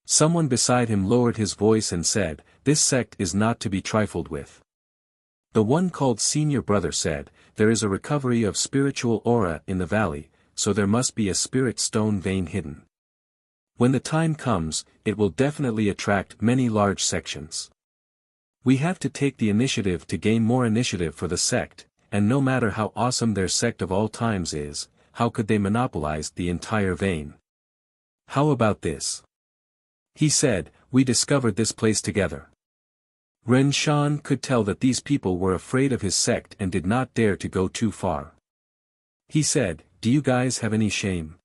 Someone beside him lowered his voice and said, "This sect is not to be trifled with." The one called Senior Brother said, "There is a recovery of spiritual aura in the valley, so there must be a spirit stone vein hidden. When the time comes, it will definitely attract many large sections. We have to take the initiative to gain more initiative for the sect, and no matter how awesome their sect of all times is, how could they monopolize the entire vein? How about this?" He said, "We discovered this place together." Ren Shan could tell that these people were afraid of his sect and did not dare to go too far. He said, "Do you guys have any shame?"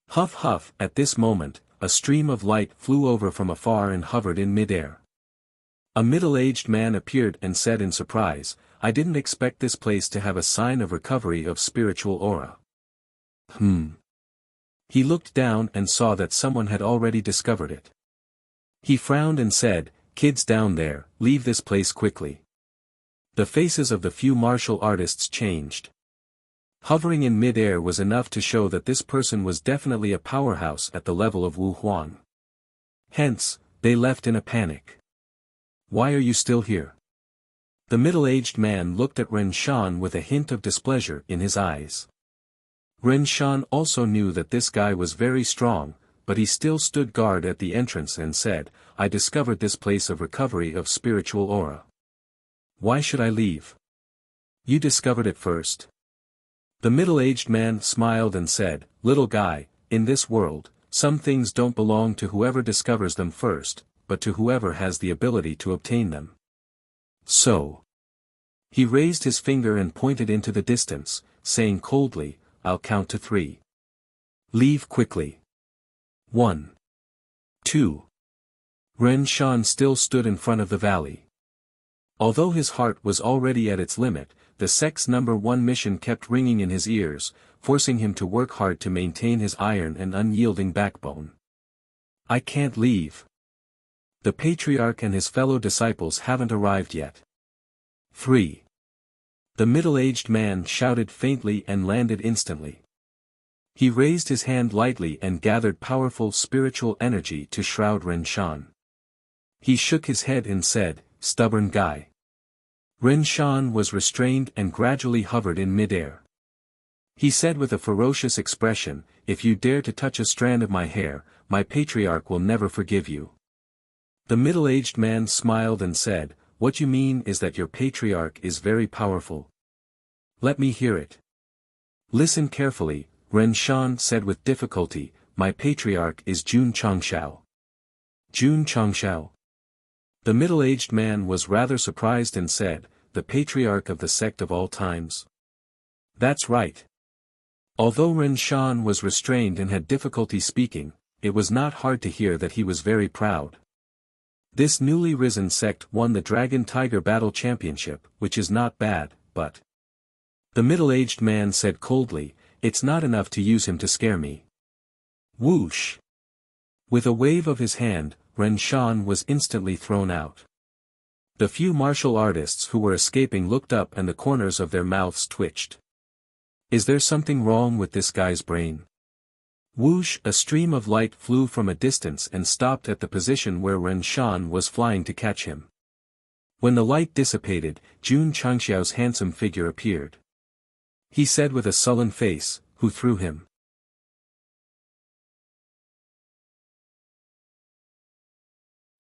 Huff huff. At this moment, a stream of light flew over from afar and hovered in midair. A middle-aged man appeared and said in surprise, "I didn't expect this place to have a sign of recovery of spiritual aura." He looked down and saw that someone had already discovered it. He frowned and said, "Kids down there, leave this place quickly." The faces of the few martial artists changed. Hovering in mid-air was enough to show that this person was definitely a powerhouse at the level of Wu Huan. Hence, they left in a panic. "Why are you still here?" The middle-aged man looked at Ren Shan with a hint of displeasure in his eyes. Ren Shan also knew that this guy was very strong, but he still stood guard at the entrance and said, "I discovered this place of recovery of spiritual aura. Why should I leave? You discovered it first." The middle-aged man smiled and said, "Little guy, in this world, some things don't belong to whoever discovers them first, but to whoever has the ability to obtain them. So." He raised his finger and pointed into the distance, saying coldly, "I'll count to 3. Leave quickly. 1. 2. Ren Shan still stood in front of the valley. Although his heart was already at its limit, the sect's #1 mission kept ringing in his ears, forcing him to work hard to maintain his iron and unyielding backbone. "I can't leave. The patriarch and his fellow disciples haven't arrived yet." 3. The middle-aged man shouted faintly and landed instantly. He raised his hand lightly and gathered powerful spiritual energy to shroud Ren Shan. He shook his head and said, "Stubborn guy." Ren Shan was restrained and gradually hovered in midair. He said with a ferocious expression, "If you dare to touch a strand of my hair, my patriarch will never forgive you." The middle-aged man smiled and said, "What you mean is that your patriarch is very powerful. Let me hear it." "Listen carefully," Ren Shan said with difficulty, "my patriarch is Jun Changshao." Jun Changshao. The middle-aged man was rather surprised and said, "The patriarch of the sect of all times?" "That's right." Although Ren Shan was restrained and had difficulty speaking, it was not hard to hear that he was very proud. This newly risen sect won the Dragon Tiger Battle Championship, which is not bad, but... The middle-aged man said coldly, "It's not enough to use him to scare me." Whoosh! With a wave of his hand, Ren Shan was instantly thrown out. The few martial artists who were escaping looked up and the corners of their mouths twitched. Is there something wrong with this guy's brain? Whoosh! A stream of light flew from a distance and stopped at the position where Ren Shan was flying to catch him. When the light dissipated, Jun Changxiao's handsome figure appeared. He said with a sullen face, "Who threw him?"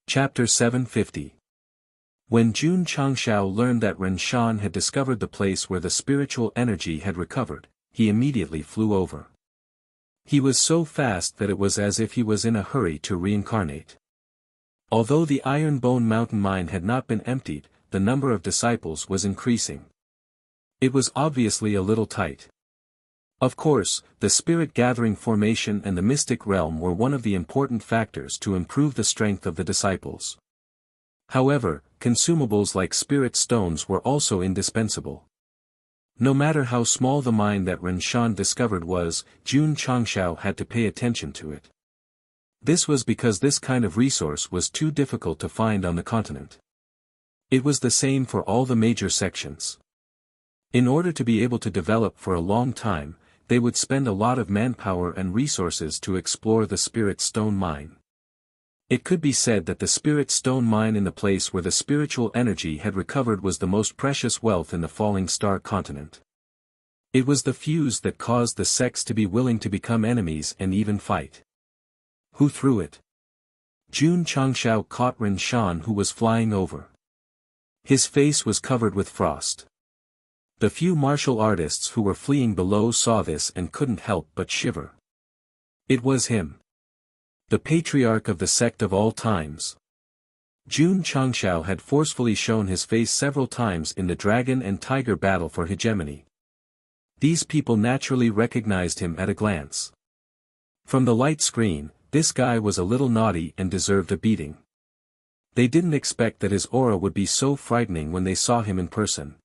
Chapter 750. When Jun Changxiao learned that Ren Shan had discovered the place where the spiritual energy had recovered, he immediately flew over. He was so fast that it was as if he was in a hurry to reincarnate. Although the Iron Bone Mountain mine had not been emptied, the number of disciples was increasing. It was obviously a little tight. Of course, the spirit gathering formation and the mystic realm were one of the important factors to improve the strength of the disciples. However, consumables like spirit stones were also indispensable. No matter how small the mine that Ren Shan discovered was, Jun Changxiao had to pay attention to it. This was because this kind of resource was too difficult to find on the continent. It was the same for all the major sections. In order to be able to develop for a long time, they would spend a lot of manpower and resources to explore the spirit stone mine. It could be said that the spirit stone mine in the place where the spiritual energy had recovered was the most precious wealth in the Falling Star continent. It was the fuse that caused the sects to be willing to become enemies and even fight. Who threw it? Jun Changxiao caught Ren Shan, who was flying over. His face was covered with frost. The few martial artists who were fleeing below saw this and couldn't help but shiver. It was him. The patriarch of the sect of all times. Jun Changxiao had forcefully shown his face several times in the dragon and tiger battle for hegemony. These people naturally recognized him at a glance. From the light screen, this guy was a little naughty and deserved a beating. They didn't expect that his aura would be so frightening when they saw him in person.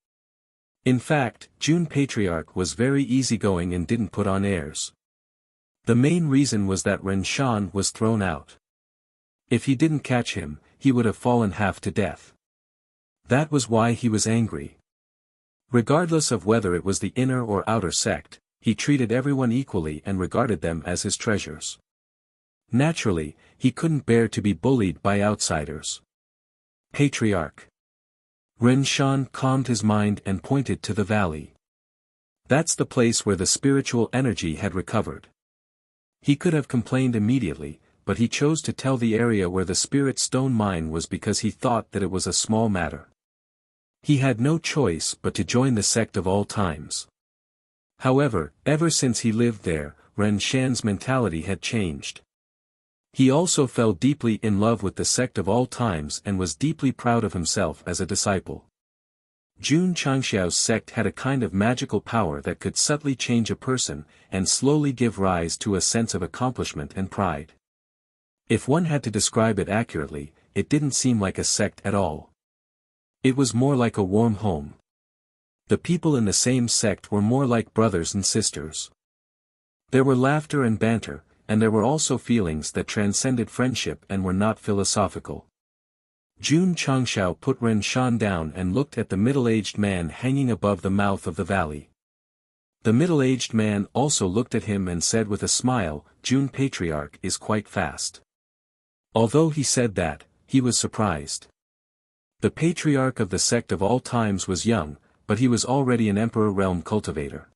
In fact, Jun Patriarch was very easygoing and didn't put on airs. The main reason was that Ren Shan was thrown out. If he didn't catch him, he would have fallen half to death. That was why he was angry. Regardless of whether it was the inner or outer sect, he treated everyone equally and regarded them as his treasures. Naturally, he couldn't bear to be bullied by outsiders. Patriarch. Ren Shan calmed his mind and pointed to the valley. That's the place where the spiritual energy had recovered. He could have complained immediately, but he chose to tell the area where the spirit stone mine was because he thought that it was a small matter. He had no choice but to join the sect of all times. However, ever since he lived there, Ren Shan's mentality had changed. He also fell deeply in love with the sect of all times and was deeply proud of himself as a disciple. Jun Changxiao's sect had a kind of magical power that could subtly change a person, and slowly give rise to a sense of accomplishment and pride. If one had to describe it accurately, it didn't seem like a sect at all. It was more like a warm home. The people in the same sect were more like brothers and sisters. There were laughter and banter, and there were also feelings that transcended friendship and were not philosophical. Jun Changxiao put Ren Shan down and looked at the middle-aged man hanging above the mouth of the valley. The middle-aged man also looked at him and said with a smile, "Jun Patriarch is quite fast." Although he said that, he was surprised. The patriarch of the sect of all times was young, but he was already an emperor realm cultivator.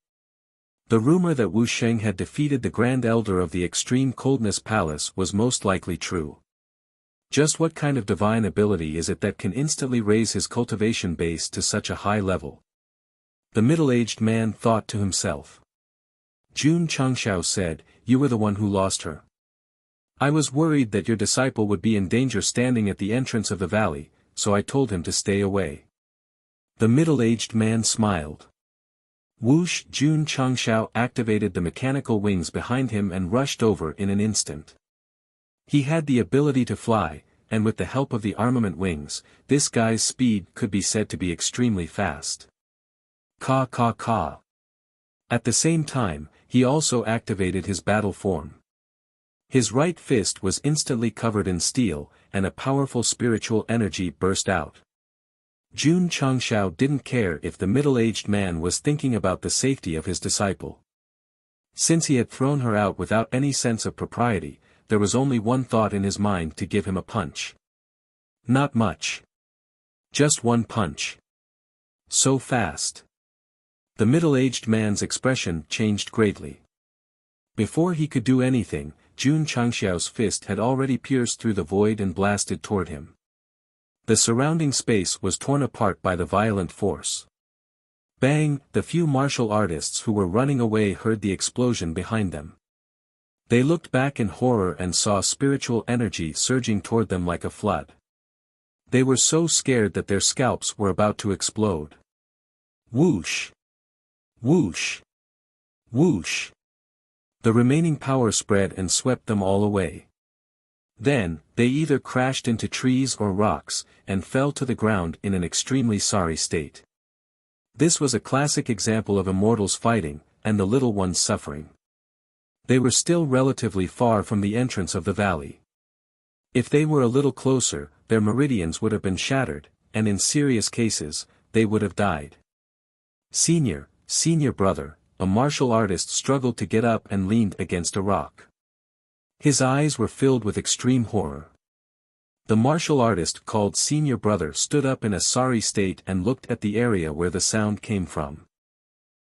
The rumor that Wu Sheng had defeated the Grand Elder of the Extreme Coldness Palace was most likely true. Just what kind of divine ability is it that can instantly raise his cultivation base to such a high level? The middle-aged man thought to himself. Jun Changshao said, "You were the one who lost her. I was worried that your disciple would be in danger standing at the entrance of the valley, so I told him to stay away." The middle-aged man smiled. Whoosh! Jun Changshao activated the mechanical wings behind him and rushed over in an instant. He had the ability to fly, and with the help of the armament wings, this guy's speed could be said to be extremely fast. Ka ka ka. At the same time, he also activated his battle form. His right fist was instantly covered in steel, and a powerful spiritual energy burst out. Jun Changshao didn't care if the middle-aged man was thinking about the safety of his disciple. Since he had thrown her out without any sense of propriety, there was only one thought in his mind to give him a punch. Not much. Just one punch. So fast. The middle-aged man's expression changed greatly. Before he could do anything, Jun Changshao's fist had already pierced through the void and blasted toward him. The surrounding space was torn apart by the violent force. Bang! The few martial artists who were running away heard the explosion behind them. They looked back in horror and saw spiritual energy surging toward them like a flood. They were so scared that their scalps were about to explode. Whoosh! Whoosh! Whoosh! The remaining power spread and swept them all away. Then, they either crashed into trees or rocks, and fell to the ground in an extremely sorry state. This was a classic example of immortals fighting, and the little ones suffering. They were still relatively far from the entrance of the valley. If they were a little closer, their meridians would have been shattered, and in serious cases, they would have died. Senior brother, a martial artist struggled to get up and leaned against a rock. His eyes were filled with extreme horror. The martial artist called senior brother stood up in a sorry state and looked at the area where the sound came from.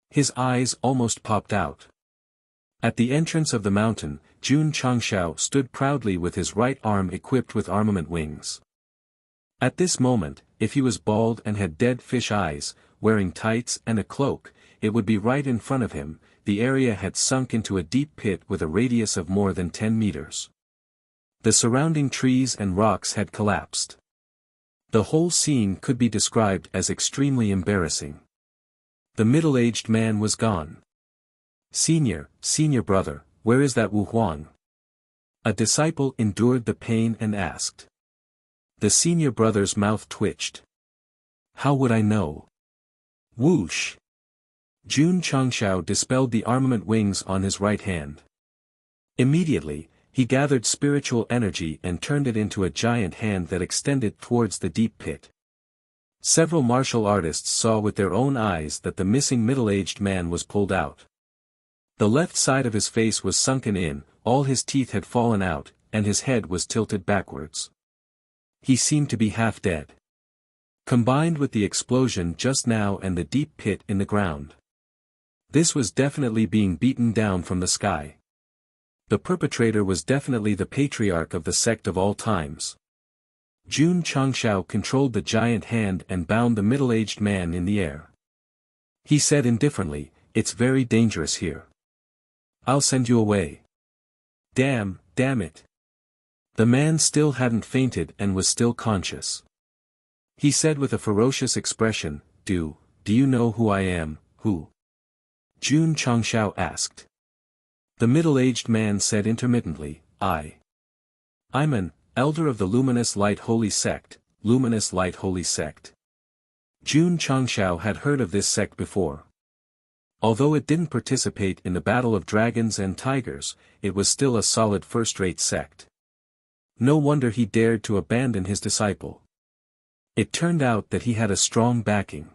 His eyes almost popped out. At the entrance of the mountain, Jun Changshao stood proudly with his right arm equipped with armament wings. At this moment, if he was bald and had dead fish eyes, wearing tights and a cloak, it would be right in front of him. The area had sunk into a deep pit with a radius of more than 10 meters. The surrounding trees and rocks had collapsed. The whole scene could be described as extremely embarrassing. The middle-aged man was gone. Senior brother, where is that Wu Huang? A disciple endured the pain and asked. The senior brother's mouth twitched. How would I know? Whoosh! Jun Changshao dispelled the armament wings on his right hand. Immediately, he gathered spiritual energy and turned it into a giant hand that extended towards the deep pit. Several martial artists saw with their own eyes that the missing middle-aged man was pulled out. The left side of his face was sunken in, all his teeth had fallen out, and his head was tilted backwards. He seemed to be half dead. Combined with the explosion just now and the deep pit in the ground. This was definitely being beaten down from the sky. The perpetrator was definitely the patriarch of the sect of all times. Jun Changshao controlled the giant hand and bound the middle-aged man in the air. He said indifferently, "It's very dangerous here. I'll send you away." Damn it. The man still hadn't fainted and was still conscious. He said with a ferocious expression, Do you know who I am, who? Jun Changshao asked. The middle-aged man said intermittently, I'm an elder of the Luminous Light Holy Sect, Luminous Light Holy Sect. Jun Changshao had heard of this sect before. Although it didn't participate in the battle of dragons and tigers, it was still a solid first-rate sect. No wonder he dared to abandon his disciple. It turned out that he had a strong backing.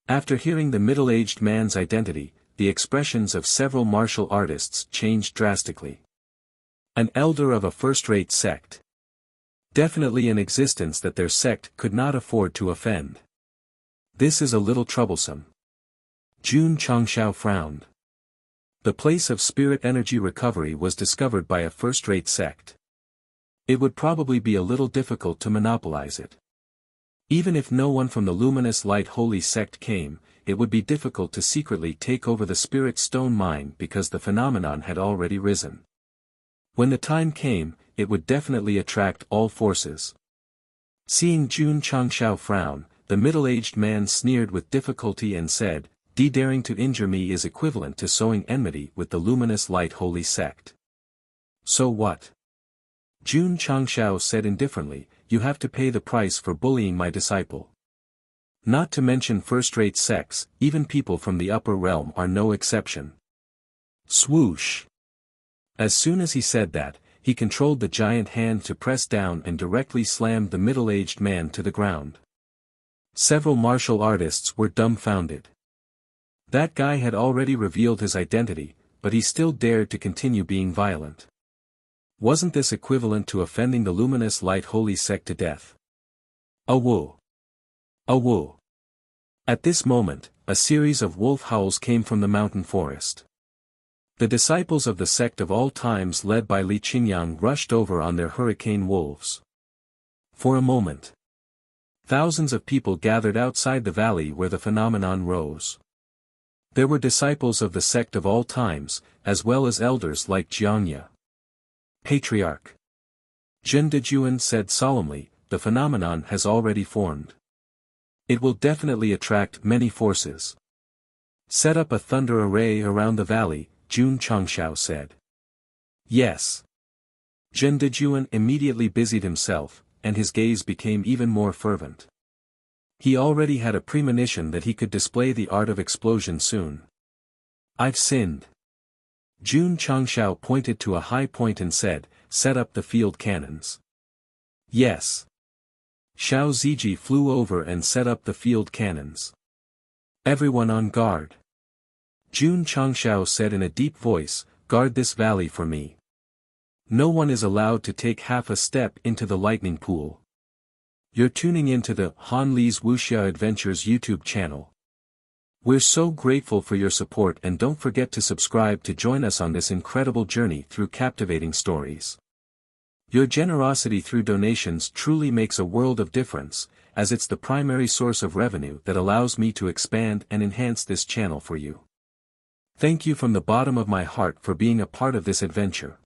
After hearing the middle-aged man's identity, the expressions of several martial artists changed drastically. An elder of a first-rate sect. Definitely an existence that their sect could not afford to offend. This is a little troublesome. Jun Changshao frowned. The place of spirit energy recovery was discovered by a first-rate sect. It would probably be a little difficult to monopolize it. Even if no one from the luminous light holy sect came, it would be difficult to secretly take over the spirit stone mine because the phenomenon had already risen. When the time came, it would definitely attract all forces. Seeing Jun Changshao frown, the middle-aged man sneered with difficulty and said, daring to injure me is equivalent to sowing enmity with the luminous light holy sect. So what? Jun Changshao said indifferently, you have to pay the price for bullying my disciple. Not to mention first-rate sects, even people from the upper realm are no exception. Swoosh! As soon as he said that, he controlled the giant hand to press down and directly slammed the middle-aged man to the ground. Several martial artists were dumbfounded. That guy had already revealed his identity, but he still dared to continue being violent. Wasn't this equivalent to offending the luminous light holy sect to death? Awoo! Awoo! At this moment, a series of wolf howls came from the mountain forest. The disciples of the sect of all times led by Li Qingyang rushed over on their hurricane wolves. For a moment, thousands of people gathered outside the valley where the phenomenon rose. There were disciples of the sect of all times, as well as elders like Jiangya. Patriarch Zhen Dejuan said solemnly, the phenomenon has already formed. It will definitely attract many forces. Set up a thunder array around the valley, Jun Changshao said. Yes. Zhen Dejuan immediately busied himself, and his gaze became even more fervent. He already had a premonition that he could display the art of explosion soon. I've sinned. Jun Changshao pointed to a high point and said, set up the field cannons. Yes. Xiao Ziji flew over and set up the field cannons. Everyone on guard. Jun Changshao said in a deep voice, guard this valley for me. No one is allowed to take half a step into the lightning pool. You're tuning into the Han Li's Wuxia Adventures YouTube channel. We're so grateful for your support and don't forget to subscribe to join us on this incredible journey through captivating stories. Your generosity through donations truly makes a world of difference, as it's the primary source of revenue that allows me to expand and enhance this channel for you. Thank you from the bottom of my heart for being a part of this adventure.